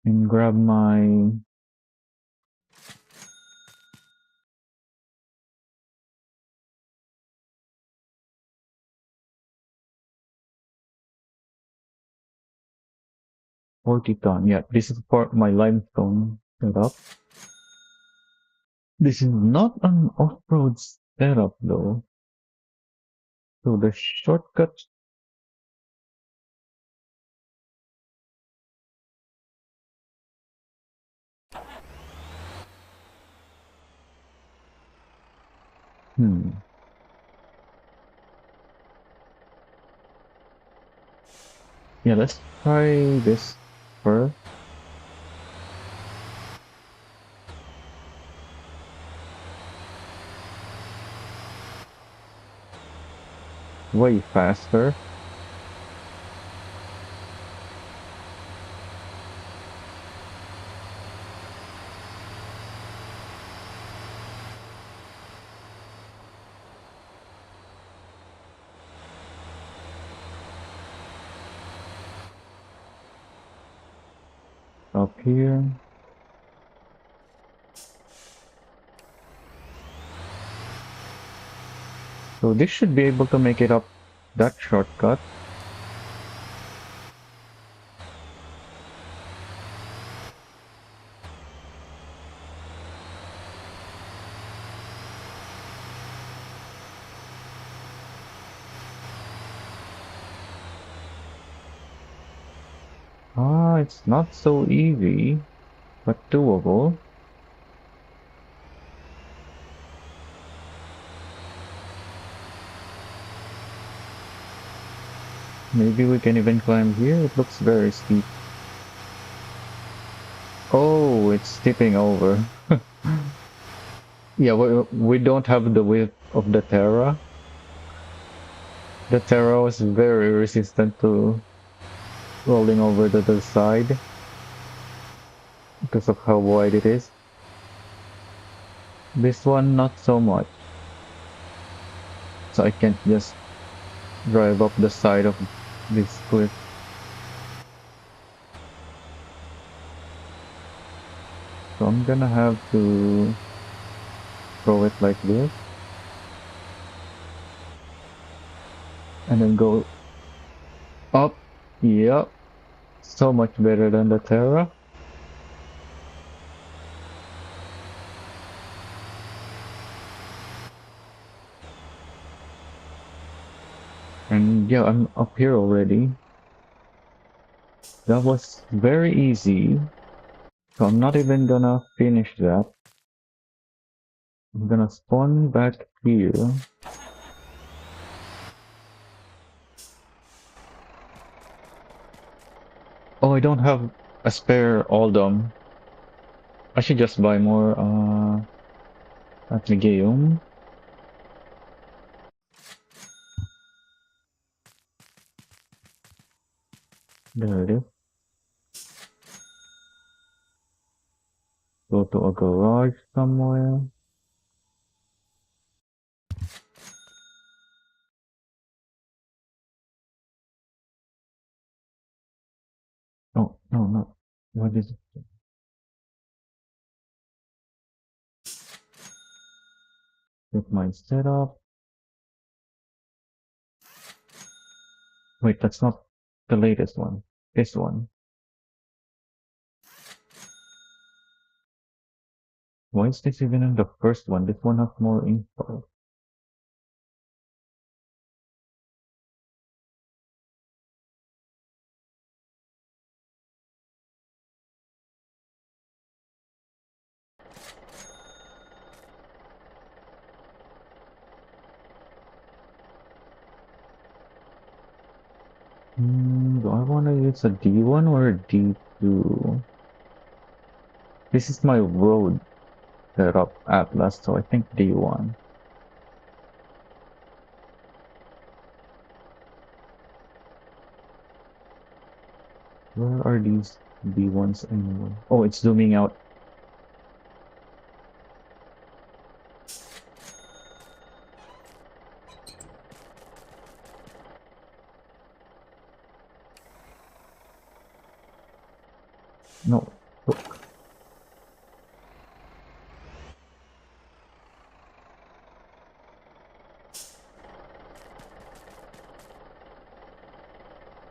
and grab my 40 ton. Yeah, this is for my limestone setup. This is not an off-road setup though. So the shortcut. Hmm. Yeah, let's try this first. Way faster. Up here. So this should be able to make it up that shortcut. Ah, it's not so easy, but doable. Maybe we can even climb here. It looks very steep. Oh, it's tipping over. Yeah, we don't have the width of the Terra. The Terra was very resistant to rolling over to the side because of how wide it is. This one, not so much. So I can't just drive up the side of this cliff. So I'm gonna have to throw it like this and then go up. Yep, so much better than the Terra. And yeah, I'm up here already. That was very easy. So I'm not even gonna finish that. I'm gonna spawn back here. Oh, I don't have a spare Aldom. I should just buy more Atligeum. There it is. Go to a garage somewhere. Oh, no, no. What is it? Get my setup. Wait, that's not the latest one. This one. Why is this even in the first one? This one has more info. Do I want to use a D1 or a D2? This is my road setup atlas, so I think D1. Where are these D1s anyway? Oh, it's zooming out. No, look.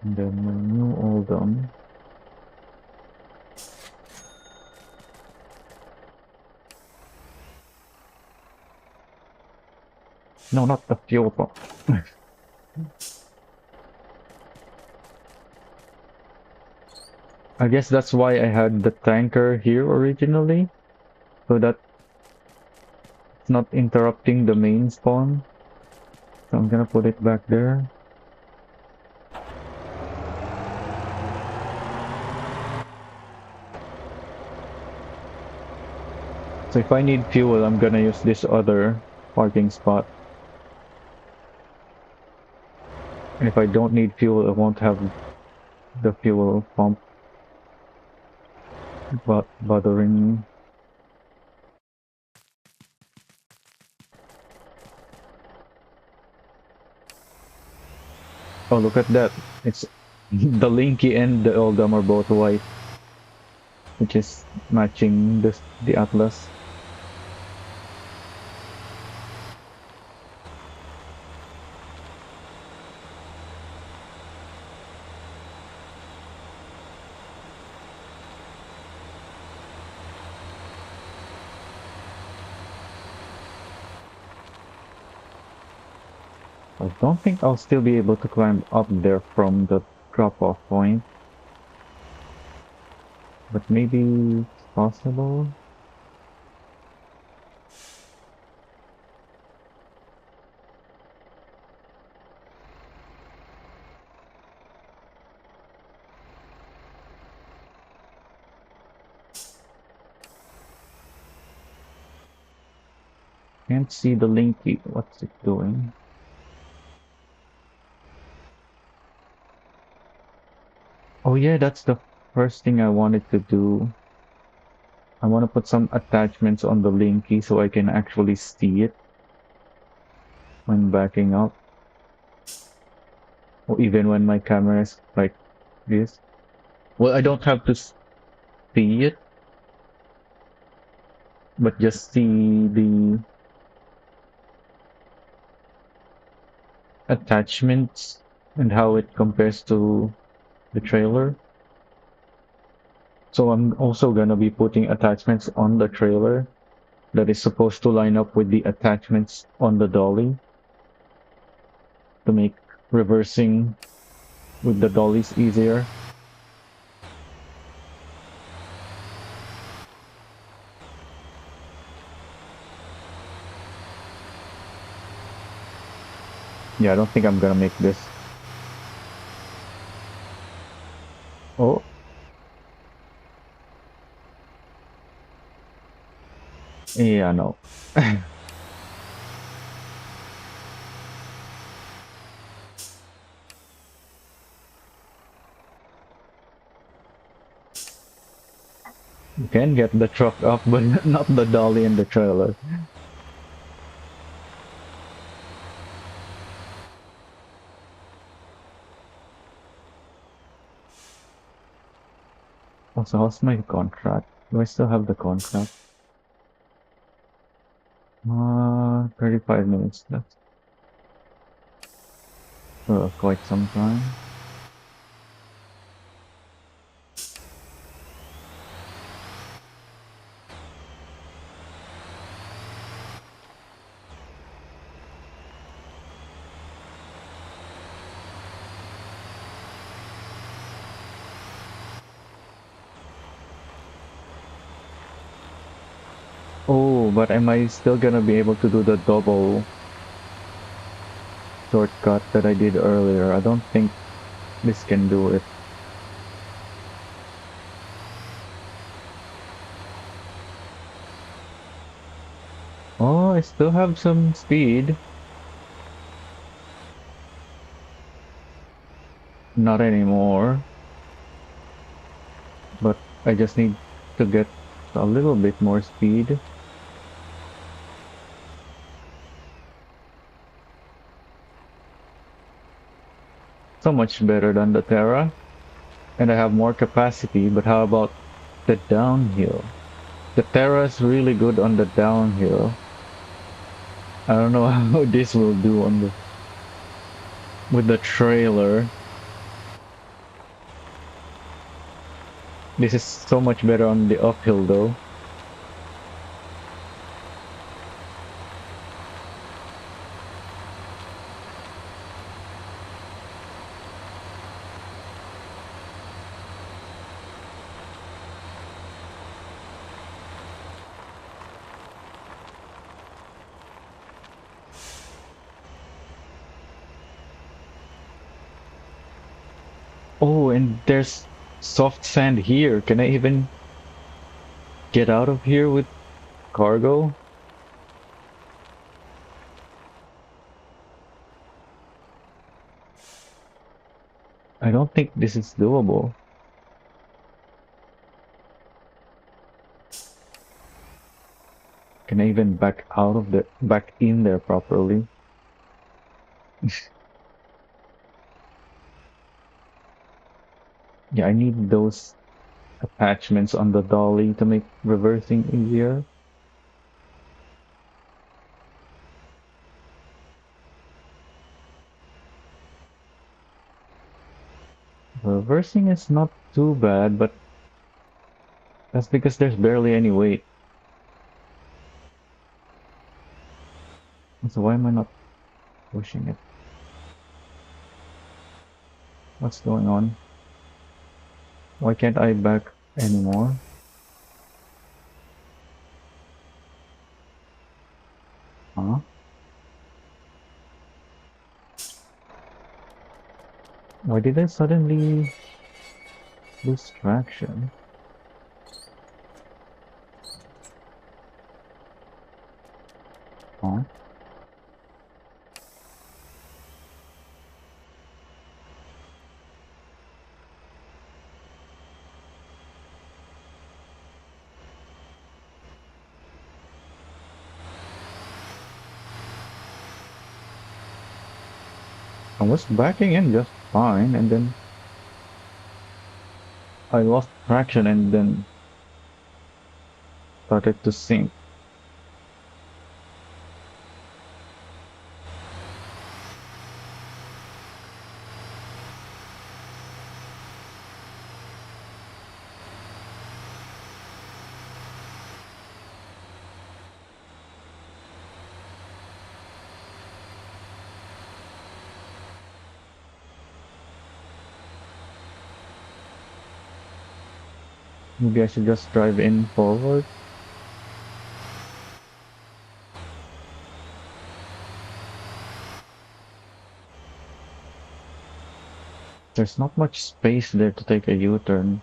And then my new Oldham. No, not the fuel pump. I guess that's why I had the tanker here originally, so that it's not interrupting the main spawn. So I'm gonna put it back there. So if I need fuel, I'm gonna use this other parking spot. And if I don't need fuel, I won't have the fuel pump bothering me. Oh, look at that. It's the Linky and the Eldam are both white, which is matching the Atlas. I don't think I'll still be able to climb up there from the drop-off point, but maybe it's possible. Can't see the Linky. What's it doing? Oh yeah, that's the first thing I wanted to do. I want to put some attachments on the Linky so I can actually see it when backing up, or even when my camera is like this. Well, I don't have to see it, but just see the attachments and how it compares to the trailer. So I'm also gonna be putting attachments on the trailer that is supposed to line up with the attachments on the dolly to make reversing with the dollies easier. Yeah, I don't think I'm gonna make this. Oh, yeah, no. You can get the truck up, but not the dolly and the trailer. Also, how's my contract? Do I still have the contract? 35 minutes left. Quite some time. Oh, but am I still gonna be able to do the double shortcut that I did earlier? I don't think this can do it. Oh, I still have some speed. Not anymore. But I just need to get a little bit more speed. So much better than the Terra. And I have more capacity, but how about the downhill? The Terra is really good on the downhill. I don't know how this will do on the with the trailer. This is so much better on the uphill though. Oh, and there's soft sand here. Can I even get out of here with cargo? I don't think this is doable. Can I even back in there properly? Yeah, I need those attachments on the dolly to make reversing easier. Reversing is not too bad, but that's because there's barely any weight. So why am I not pushing it? What's going on? Why can't I back anymore? Huh? Why did I suddenly lose traction? Huh? I was backing in just fine, and then I lost traction and then started to sink. Maybe I should just drive in forward. There's not much space there to take a U-turn.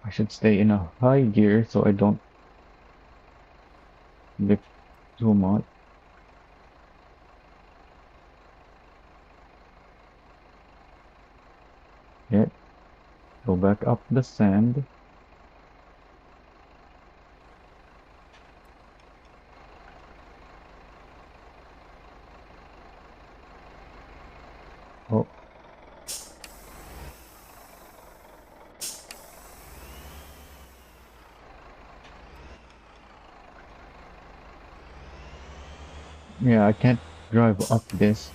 I should stay in a high gear so I don't lift too much. Yeah, go back up the sand. Oh, yeah, I can't drive up this.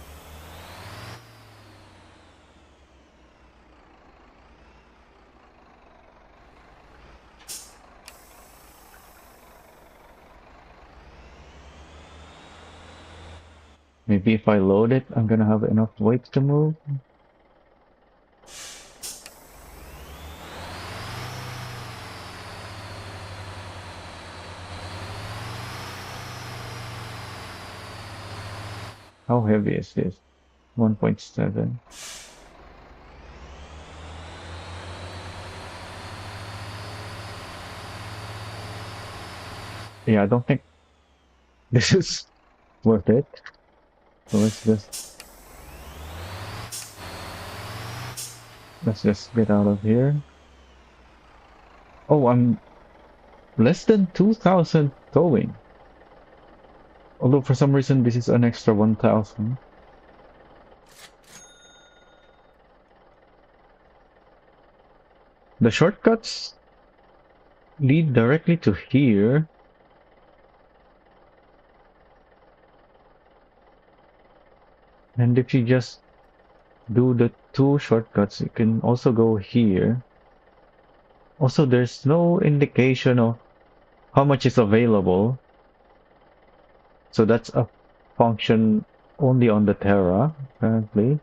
Maybe if I load it, I'm gonna have enough weight to move. How heavy is this? 1.7. Yeah, I don't think this is worth it. So let's just get out of here. Oh, I'm less than 2,000 towing. Although for some reason this is an extra 1,000. The shortcuts lead directly to here. And if you just do the two shortcuts, you can also go here. Also, there's no indication of how much is available. So that's a function only on the Terra, apparently.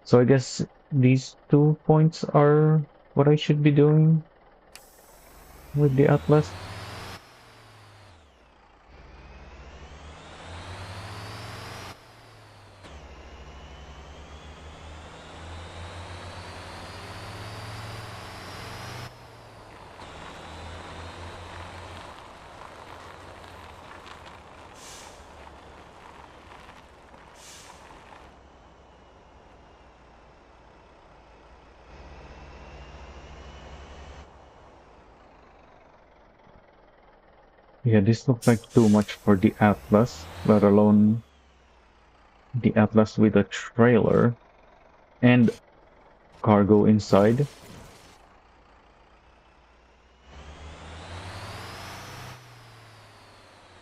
So I guess these 2 points are what I should be doing with the atlas. Yeah, this looks like too much for the atlas, let alone the atlas with a trailer and cargo inside.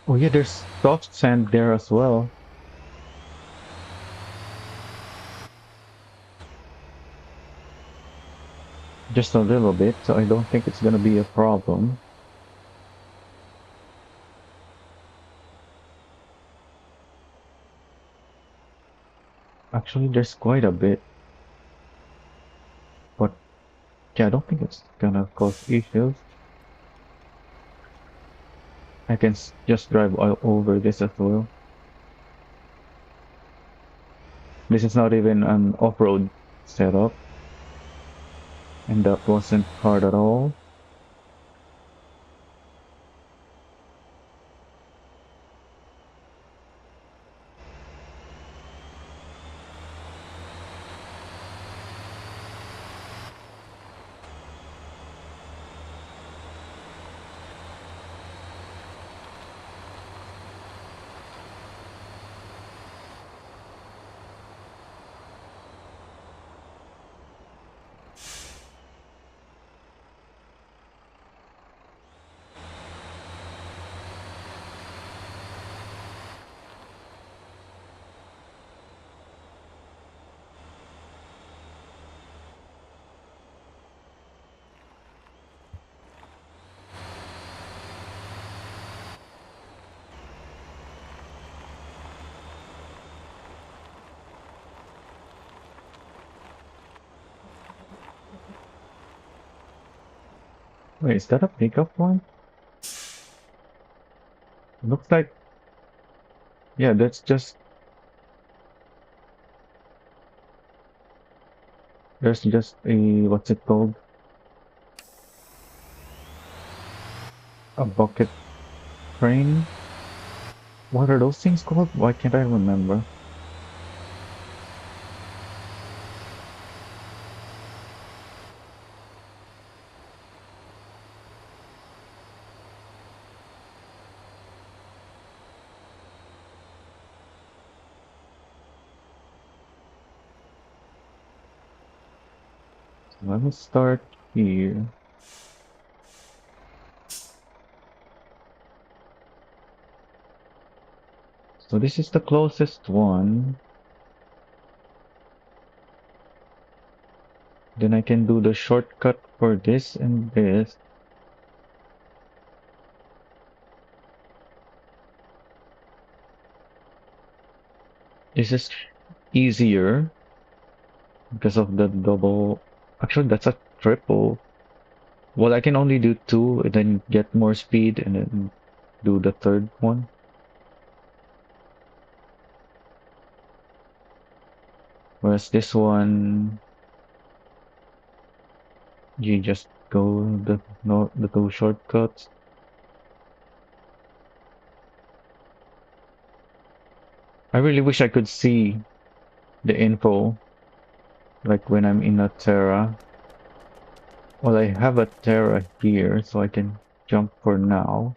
Oh yeah, there's soft sand there as well. Just a little bit, so I don't think it's gonna be a problem. Actually, there's quite a bit, but yeah, I don't think it's gonna cause issues. I can just drive all over this as well. This is not even an off-road setup, and that wasn't hard at all. Wait, is that a pickup one? Looks like, yeah, that's just, there's just a, what's it called? A bucket crane? What are those things called? Why can't I remember? So let me start here. So this is the closest one. Then I can do the shortcut for this and this. This is easier because of the double. Actually, that's a triple. Well, I can only do two and then get more speed and then do the third one. Whereas this one, you just go the no the two shortcuts. I really wish I could see the info like when I'm in a Terra. Well, I have a Terra here, so I can jump for now.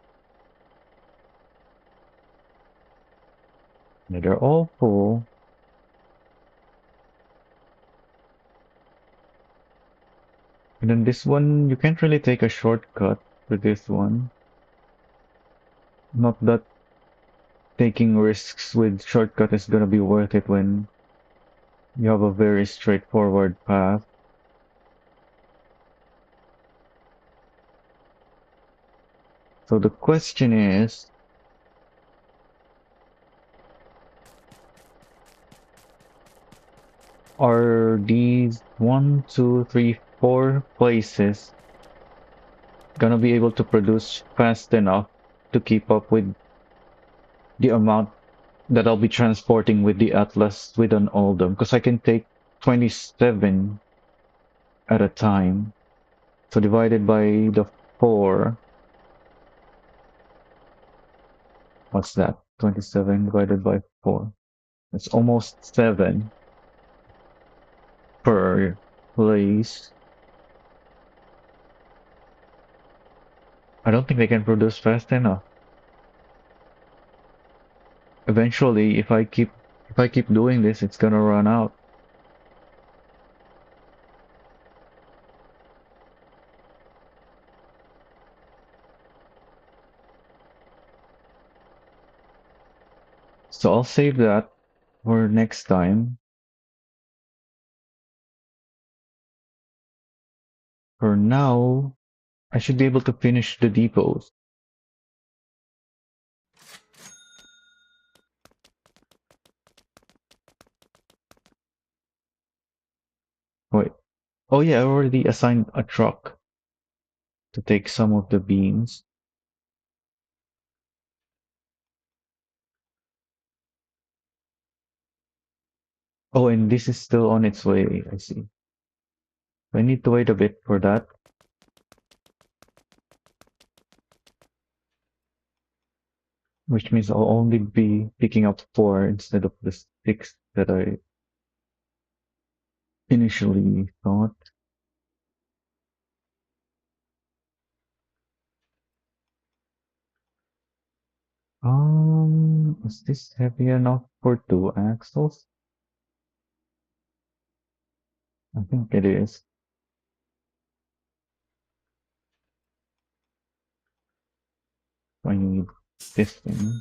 Yeah, they're all full. And then this one, you can't really take a shortcut with this one. Not that taking risks with shortcut is gonna be worth it when you have a very straightforward path. So the question is, Are these 1, 2, 3, 4 places gonna be able to produce fast enough to keep up with the amount that I'll be transporting with the Atlas with an Oldham? Because I can take 27 at a time. So divided by the 4, what's that? 27 divided by 4. It's almost 7 per place. I don't think they can produce fast enough. Eventually, if I keep doing this, it's gonna run out. So I'll save that for next time. For now, I should be able to finish the depots. Wait. Oh yeah, I already assigned a truck to take some of the beans. Oh, and this is still on its way, I see. I need to wait a bit for that, which means I'll only be picking up 4 instead of the 6 that I initially thought. Is this heavy enough for 2 axles? I think it is. I need this thing.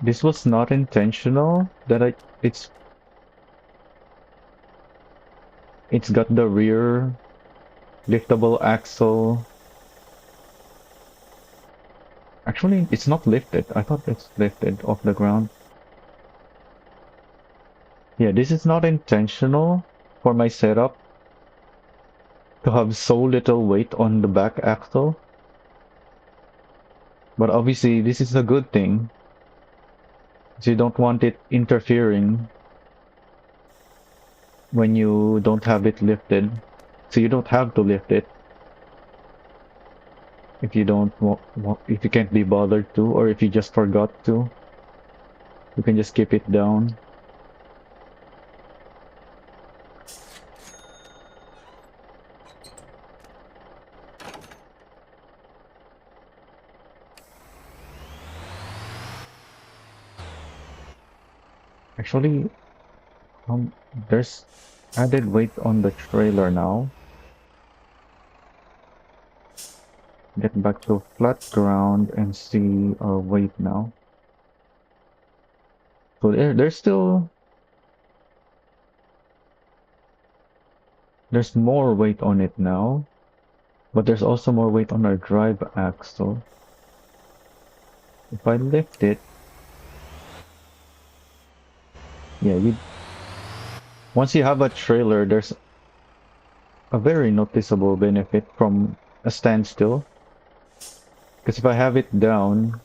This was not intentional. It's got the rear liftable axle. Actually, it's not lifted. I thought it's lifted off the ground. Yeah, this is not intentional for my setup to have so little weight on the back axle. But obviously, this is a good thing. So you don't want it interfering when you don't have it lifted. So you don't have to lift it if you don't if you can't be bothered to, or if you just forgot to. You can just keep it down. Actually, there's added weight on the trailer now. Get back to flat ground and see our weight now. So there's more weight on it now, but there's also more weight on our drive axle. If I lift it, yeah, once you have a trailer, there's a very noticeable benefit from a standstill. Because if I have it down,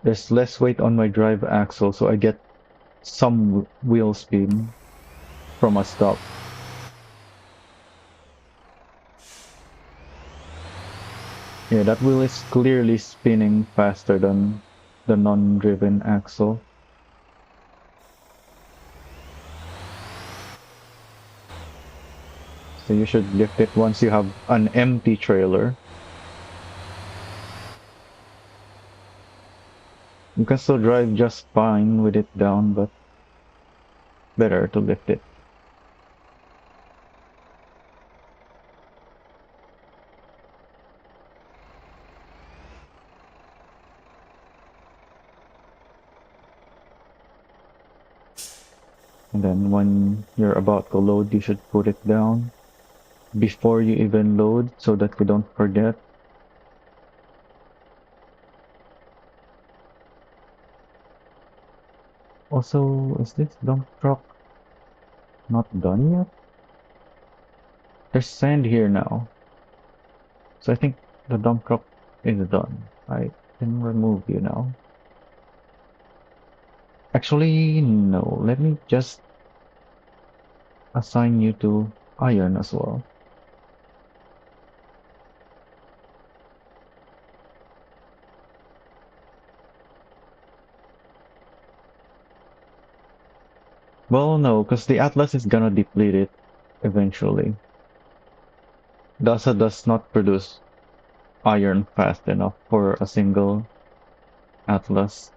there's less weight on my drive axle, so I get some wheel spin from a stop. Yeah, that wheel is clearly spinning faster than the non-driven axle. So you should lift it once you have an empty trailer. You can still drive just fine with it down, but better to lift it. And then when you're about to load, you should put it down before you even load so that you don't forget. Also, is this dump truck not done yet? There's sand here now. So I think the dump truck is done. I can remove you now. Actually, no. Let me just assign you to iron as well. Well, no, because the Atlas is gonna deplete it eventually. DASA does not produce iron fast enough for a single Atlas.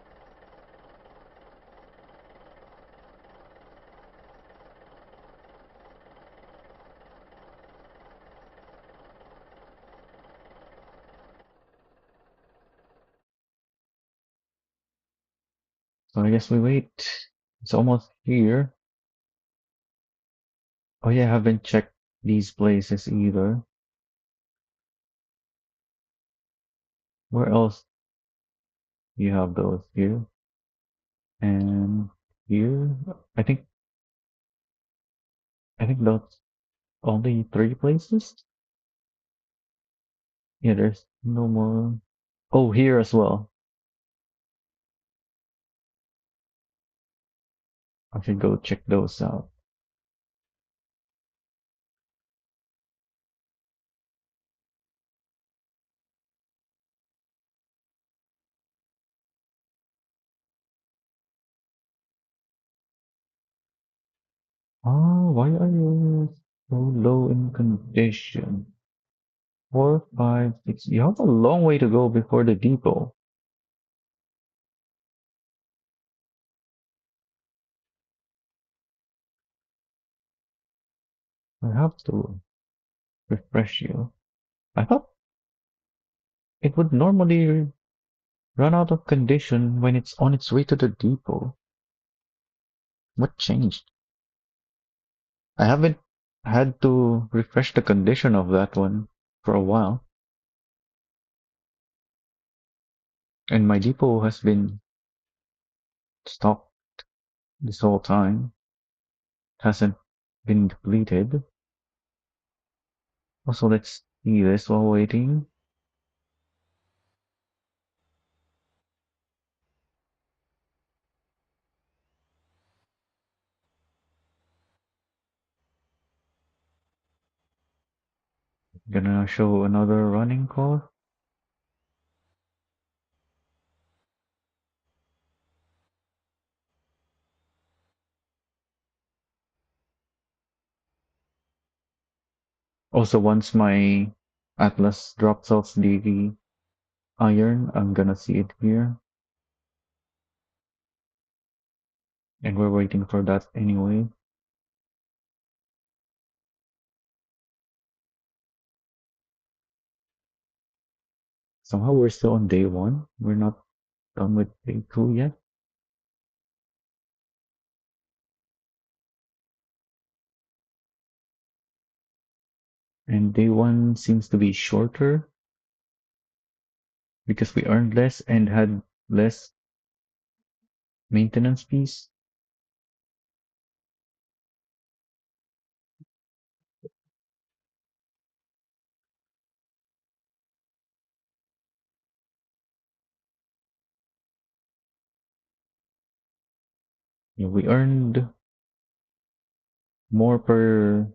So I guess we wait. It's almost here. Oh yeah, I haven't checked these places either. Where else you have those here? And here? I think I think that's only three places? Yeah, there's no more. Oh, here as well. I should go check those out. Why are you so low in condition? 4, 5, 6. You have a long way to go before the depot. I have to refresh you. I thought it would normally run out of condition when it's on its way to the depot. What changed? I haven't had to refresh the condition of that one for a while, and my depot has been stocked this whole time. It hasn't been depleted. Also, let's see this while waiting. Gonna show another running call. Also, once my Atlas drops off the iron, I'm gonna see it here. And we're waiting for that anyway. Somehow we're still on day one. We're not done with day two yet. And day one seems to be shorter because we earned less and had less maintenance fees. Yeah, we earned more per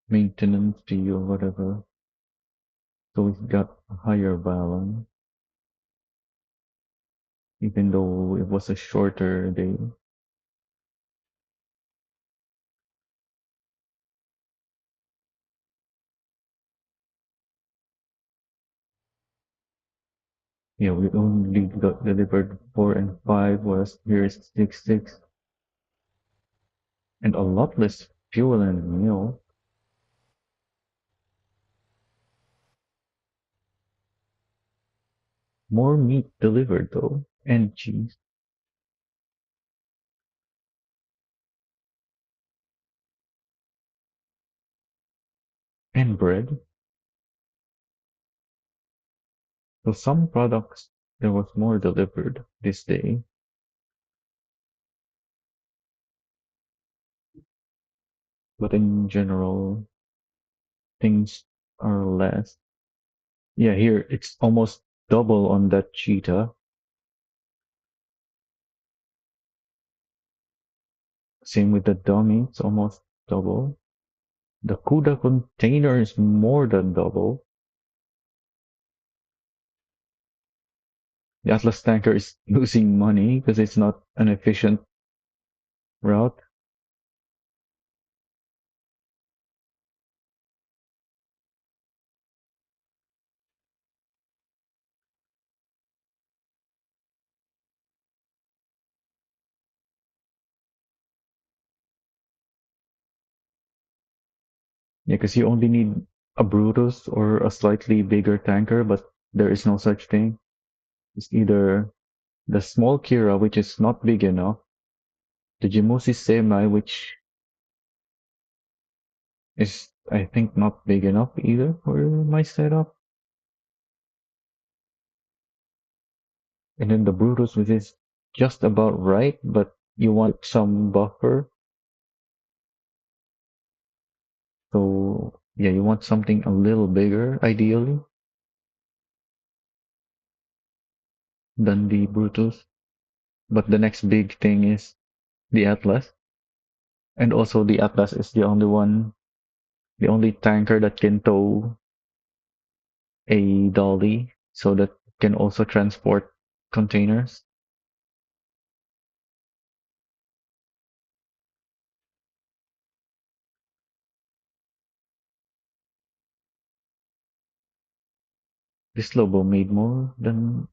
maintenance fee or whatever. So we got a higher balance, even though it was a shorter day. Yeah, we only got delivered 4 and 5, whereas here is 6, 6. And a lot less fuel and meal. More meat delivered though, and cheese, and bread. So some products there was more delivered this day. but in general, things are less. Yeah, here it's almost double on that cheetah. Same with the dummy, it's almost double. The CUDA container is more than double. The Atlas tanker is losing money because it's not an efficient route. Yeah, because you only need a Brutus or a slightly bigger tanker, but there is no such thing. It's either the small Kira, which is not big enough, the Jimusi Semi, which is, I think, not big enough either for my setup, and then the Brutus, which is just about right, but you want some buffer. So, yeah, you want something a little bigger, ideally, than the Brutus. But the next big thing is the Atlas. And also the Atlas is the only tanker that can tow a dolly, so that can also transport containers. This Lobo made more than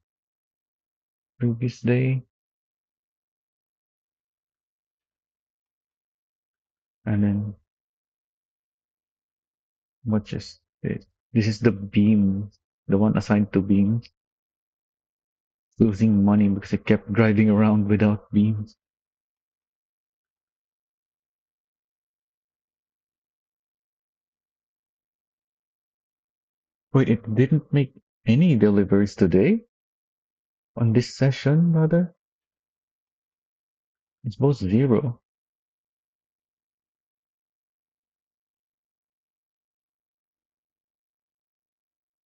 previous day. And then what is this? This is the beam, the one assigned to beams. Losing money because it kept driving around without beams. Wait, it didn't make any deliveries today? On this session, rather? It's both zero.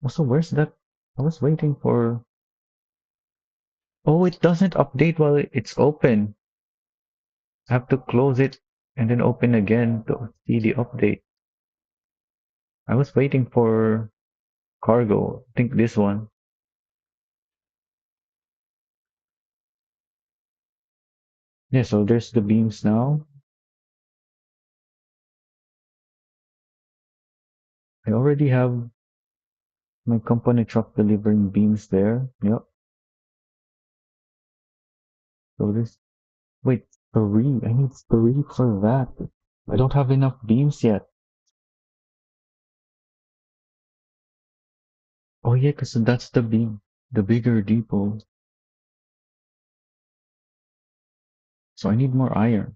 Also, where's that? I was waiting for. Oh, it doesn't update while it's open. I have to close it and then open again to see the update. I was waiting for cargo. I think this one. Yeah, so there's the beams now. I already have my company truck delivering beams there. Yep. So this. Wait, three. I need three for that. I don't have enough beams yet. Oh yeah, because that's the beam, the bigger depot. So I need more iron.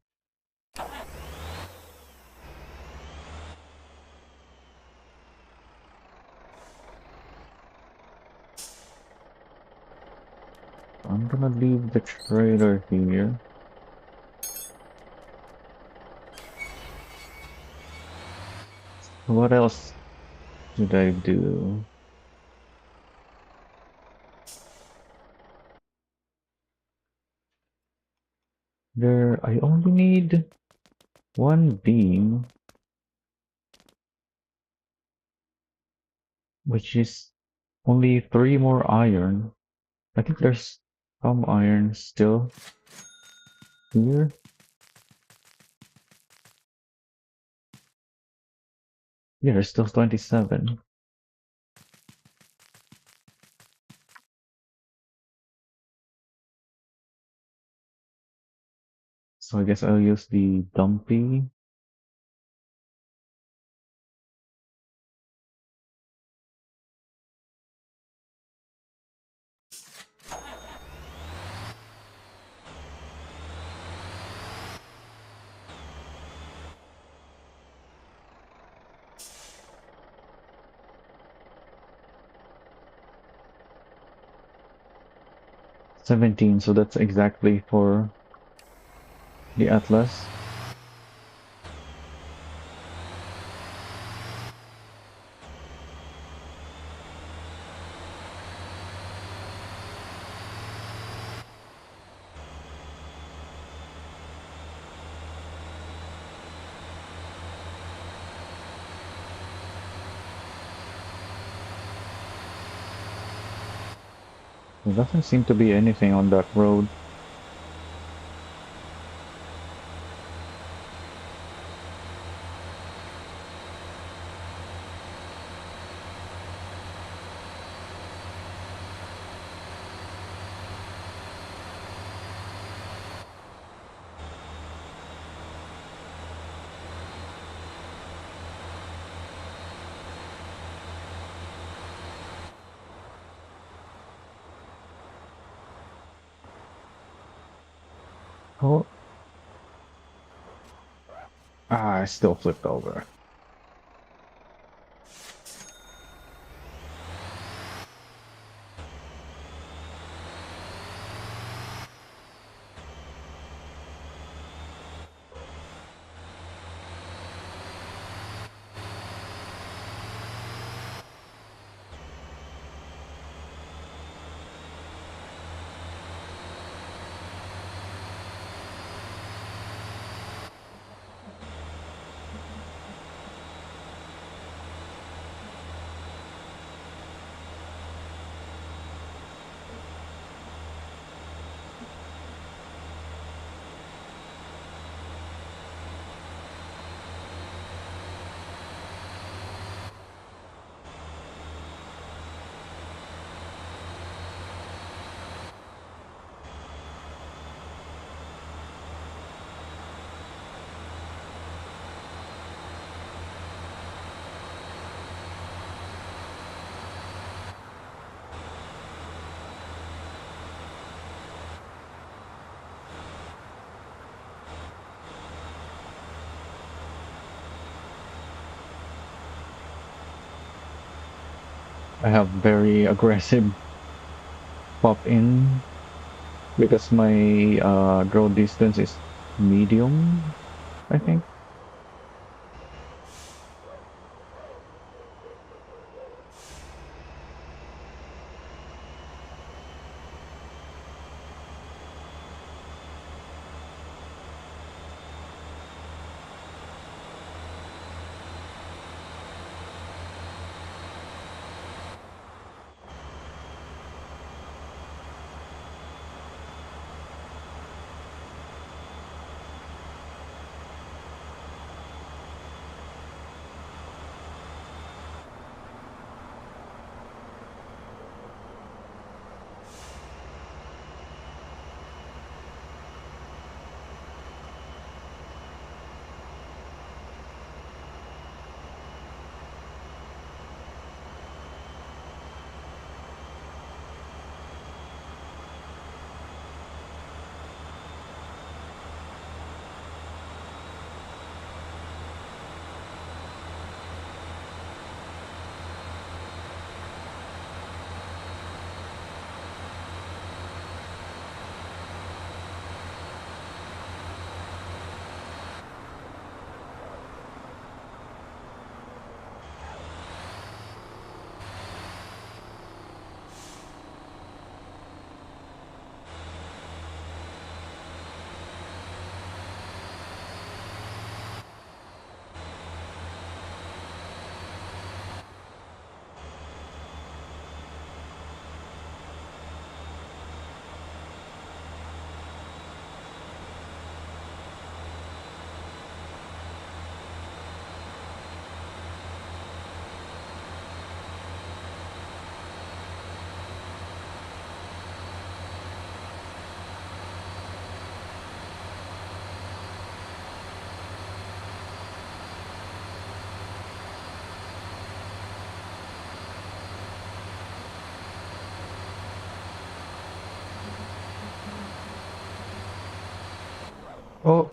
I'm gonna leave the trailer here. What else should I do? I only need one beam, which is only three more iron. I think there's some iron still here. Yeah, there's still 27. So I guess I'll use the dumpy. $17, so that's exactly for the Atlas. There doesn't seem to be anything on that road. Oh, I still flipped over. I have very aggressive pop in because my draw distance is medium, I think. Oh,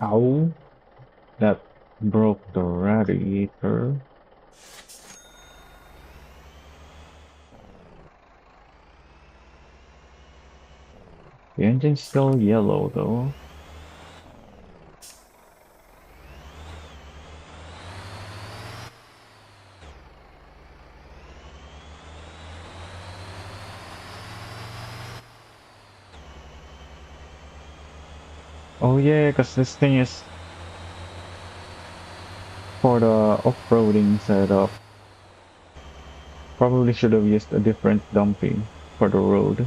ow. That broke the radiator. The engine's still yellow though. Oh yeah, because this thing is for the off-roading setup. Probably should have used a different dumping for the road.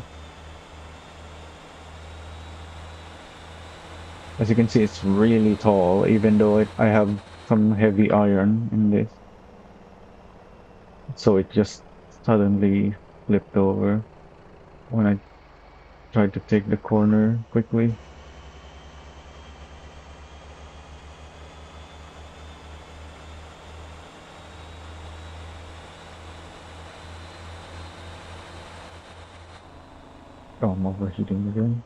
As you can see, it's really tall, even though I have some heavy iron in this. So it just suddenly flipped over when I tried to take the corner quickly. Oh, I'm overheating again.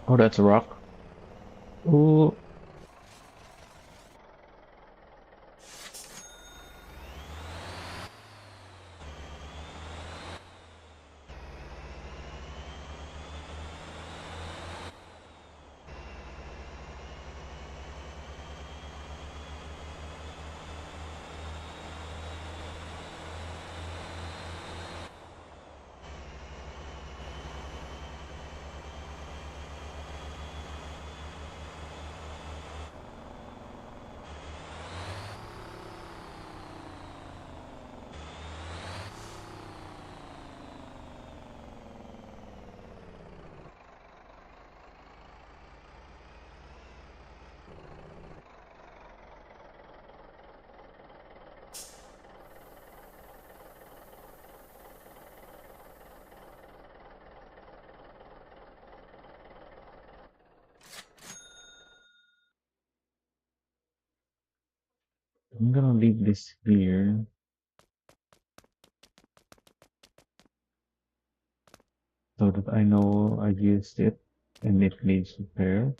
Oh, that's a rock. Oh, I'm gonna leave this here so that I know I used it and it needs repair.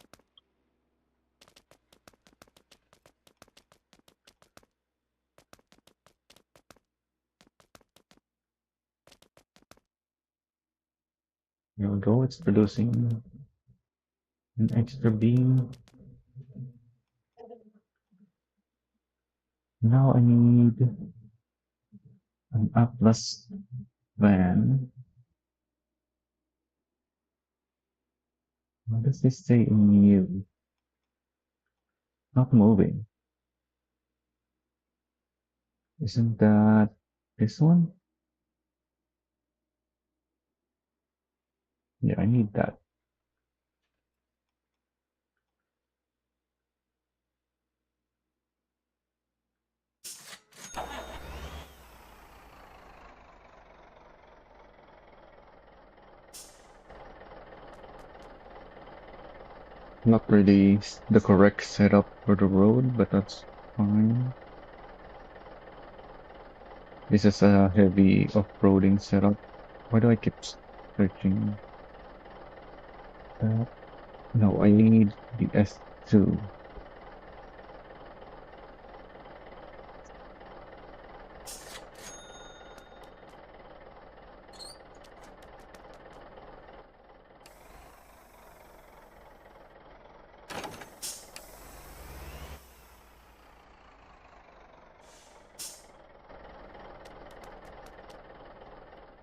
Here we go, it's producing an extra beam. Now I need an Atlas van. What does this say in new? Not moving. Isn't that this one? Yeah, I need that. Not really the correct setup for the road, but that's fine. This is a heavy off-roading setup. Why do I keep searching that? No, I need the S2.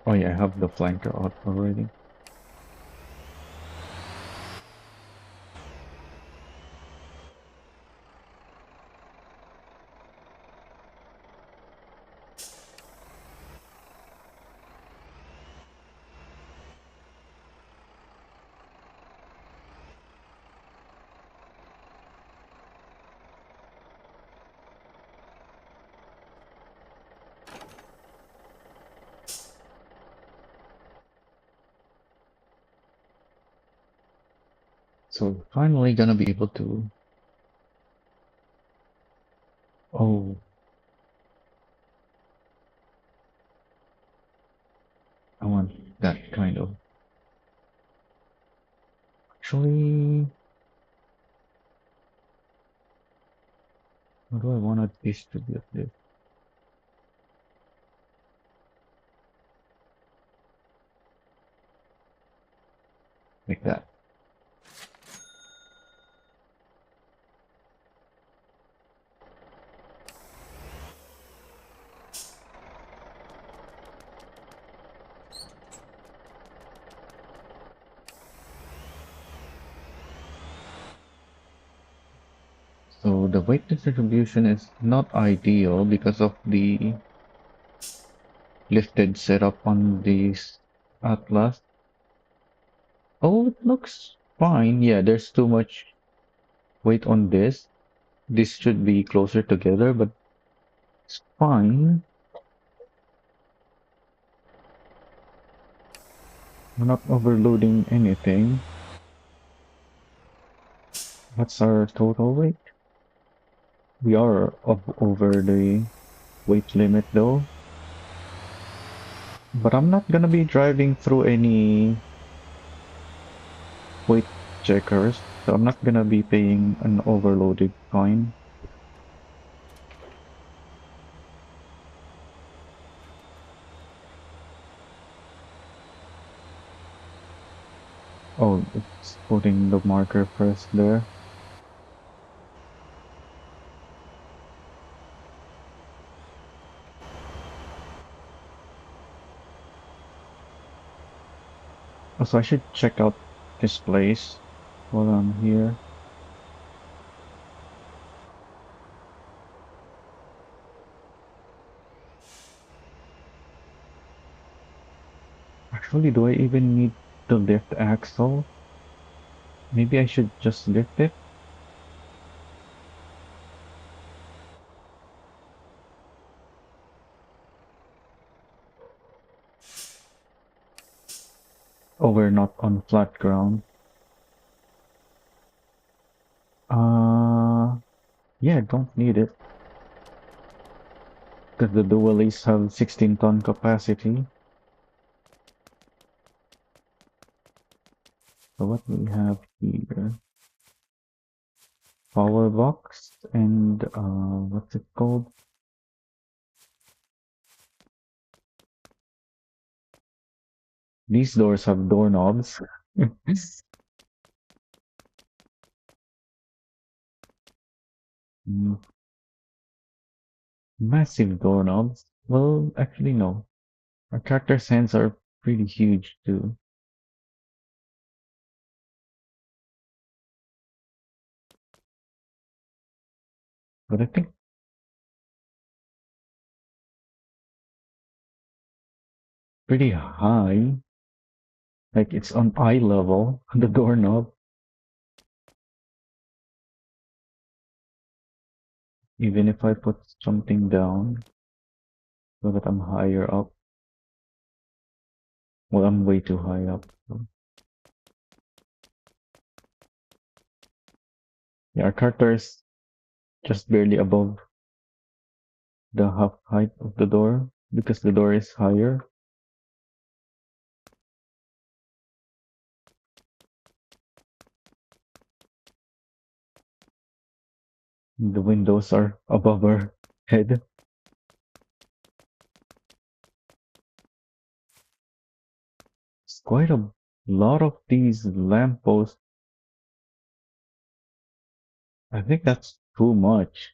Oh yeah, I have the flanker out already. So finally gonna be able to. Oh, I want that kind of. Actually, what do I want to Distribute this like that. So the weight distribution is not ideal because of the lifted setup on this Atlas. Oh, it looks fine. Yeah, there's too much weight on this. This should be closer together, but it's fine. We're not overloading anything. What's our total weight? We are over the weight limit though. But I'm not gonna be driving through any weight checkers, so I'm not gonna be paying an overloaded fine. Oh, it's putting the marker first there. Also, I should check out this place while I'm here. Actually, do I even need to lift axle? Maybe I should just lift it? Oh, we're not on flat ground. Uh, yeah, don't need it. Because the dualies have 16-ton capacity. So what we have here? Power box and what's it called? These doors have doorknobs. Mm, massive doorknobs. Well, actually no. Our character's hands are pretty huge too. But I think pretty high. Like it's on eye level, the doorknob. Even if I put something down so that I'm higher up. Well, I'm way too high up. So. Yeah, our character is just barely above the half height of the door because the door is higher. The windows are above our head. It's quite a lot of these lampposts. I think that's too much.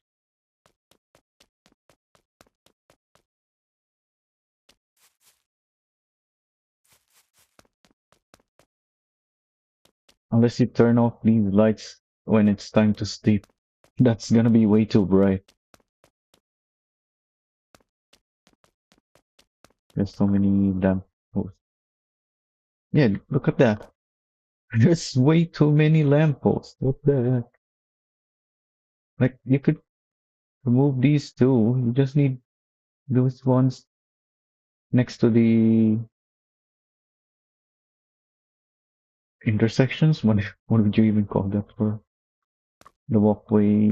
Unless you turn off these lights when it's time to sleep. That's gonna be way too bright. There's so many lampposts. Yeah, look at that. There's way too many lampposts. What the heck? Like, you could remove these two. You just need those ones next to the intersections. What would you even call that for? The walkway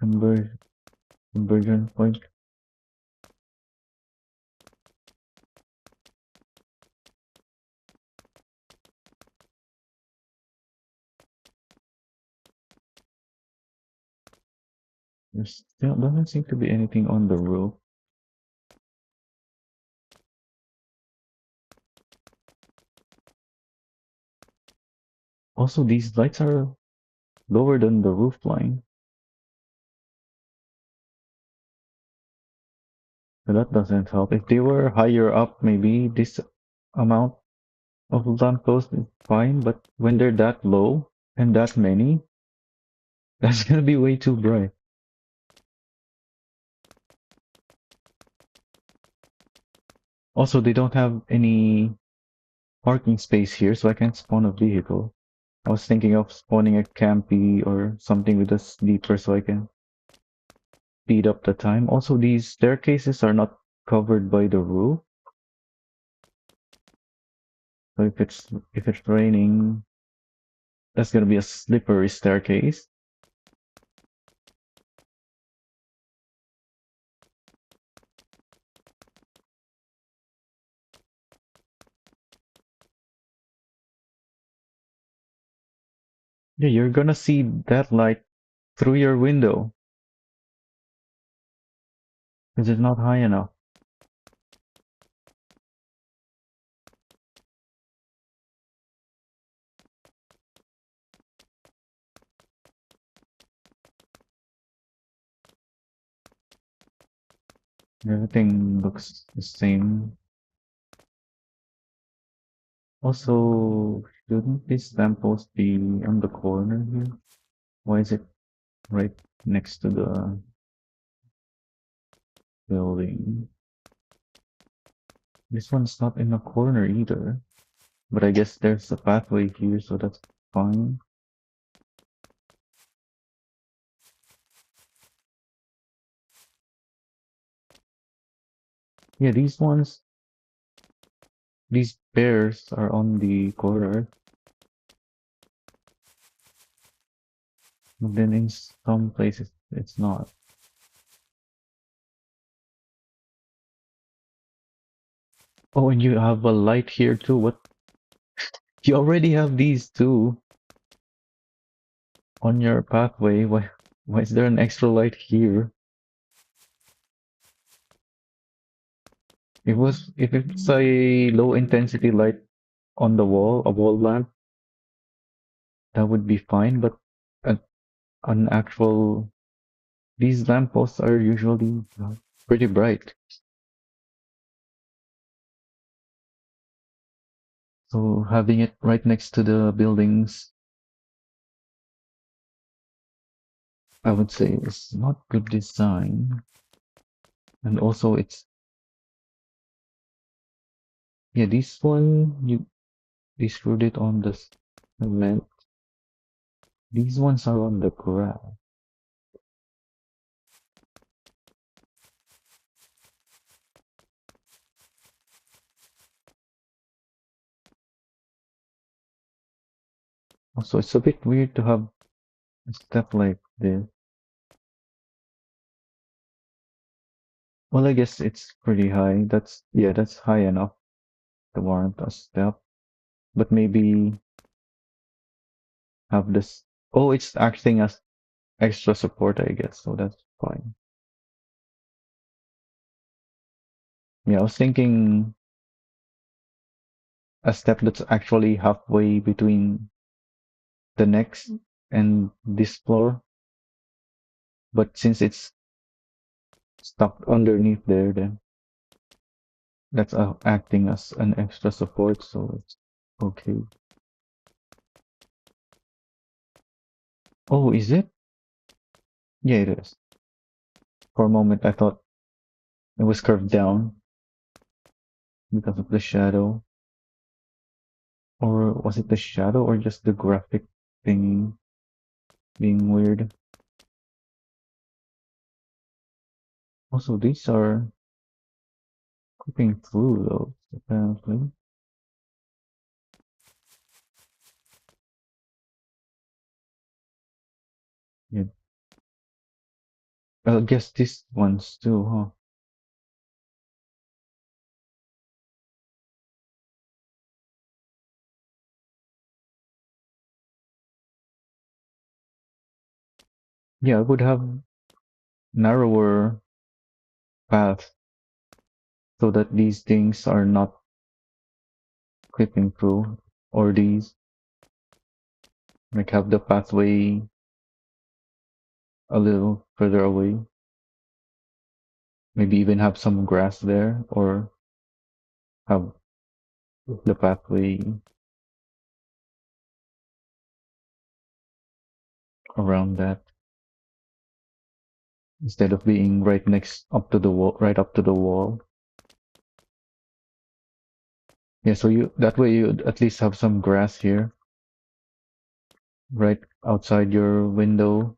conver conversion point. There still doesn't seem to be anything on the roof. Also, these lights are lower than the roof line. So that doesn't help. If they were higher up, maybe this amount of lamppost is fine, but when they're that low and that many, that's gonna be way too bright. Also, they don't have any parking space here, so I can't spawn a vehicle. I was thinking of spawning a campy or something with a sleeper so I can speed up the time. Also, these staircases are not covered by the roof. So if it's raining, that's gonna be a slippery staircase. Yeah, you're gonna see that light through your window because it's not high enough. Everything looks the same. Also, shouldn't this lamppost be on the corner here? Why is it right next to the building? This one's not in the corner either. But I guess there's a pathway here, so that's fine. Yeah, these bears are on the corner. But then in some places, it's not. Oh, and you have a light here too. What? You already have these two on your pathway. Why is there an extra light here? If it's a low intensity light on the wall, a wall lamp, that would be fine. But an, an actual these lampposts are usually pretty bright. So having it right next to the buildings, I would say is not good design. And also it's yeah, this one they screwed it on the cement. These ones are on the grass. Also, it's a bit weird to have a step like this. Well, I guess it's pretty high. That's high enough to warrant a step. But maybe have this. Oh, it's acting as extra support, I guess. So that's fine. Yeah, I was thinking a step that's actually halfway between the next and this floor. But since it's stuck underneath there, then that's acting as an extra support, so it's okay. Oh, is it? Yeah, it is. For a moment, I thought it was curved down because of the shadow. Or was it the shadow or just the graphic thing being weird? Also, these are creeping through those, apparently. Yeah, I guess this one's too, huh? Yeah, I would have narrower path so that these things are not clipping through, or these like have the pathway a little further away. Maybe even have some grass there, or have the pathway around that instead of being right next up to the wall, right up to the wall. Yeah, so you that way you at least have some grass here, right outside your window.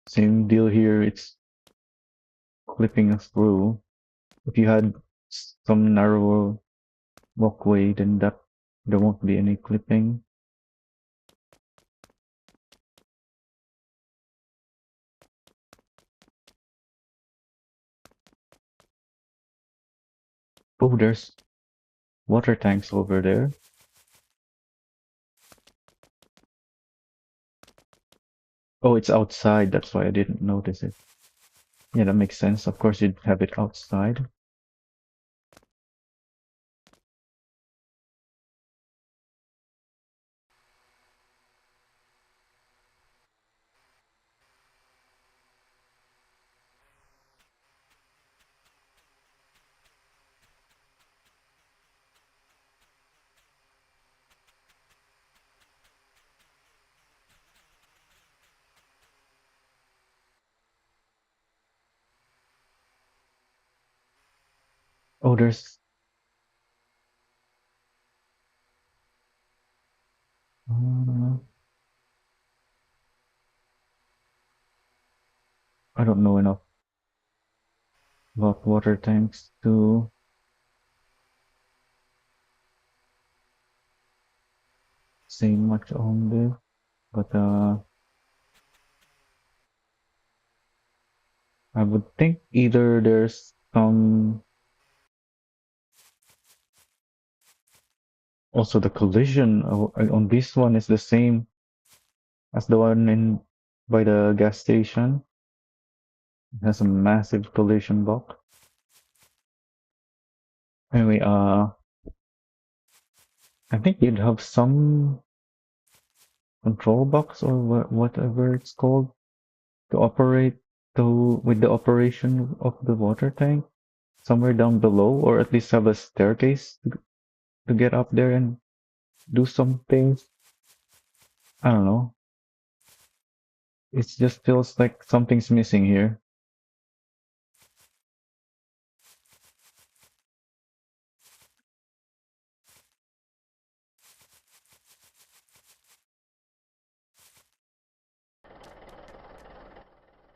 Same deal here, it's clipping us through. If you had some narrower walkway, then that there won't be any clipping. Oh, there's water tanks over there. Oh, it's outside, that's why I didn't notice it. Yeah, that makes sense. Of course, you'd have it outside. Oh, there's... Uh, I don't know enough about water tanks to say much on this, but I would think either there's some... Also, the collision on this one is the same as the one in by the gas station. It has a massive collision box. Anyway, I think you'd have some control box or whatever it's called to operate with the operation of the water tank somewhere down below, or at least have a staircase to get up there and do some things. I don't know. It just feels like something's missing here.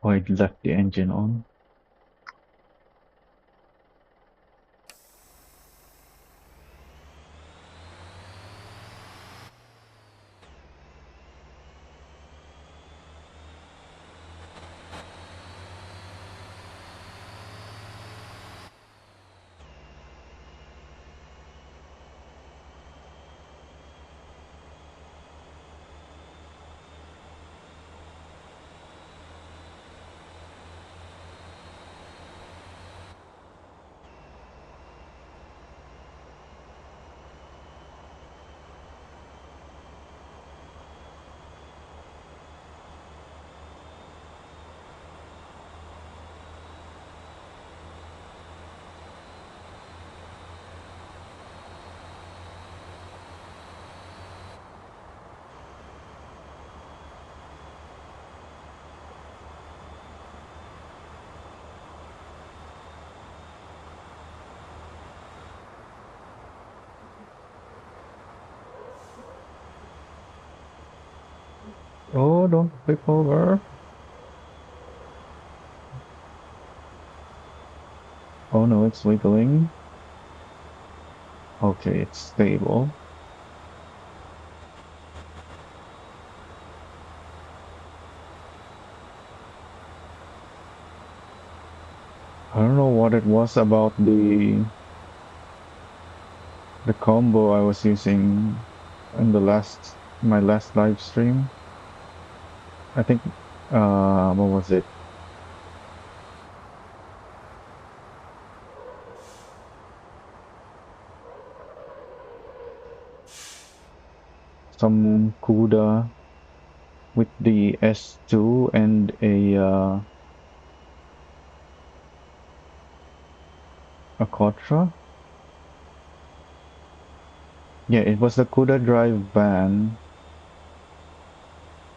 Oh, I left the engine on. Oh, don't flip over. Oh no, it's wiggling. Okay, it's stable. I don't know what it was about The combo I was using in my last live stream, I think, what was it? Some CUDA with the S2 and a Quattro. Yeah, it was the CUDA drive van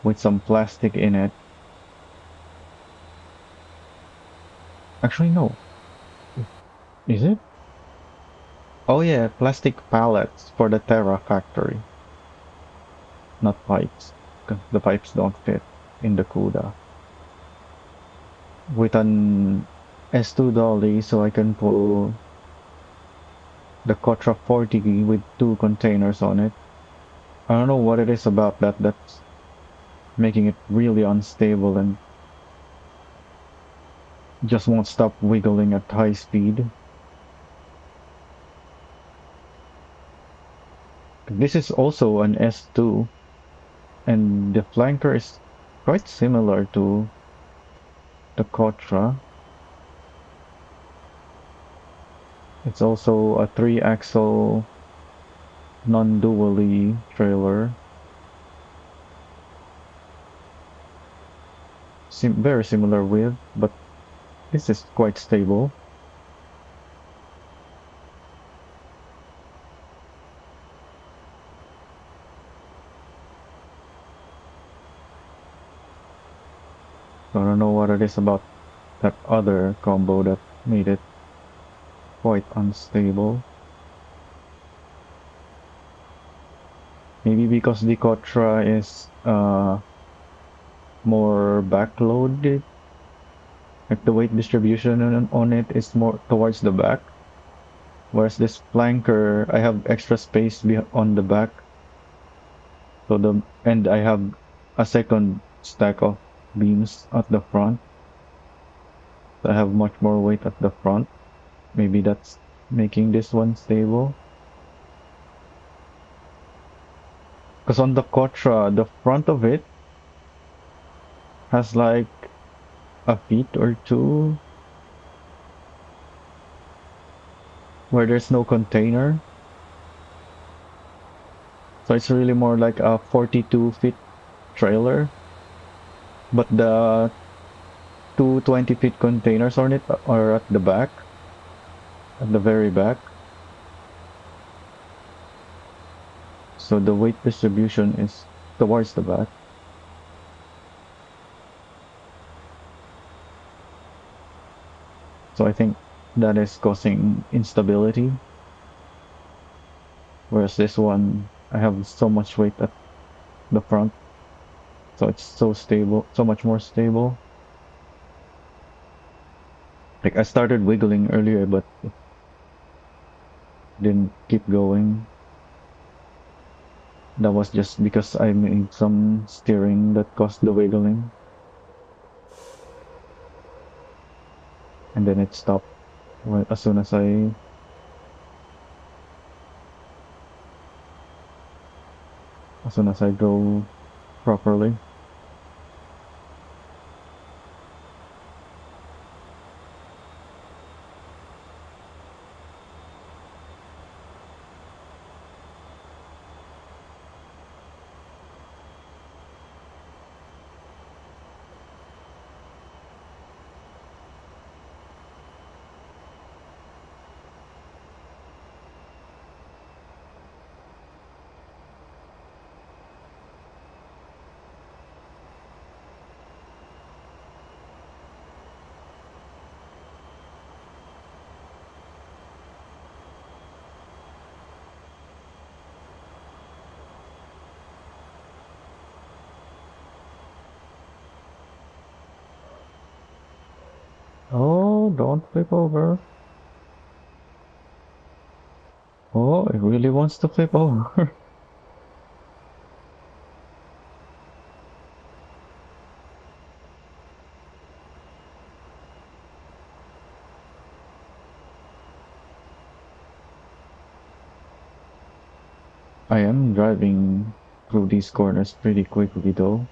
with some plastic in it. Actually, no. Is it? Oh yeah, plastic pallets for the Terra factory, not pipes. 'Cause the pipes don't fit in the CUDA. With an S2 dolly, so I can pull the Quattro 40 with two containers on it. I don't know what it is about that's making it really unstable and just won't stop wiggling at high speed. This is also an S2, and the flanker is quite similar to the Quattro. It's also a three-axle non-dually trailer. Very similar width, but this is quite stable. So I don't know what it is about that other combo that made it quite unstable. Maybe because the Quattro is more backloaded, like the weight distribution on it is more towards the back. Whereas this flanker, I have extra space on the back, so and I have a second stack of beams at the front. So I have much more weight at the front. Maybe that's making this one stable. Because on the Quattro, the front of it has like a feet or two where there's no container. So it's really more like a 42-feet trailer, but the two 20-feet containers on it are at the back, at the very back. So the weight distribution is towards the back. So I think that is causing instability. Whereas this one, I have so much weight at the front, so it's so stable, so much more stable. Like I started wiggling earlier, but it didn't keep going. That was just because I made some steering that caused the wiggling, and then it stopped as soon as I drove properly. Oh, don't flip over. Oh, it really wants to flip over. I am driving through these corners pretty quickly though.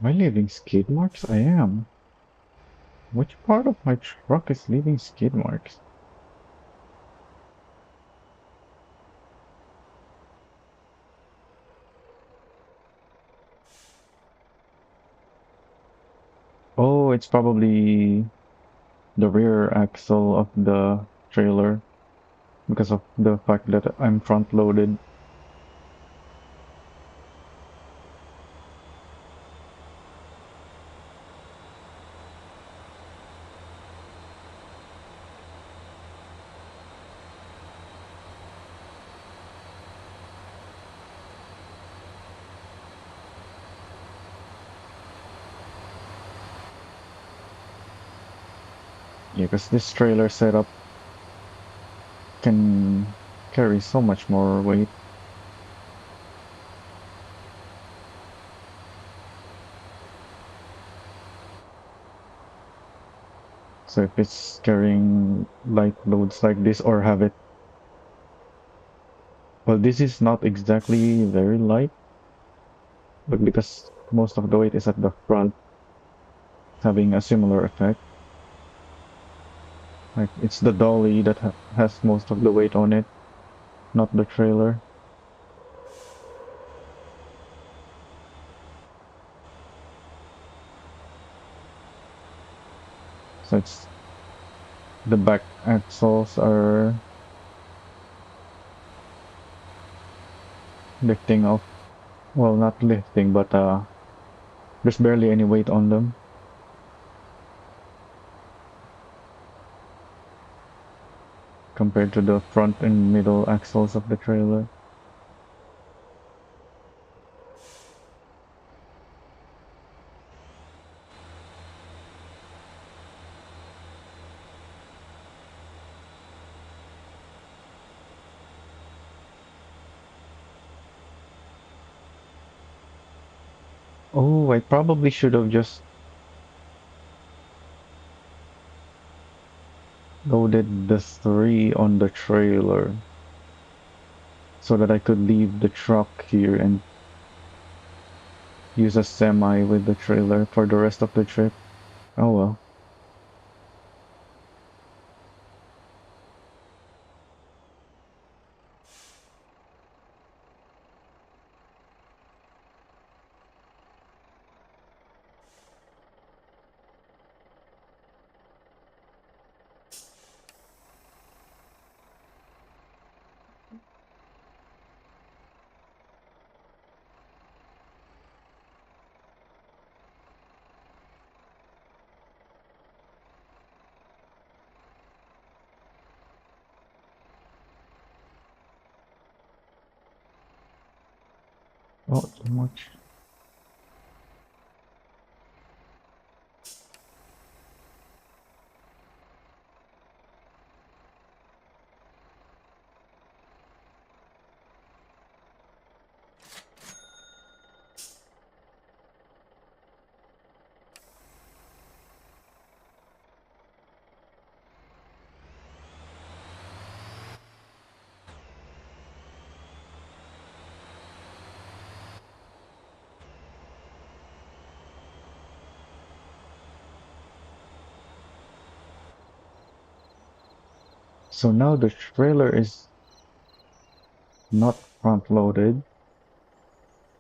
Am I leaving skid marks? I am. Which part of my truck is leaving skid marks? Oh, it's probably the rear axle of the trailer because of the fact that I'm front loaded. Yeah, because this trailer setup can carry so much more weight. So if it's carrying light loads like this or have it, well, this is not exactly very light, but because most of the weight is at the front, it's having a similar effect. Like it's the dolly that has most of the weight on it, not the trailer. So it's the back axles are lifting off. Well, not lifting, but there's barely any weight on them compared to the front and middle axles of the trailer. Oh, I probably should have just loaded the three on the trailer so that I could leave the truck here and use a semi with the trailer for the rest of the trip. Oh well. Oh, too much. So now the trailer is not front loaded.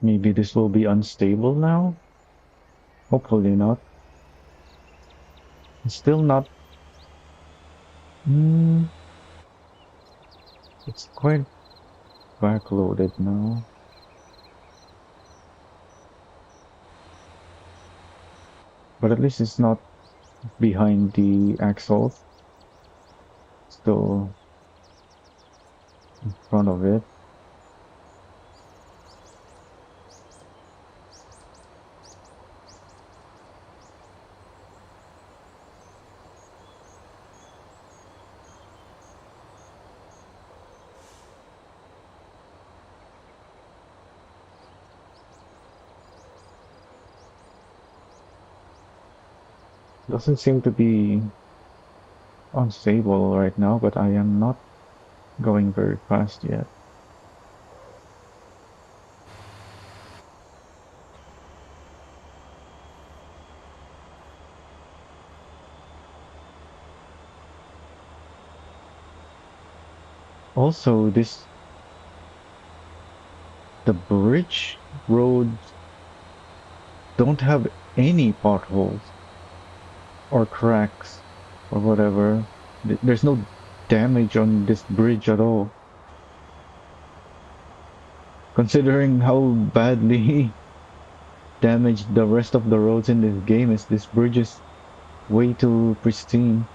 Maybe this will be unstable now? Hopefully not. It's still not. Hmm, it's quite backloaded now. But at least it's not behind the axles. Still in front of it. Doesn't seem to be unstable right now, but I am not going very fast yet. Also, the bridge roads don't have any potholes or cracks or whatever. There's no damage on this bridge at all. Considering how badly damaged the rest of the roads in this game is, this bridge is way too pristine.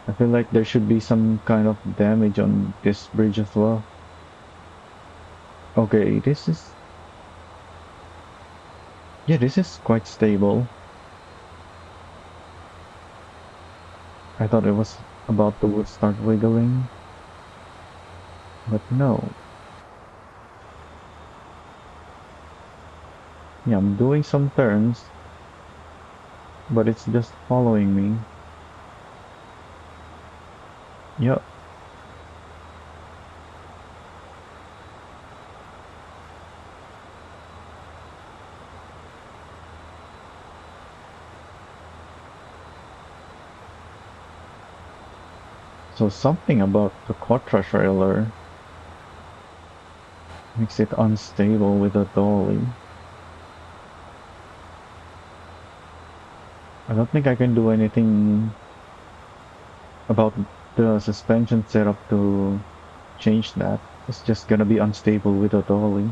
I feel like there should be some kind of damage on this bridge as well. Okay, yeah, this is quite stable. I thought it was about to start wiggling, but no. Yeah, I'm doing some turns, but it's just following me. Yep. So something about the Quattro trailer makes it unstable with the dolly. I don't think I can do anything about the suspension setup to change that. It's just gonna be unstable with a dolly.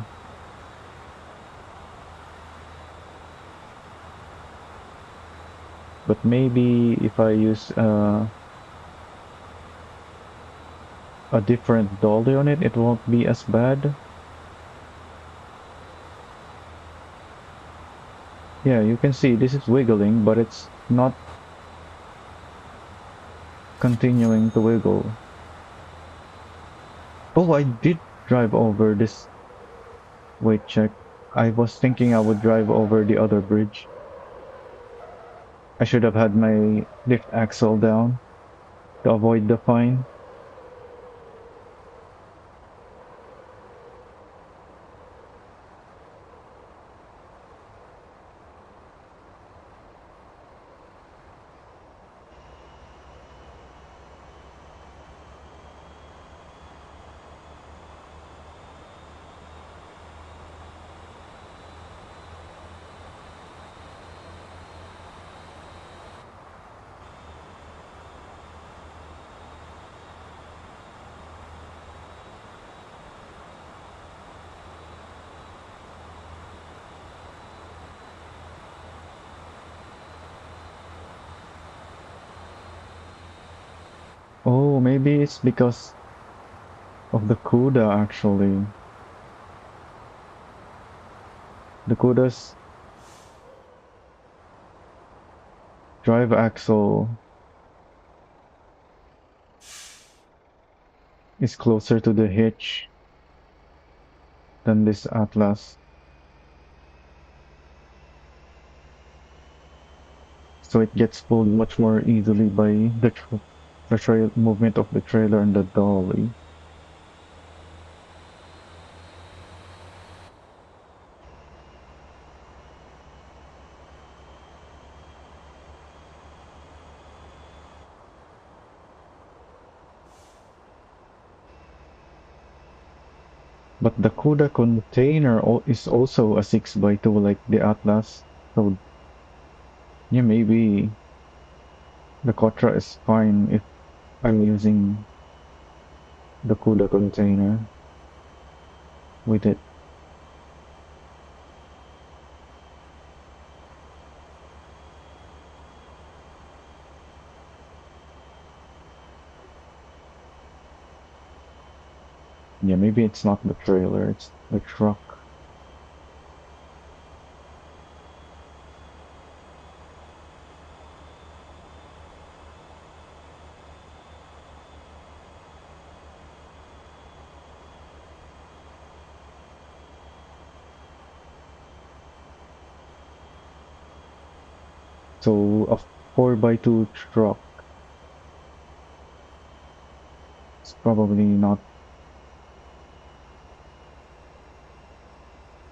But maybe if I use a different dolly on it, it won't be as bad. Yeah, you can see this is wiggling, but it's not continuing to wiggle. Oh, I did drive over this. Wait, check. I was thinking I would drive over the other bridge. I should have had my lift axle down to avoid the fine. Oh, maybe it's because of the CUDA actually. The CUDA's drive axle is closer to the hitch than this Atlas, so it gets pulled much more easily by the trail movement of the trailer and the dolly. But the CUDA container is also a 6x2 like the Atlas, so yeah, maybe the Quattro is fine if I'm using the CUDA container with it. Yeah, maybe it's not the trailer, it's the truck. So a 4x2 truck is probably not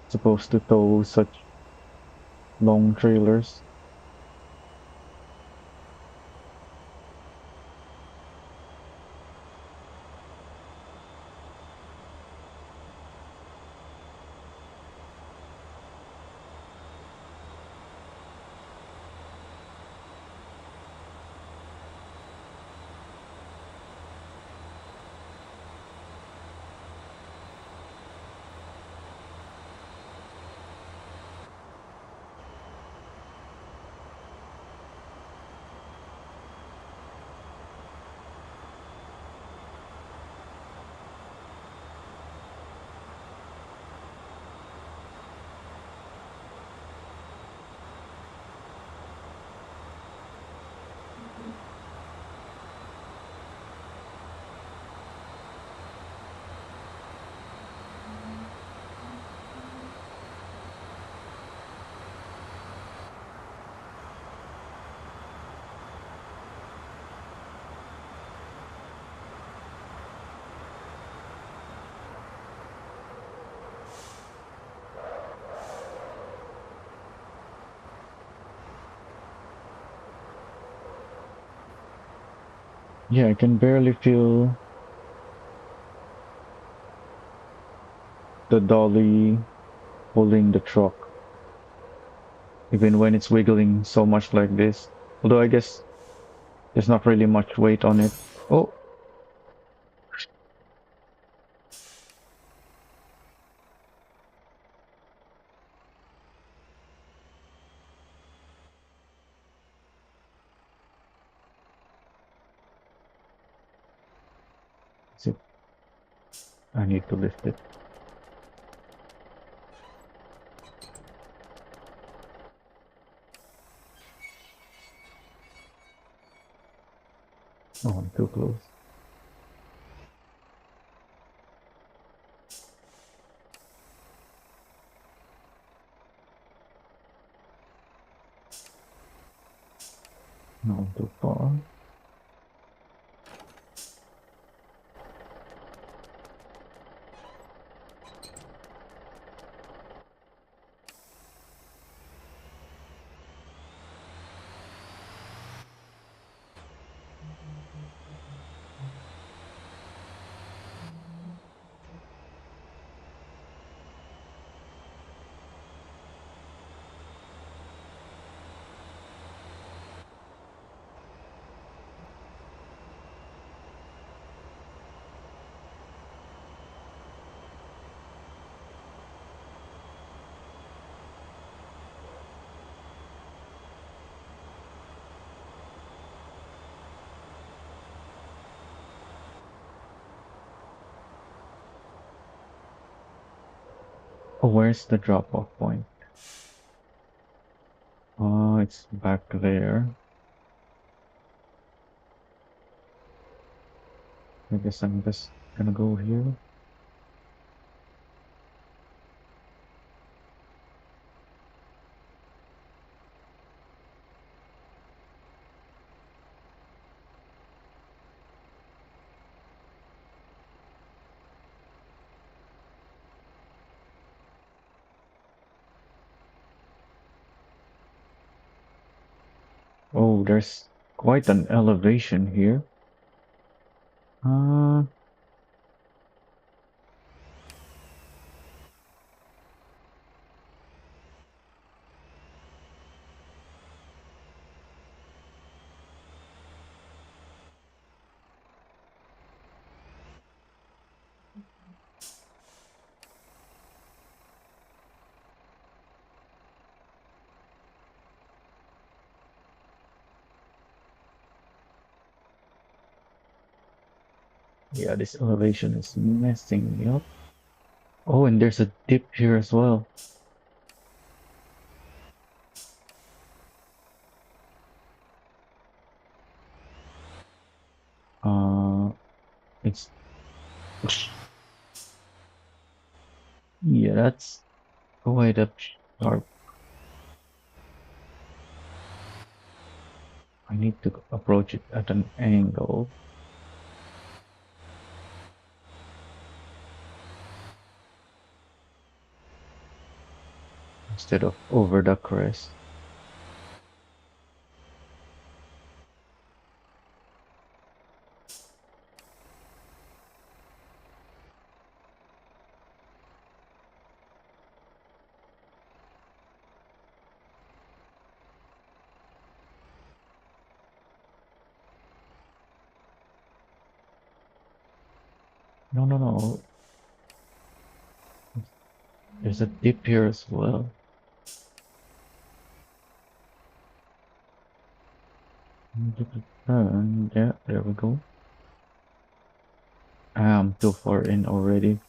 supposed to tow such long trailers. Yeah, I can barely feel the dolly pulling the truck, even when it's wiggling so much like this. Although I guess there's not really much weight on it. Oh, is it? I need to lift it. Oh, I'm too close. No, I'm too far. Oh, where's the drop-off point? Oh, it's back there. I guess I'm just gonna go here. Oh, there's quite an elevation here. Uh, yeah, this elevation is messing me up. Oh, and there's a dip here as well. Uh, it's yeah, that's quite a sharp. I need to approach it at an angle instead of over the crest. No, no, no. There's a dip here as well. Yeah, there we go. I'm too far in already.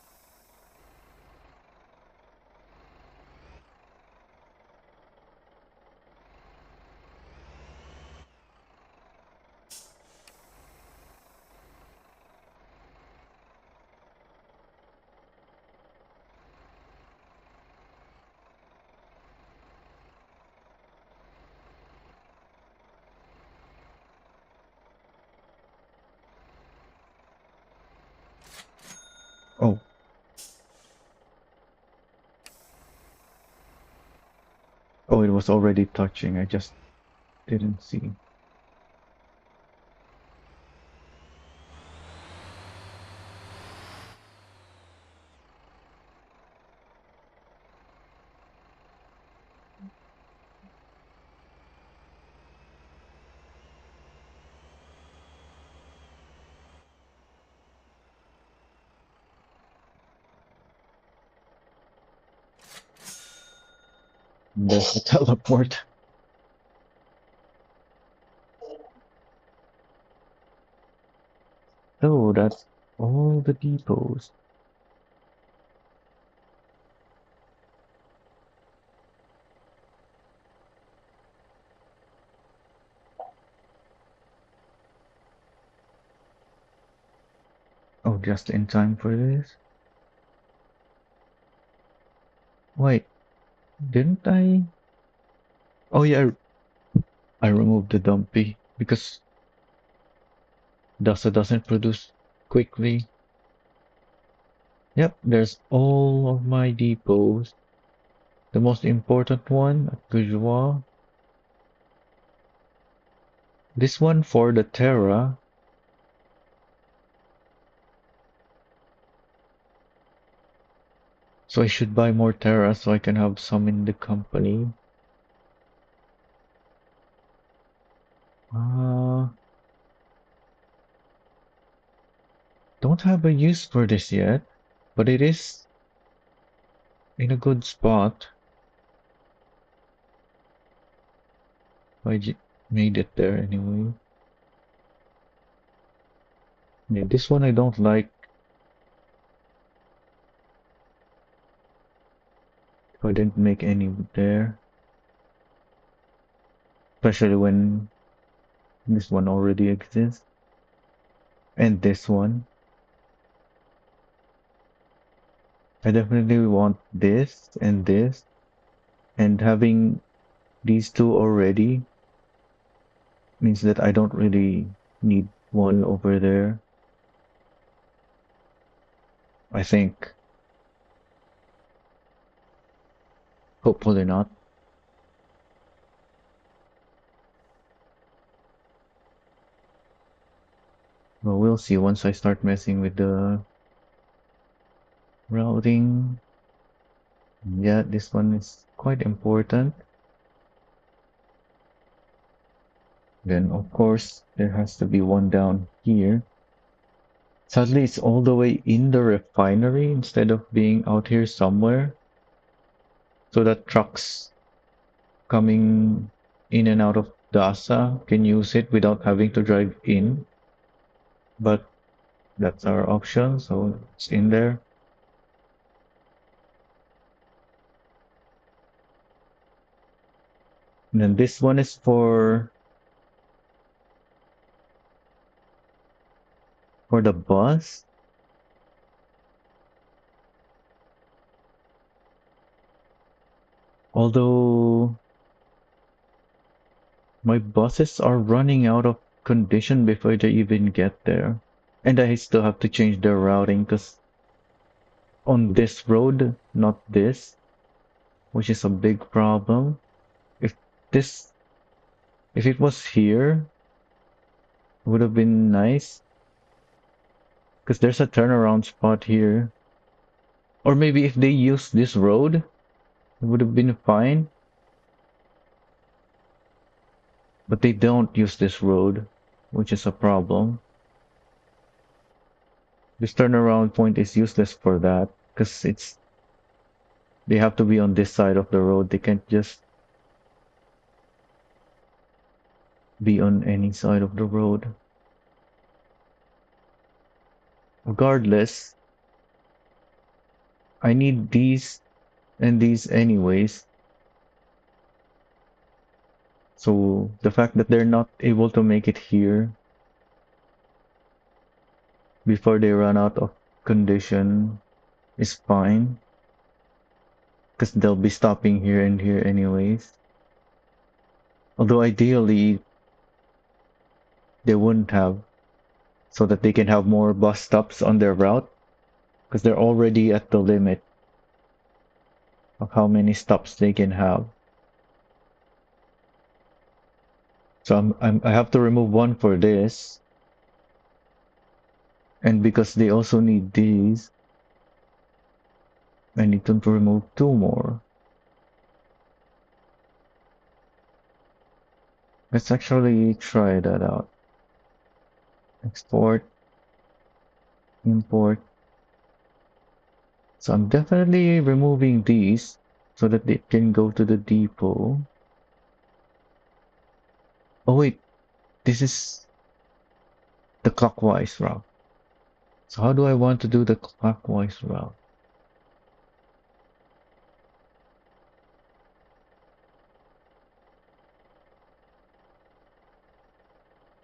Oh, oh, it was already touching. I just didn't see. There's the teleport. So that's all the depots. Oh, just in time for this. Wait, didn't I? Oh yeah, I removed the dumpy because Dasa doesn't produce quickly. Yep, there's all of my depots. The most important one at Gujwa. This one for the Terra. So I should buy more Terra so I can have some in the company. Uh, don't have a use for this yet, but it is in a good spot. Made it there anyway. Yeah, this one I don't like. I didn't make any there, especially when this one already exists. And this one. I definitely want this, and having these two already means that I don't really need one over there. I think. Hopefully not. But we'll see once I start messing with the routing. Yeah, this one is quite important. Then, of course, there has to be one down here. Sadly, it's all the way in the refinery instead of being out here somewhere. So that trucks coming in and out of DASA can use it without having to drive in. But that's our option, so it's in there. And then this one is for the bus. Although my buses are running out of condition before they even get there. And I still have to change their routing because on this road, not this, which is a big problem. If this, if it was here, it would have been nice because there's a turnaround spot here. Or maybe if they use this road, it would have been fine. But they don't use this road, which is a problem. This turnaround point is useless for that because they have to be on this side of the road. They can't just be on any side of the road. Regardless, I need these and these anyways. So the fact that they're not able to make it here before they run out of condition is fine. Because they'll be stopping here and here anyways. Although ideally, they wouldn't have, so that they can have more bus stops on their route. Because they're already at the limit of how many stops they can have. So I have to remove one for this. And because they also need these, I need them to remove two more. Let's actually try that out. Export, import. So I'm definitely removing these so that they can go to the depot. Oh wait, this is the clockwise route. So how do I want to do the clockwise route?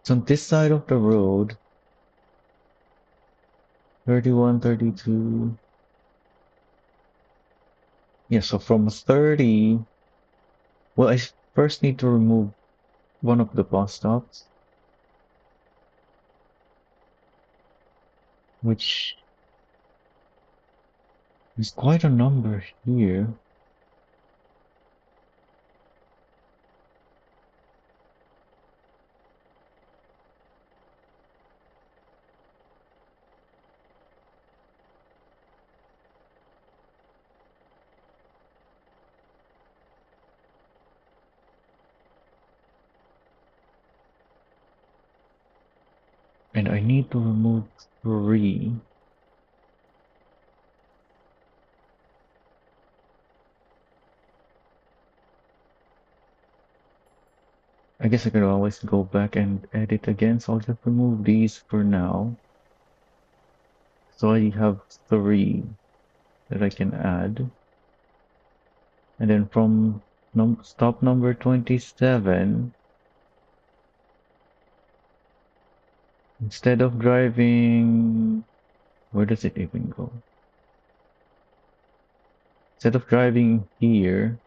So on this side of the road, 31, 32. Yeah, so from 30, well, I first need to remove one of the bus stops, which is quite a number here. And I need to remove 3. I guess I could always go back and edit again, so I'll just remove these for now. So I have 3 that I can add. And then from stop number 27, instead of driving, where does it even go? Instead of driving here,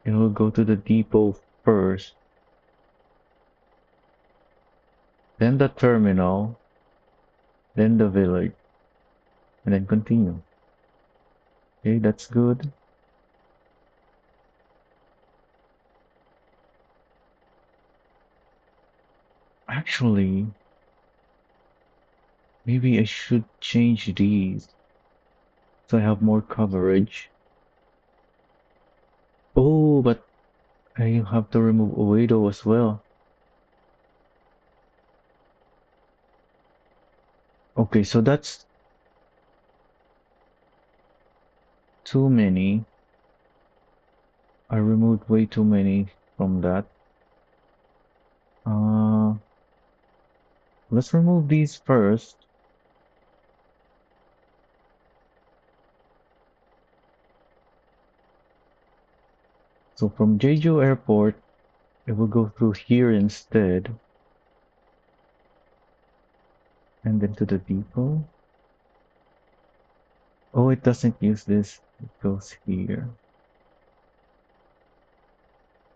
it will go to the depot first, then the terminal, then the village, and then continue. Okay, that's good. Actually, maybe I should change these so I have more coverage. Oh, but I have to remove Oedo as well. Okay, so that's too many. I removed way too many from that. Uh, let's remove these first. So from Jeju Airport, it will go through here instead, and then to the depot. Oh, it doesn't use this. It goes here.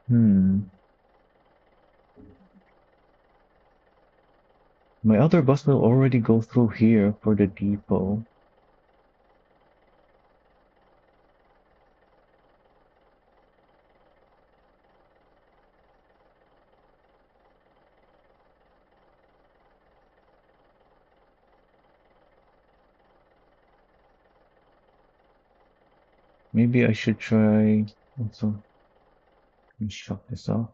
Hmm. My other bus will already go through here for the depot. Maybe I should try also. Let me shut this off.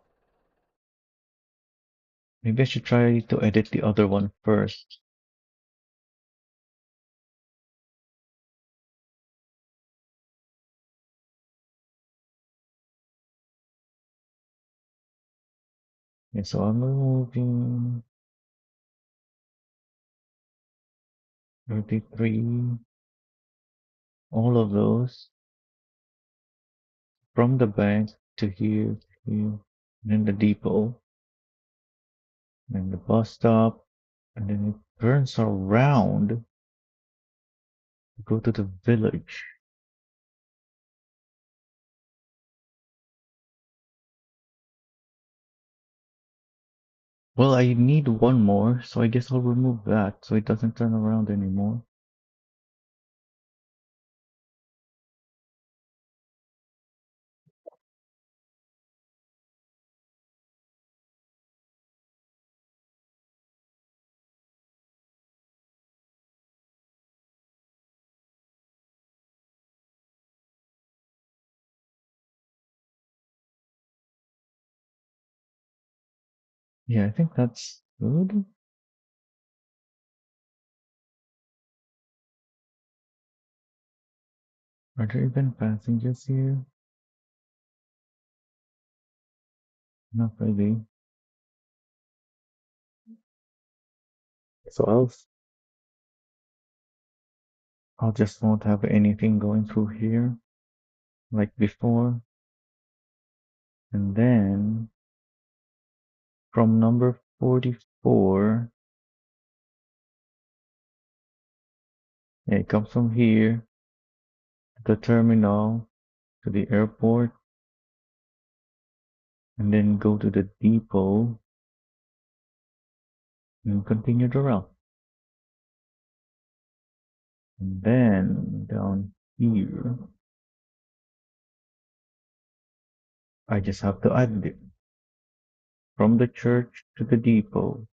Maybe I should try to edit the other one first. Yeah, so I'm removing 33, all of those from the bank to here, and then the depot, and the bus stop, and then it turns around to go to the village. Well, I need one more, so I guess I'll remove that so it doesn't turn around anymore. Yeah, I think that's good. Are there even passengers here? Not really. So I'll just won't have anything going through here like before. And then from number 44, yeah, it comes from here to the terminal to the airport and then go to the depot and continue the route. And then down here, I just have to add it from the church to the depot.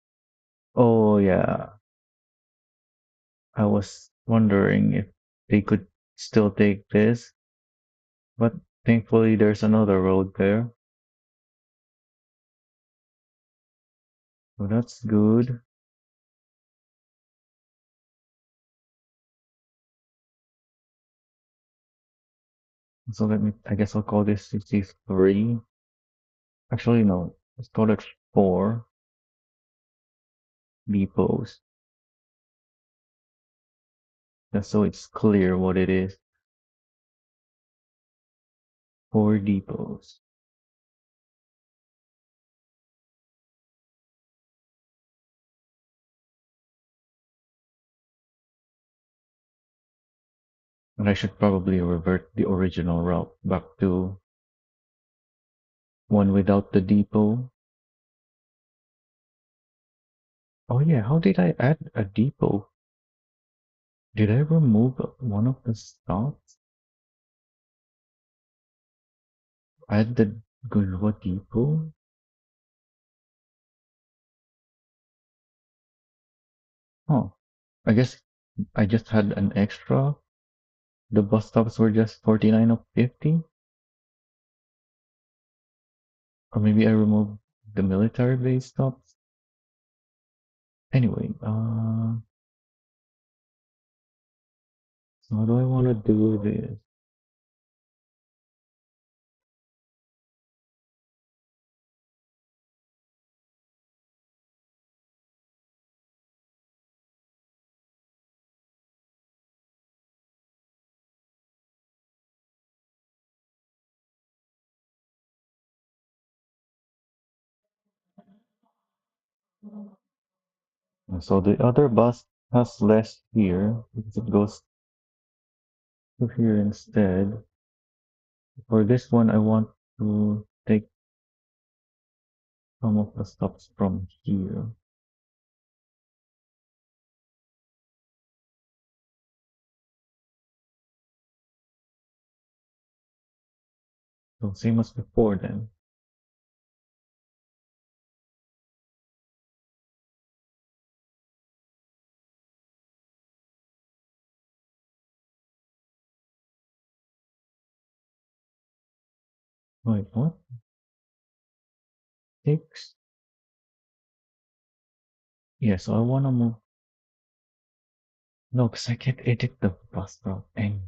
Oh yeah, I was wondering if they could still take this, but thankfully there's another road there. So that's good. So I guess I'll call this 63. Actually, no, let's call it 4 depots. Just so it's clear what it is. 4 depots. And I should probably revert the original route back to one without the depot. Oh yeah, how did I add a depot? Did I remove one of the stops? Add the Gulwa depot? Oh, I guess I just had an extra. The bus stops were just 49 of 50? Or maybe I removed the military base stops? Anyway, so how do I want to do this? So the other bus has less here because it goes to here instead. For this one, I want to take some of the stops from here. So same as before then. Wait, what? 6? Yeah, so I want to move. No, because I can't edit the bus route anyway.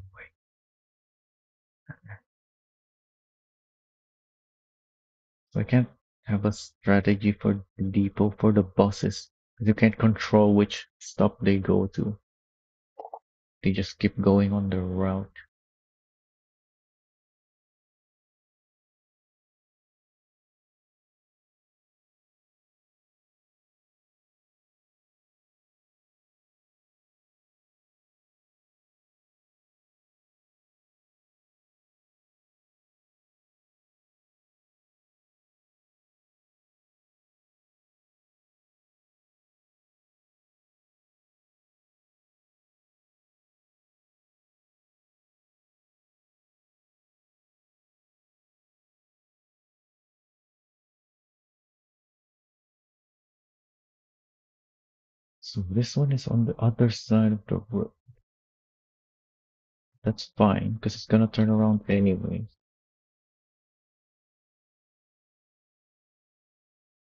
So I can't have a strategy for the depot for the buses. You can't control which stop they go to. They just keep going on the route. So this one is on the other side of the road. That's fine, because it's gonna turn around anyway.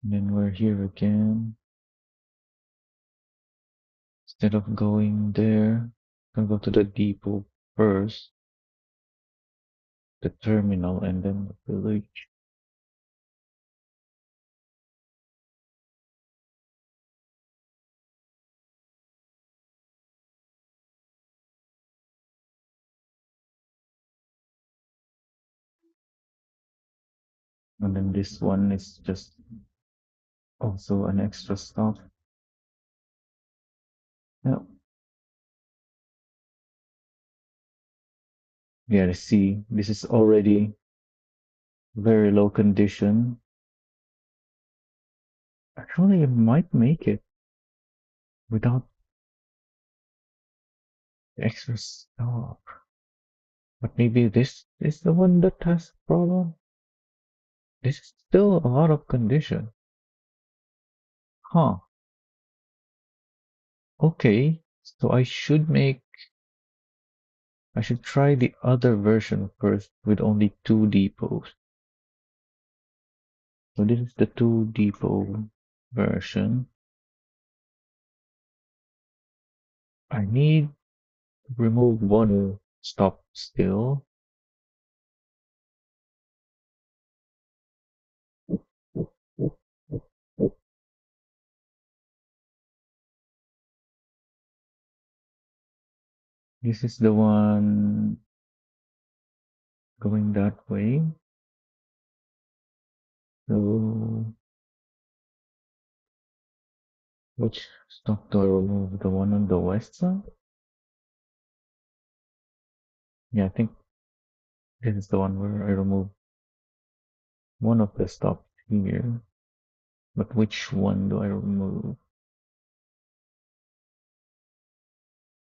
And then we're here again. Instead of going there, I'm gonna go to the depot first, the terminal, and then the village. And then this one is just also an extra stop. Yeah, yeah, see, this is already very low condition. Actually, it might make it without the extra stop. But maybe this is the one that has problem. This is still a lot of condition. Huh. Okay. So I should try the other version first with only 2 depots. So this is the 2 depot version. I need to remove one stop still. This is the one going that way. So, which stop do I remove? The one on the west side? Yeah, I think this is the one where I remove one of the stops here. But which one do I remove?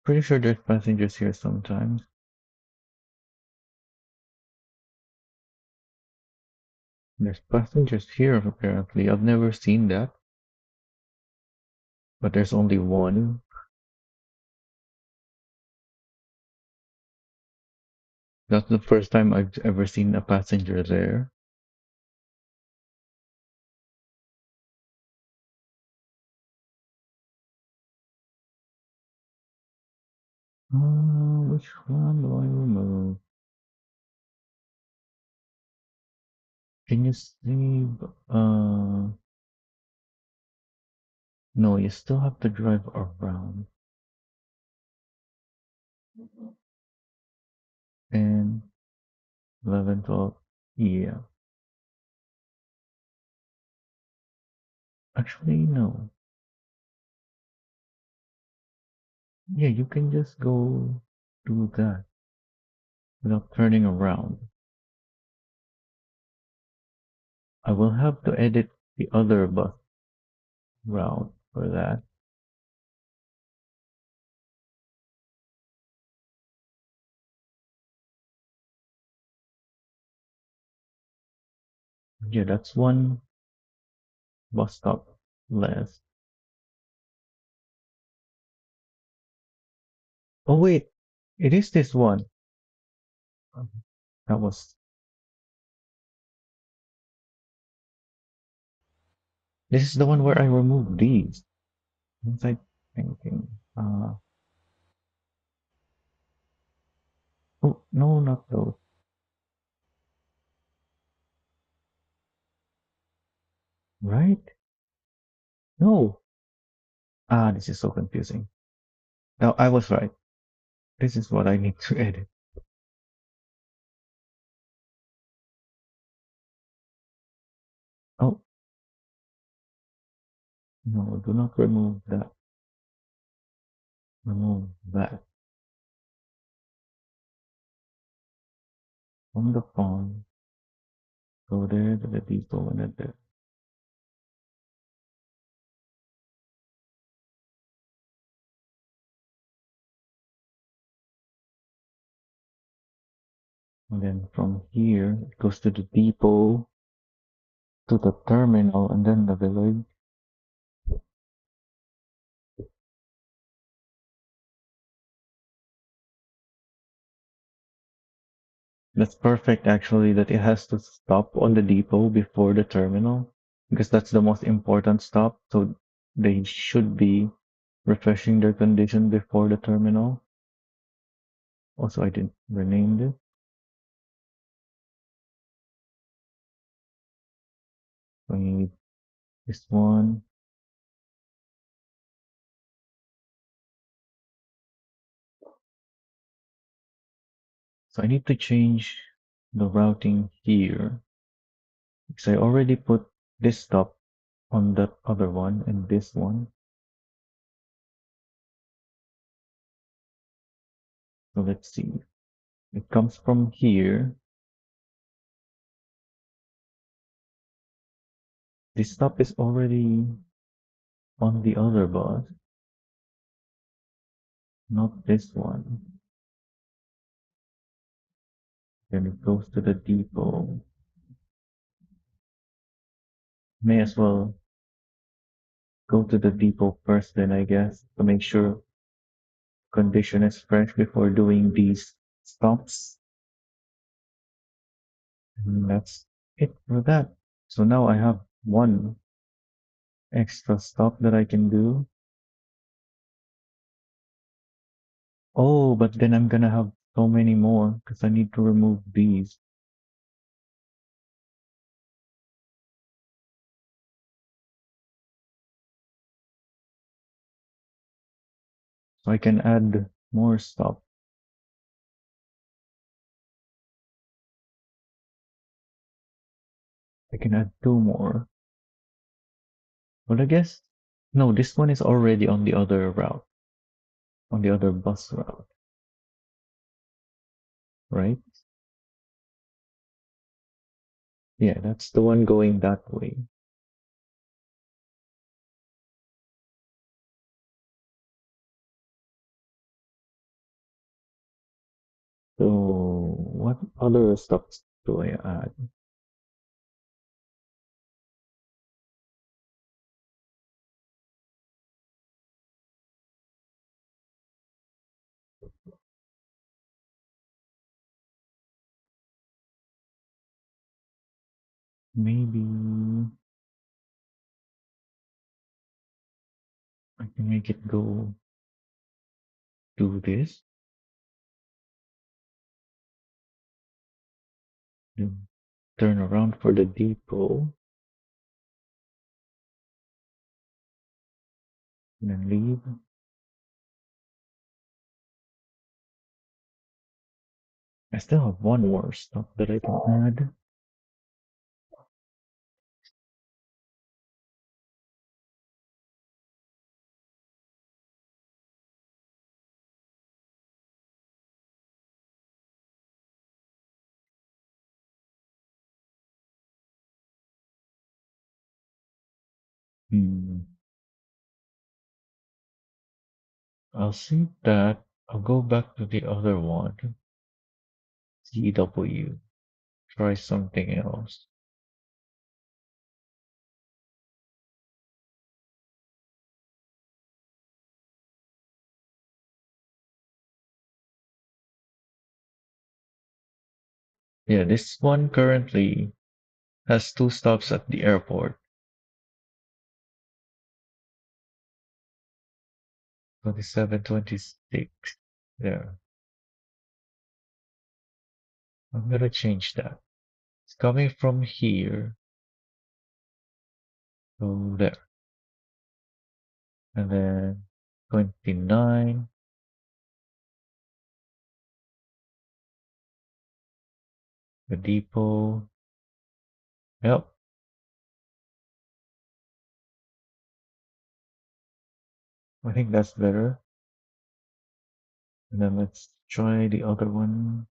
Pretty sure there's passengers here sometimes. There's passengers here apparently. I've never seen that. But there's only one. That's the first time I've ever seen a passenger there. Which one do I remove? Can you see? No, you still have to drive around. And 11, 12. Yeah. Actually, no. Yeah, you can just go do that without turning around. I will have to edit the other bus route for that. Yeah, that's one bus stop less. Oh wait, it is this one. That was this is the one where I removed these. What was I thinking? Oh no, not those. Right? No. This is so confusing. No, I was right. This is what I need to edit. Oh, no, do not remove that. Remove that from the phone. Go there to the depot and then there. And then from here, it goes to the depot, to the terminal, and then the village. That's perfect actually that it has to stop on the depot before the terminal because that's the most important stop. So they should be refreshing their condition before the terminal. Also, I didn't rename this. So I need this one. So I need to change the routing here because I already put this stop on that other one and this one. So let's see. It comes from here. This stop is already on the other bus, not this one. Then it goes to the depot. May as well go to the depot first then, I guess, to make sure condition is fresh before doing these stops. And that's it for that. So now I have one extra stop that I can do. Oh, but then I'm gonna have so many more because I need to remove these. So I can add more stop. I can add two more. Well, I guess, no, this one is already on the other route, on the other bus route, right? Yeah, that's the one going that way. So, what other stops do I add? Maybe I can make it go do this, then turn around for the depot, and then leave. I still have one more stop that I can add. Hmm. I'll see that. I'll go back to the other one, CW. Try something else. Yeah, this one currently has two stops at the airport. 27, 26. There. I'm gonna change that. It's coming from here to there. And then 29, the depot. Yep, I think that's better. And then let's try the other one.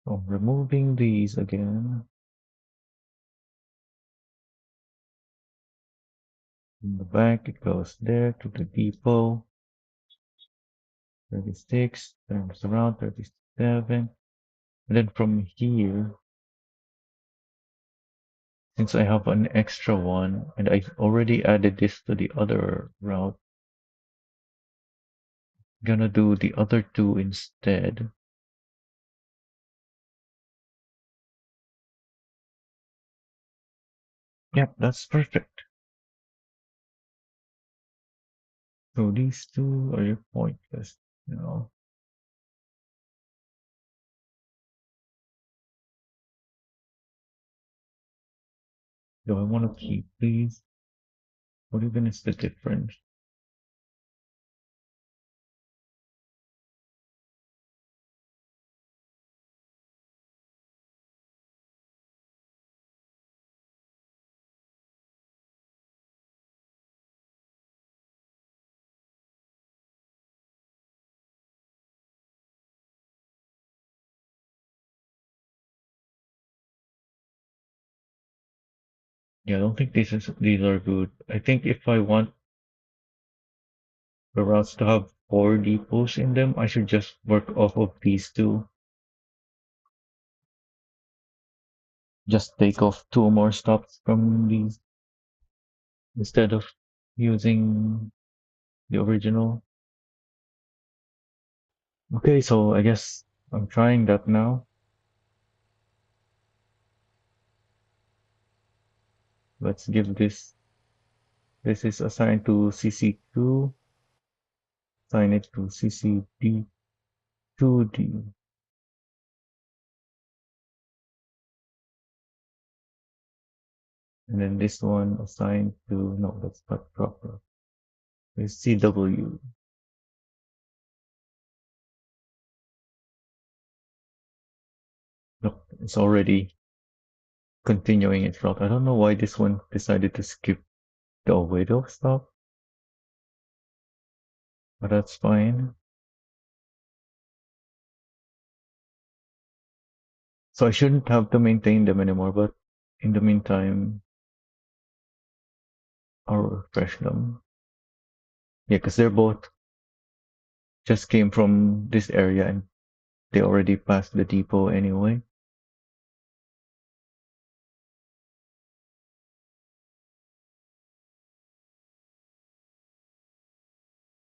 So removing these again. In the back, it goes there to the depot. 36, turns around, 37. And then from here, since I have an extra one, and I already added this to the other route, I'm gonna do the other two instead. Yep, that's perfect. So these two are pointless, you know. Do I want to keep these? What even is the difference? Yeah, I don't think these are good. I think if I want the routes to have four depots in them, I should just work off of these two. Just take off two more stops from these instead of using the original. Okay, so I guess I'm trying that now. Let's give this is assigned to CC2, assign it to CCD2D. And then this one assigned to, no, that's not proper. It's CW. It's already continuing its route. I don't know why this one decided to skip the Oviedo stop, but that's fine. So I shouldn't have to maintain them anymore, but in the meantime, I'll refresh them. Yeah, because they're both just came from this area and they already passed the depot anyway.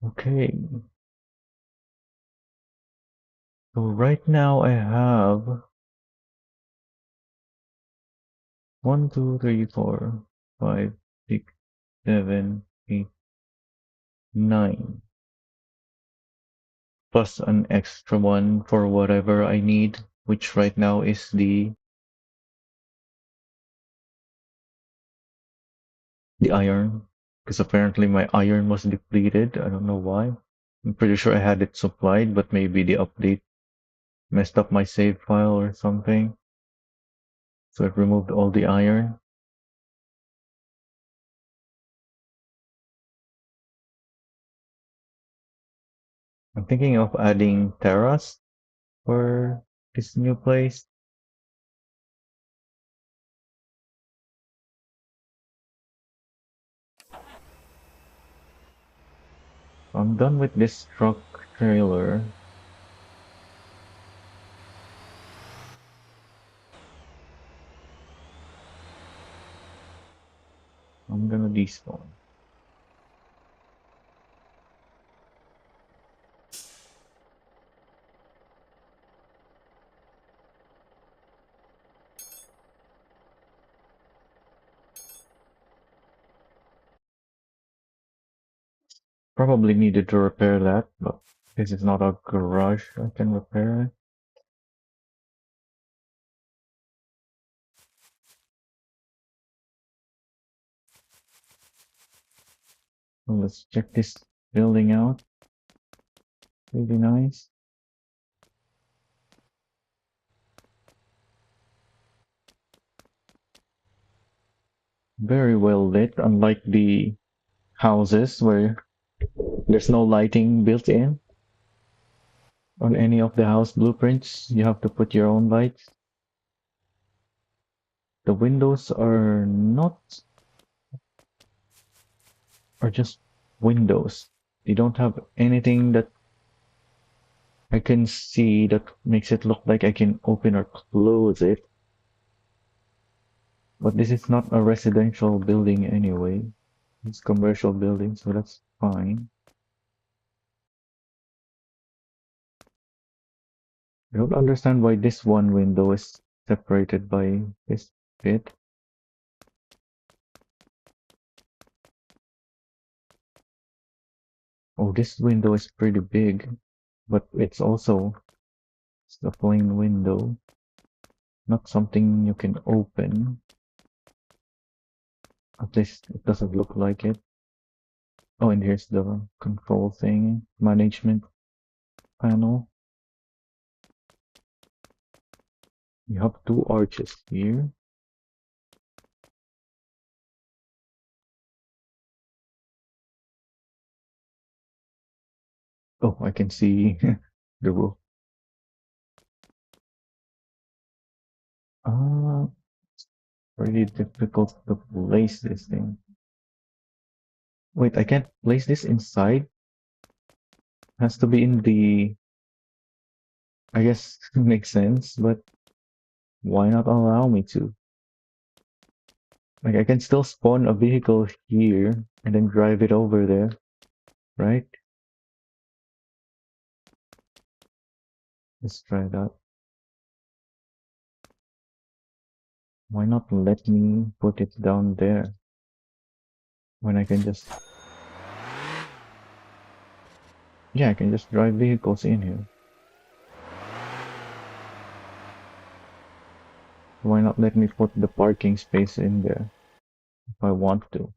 Okay, so right now I have 1, 2, 3, 4, 5, 6, 7, 8, 9, plus an extra one for whatever I need, which right now is the iron, because apparently my iron was depleted. I don't know why. I'm pretty sure I had it supplied, but maybe the update messed up my save file or something. So it removed all the iron. I'm thinking of adding terras for this new place. I'm done with this truck trailer. I'm gonna despawn. Probably needed to repair that, but this is not a garage. I can repair it. So let's check this building out. Really nice. Very well lit, unlike the houses where there's no lighting built in. On any of the house blueprints, you have to put your own lights. The windows are just windows. They don't have anything that I can see that makes it look like I can open or close it. But this is not a residential building anyway. It's commercial building, so that's fine. I don't understand why this one window is separated by this bit. Oh, this window is pretty big, but it's a plain window, not something you can open. At least it doesn't look like it. Oh, and here's the control thing, management panel. You have two arches here. Oh, I can see the roof. Ah, really difficult to place this thing. Wait, I can't place this inside? Has to be in the... I guess makes sense, but why not allow me to? Like, I can still spawn a vehicle here and then drive it over there, right? Let's try that. Why not let me put it down there when I can just... Yeah, I can just drive vehicles in here. Why not let me put the parking space in there if I want to?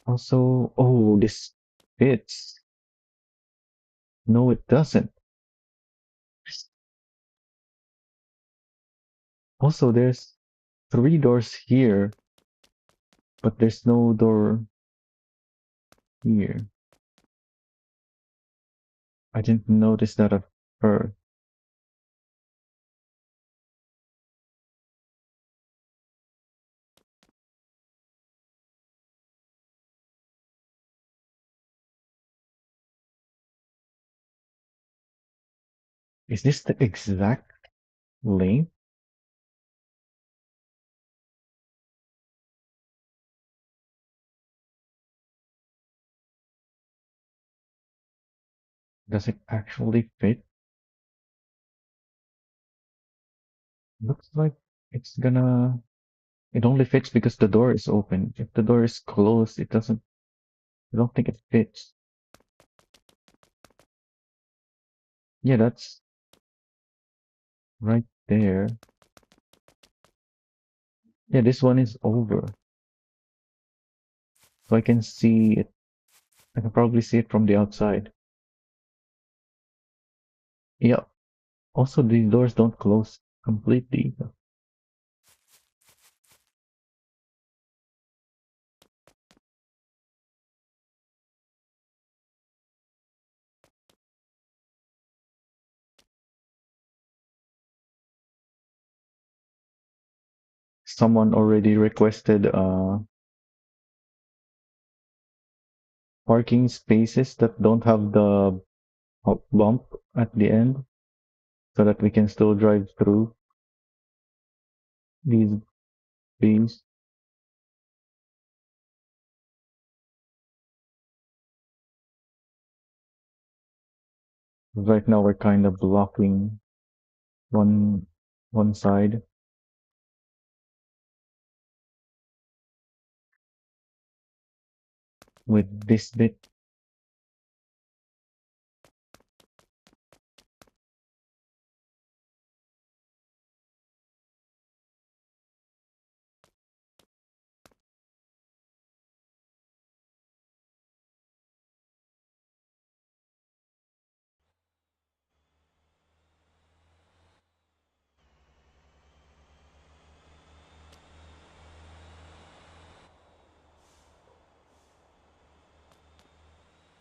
Also, oh, this fits. No, it doesn't. Also, there's three doors here, but there's no door here. I didn't notice that at first. Is this the exact length? Does it actually fit? Looks like it's gonna. It only fits because the door is open. If the door is closed, it doesn't. I don't think it fits. Yeah, that's right there. Yeah, this one is over. So I can see it. I can probably see it from the outside. Yeah. Also, these doors don't close completely. Someone already requested parking spaces that don't have the bump at the end so that we can still drive through these bays. Right now we're kind of blocking one one side with this bit.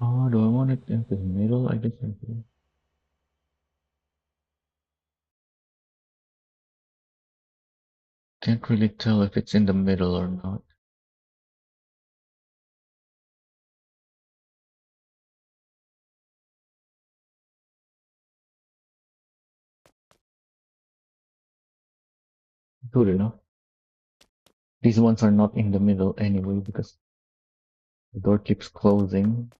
Oh, do I want it in the middle? I guess I do. Can't really tell if it's in the middle or not. Good enough. These ones are not in the middle anyway because the door keeps closing.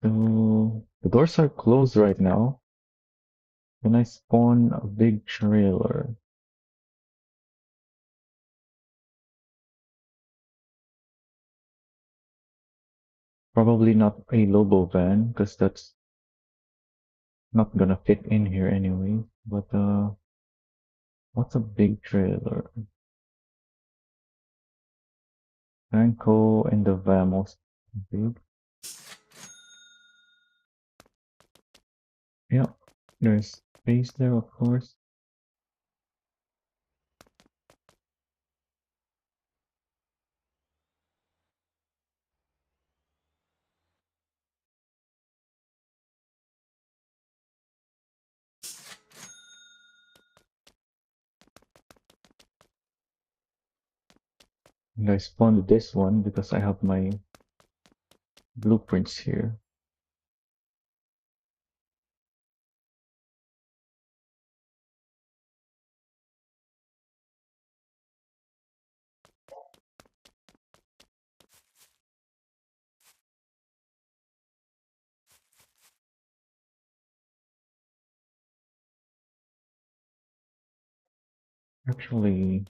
So the doors are closed right now. Can I spawn a big trailer? Probably not a Lobo van because that's not gonna fit in here anyway. But what's a big trailer? Franco and the Vamos. Big. Yeah, there's space there, of course. And I spawned this one because I have my blueprints here. Actually,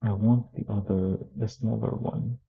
I want the smaller one.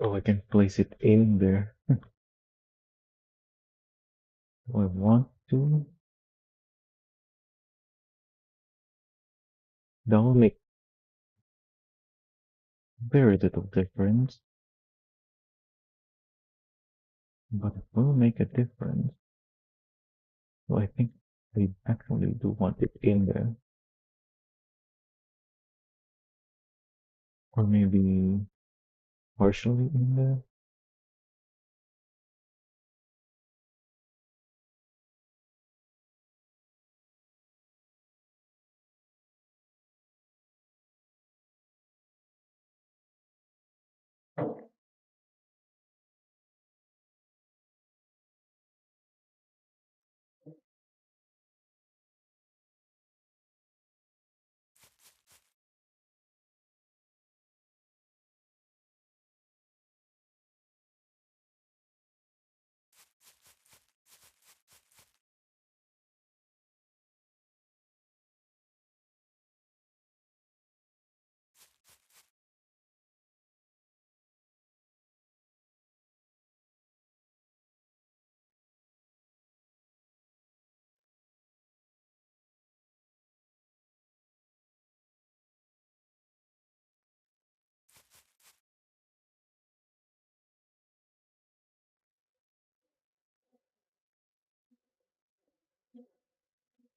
Oh, I can place it in there. Do I want to? That will make very little difference, but it will make a difference. So I think I actually do want it in there. Or maybe partially in there.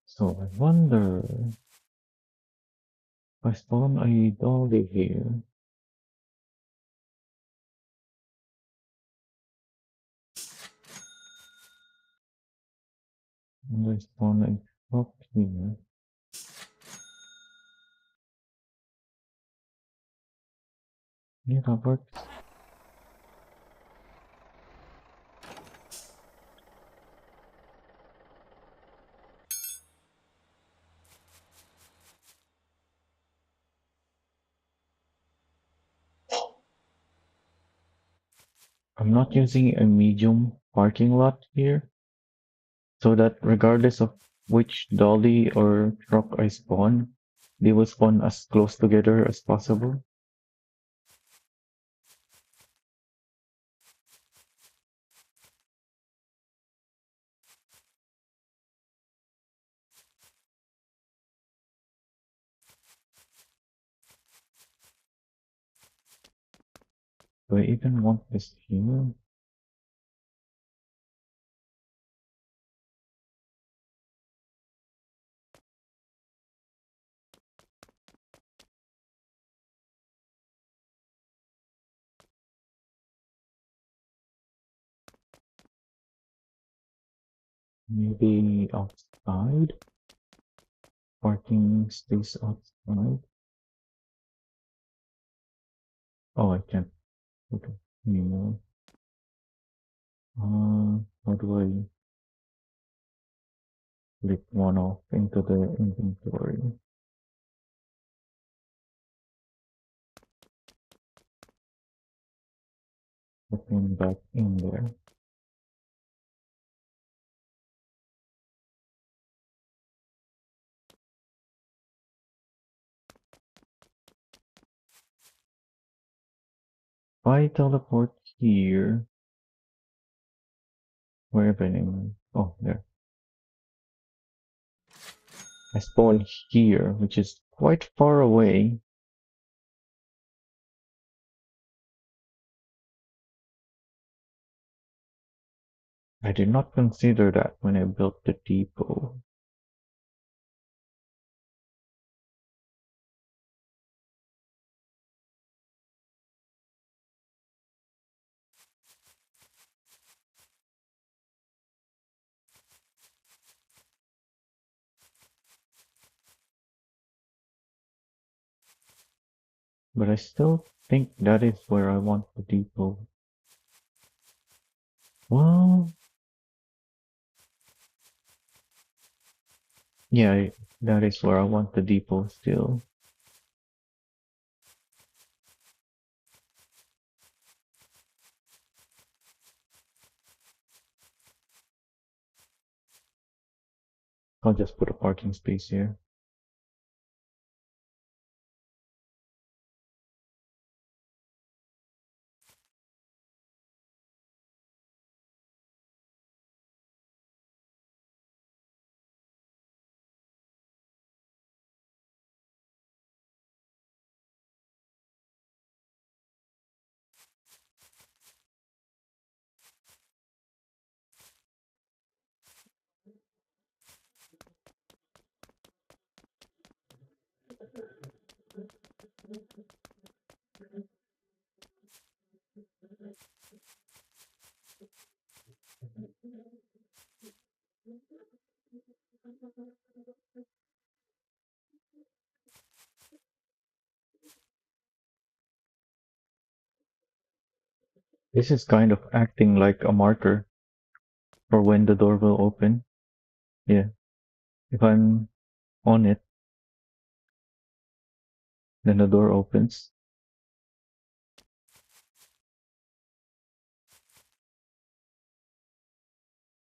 So I wonder if I spawn a dolly here. And I spawn a truck here. Yeah, that works. I'm not using a medium parking lot here, so that regardless of which dolly or truck I spawn, they will spawn as close together as possible. Do I even want this here? Maybe outside? Parking space outside? Oh, I can't put it anymore. How do I click one off into the inventory? Put them back in there. If I teleport here, wherever I am. Oh, there. I spawn here, which is quite far away. I did not consider that when I built the depot. But I still think that is where I want the depot. Well, yeah, that is where I want the depot still. I'll just put a parking space here. This is kind of acting like a marker for when the door will open. Yeah, if I'm on it, then the door opens.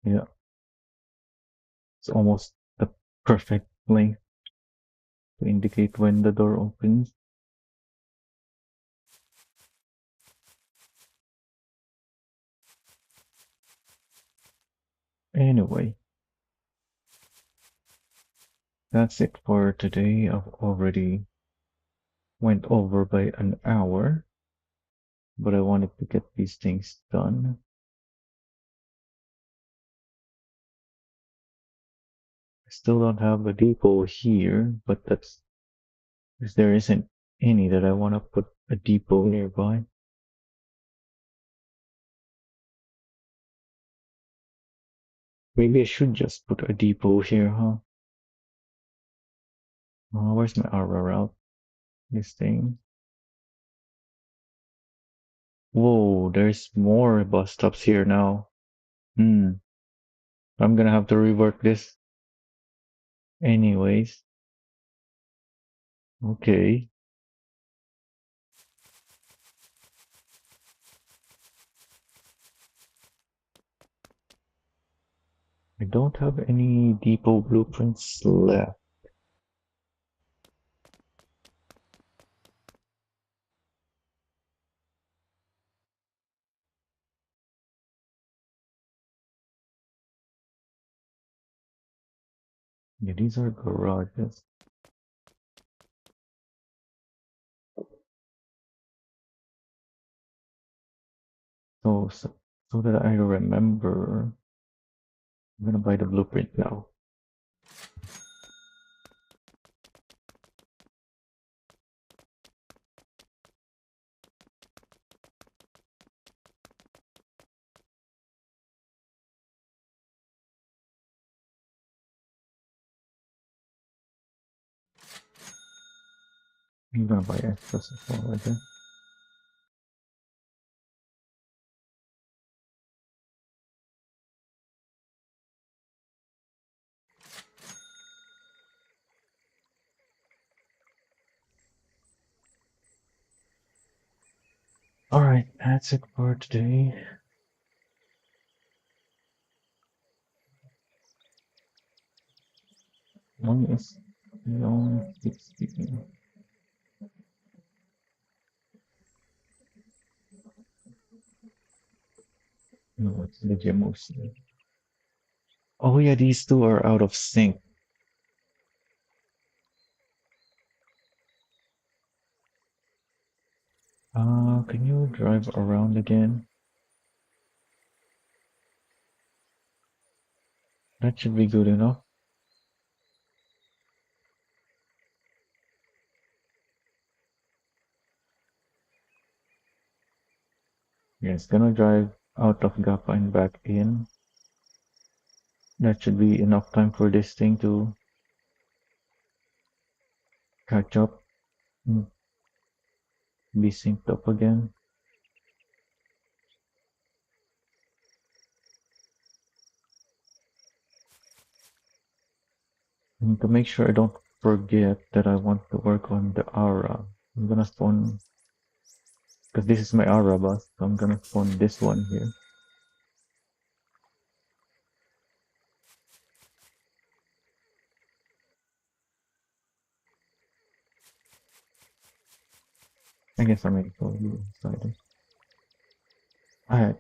Yeah, it's almost the perfect length to indicate when the door opens. Anyway, that's it for today. I've already went over by an hour, but I wanted to get these things done. I still don't have a depot here, but that's because there isn't any that I want to put a depot nearby. Maybe I should just put a depot here, huh? Oh, where's my aura route? This thing. Whoa, there's more bus stops here now. Hmm, I'm gonna have to rework this anyways. Okay. I don't have any depot blueprints left. Yeah, these are garages. So that I remember, I'm gonna buy the blueprint now. I'm gonna buy extras as well right there. Alright, that's it for today. One is beyond 16. No, it's the gym mostly. Oh yeah, these two are out of sync. Can you drive around again? That should be good enough. Yeah, it's gonna drive out of Gappa and back in. That should be enough time for this thing to catch up and be synced up again. And to make sure I don't forget that I want to work on the aura, I'm gonna spawn, because this is my aura bus, so I'm gonna spawn this one here. I guess I made it for you inside it. Alright,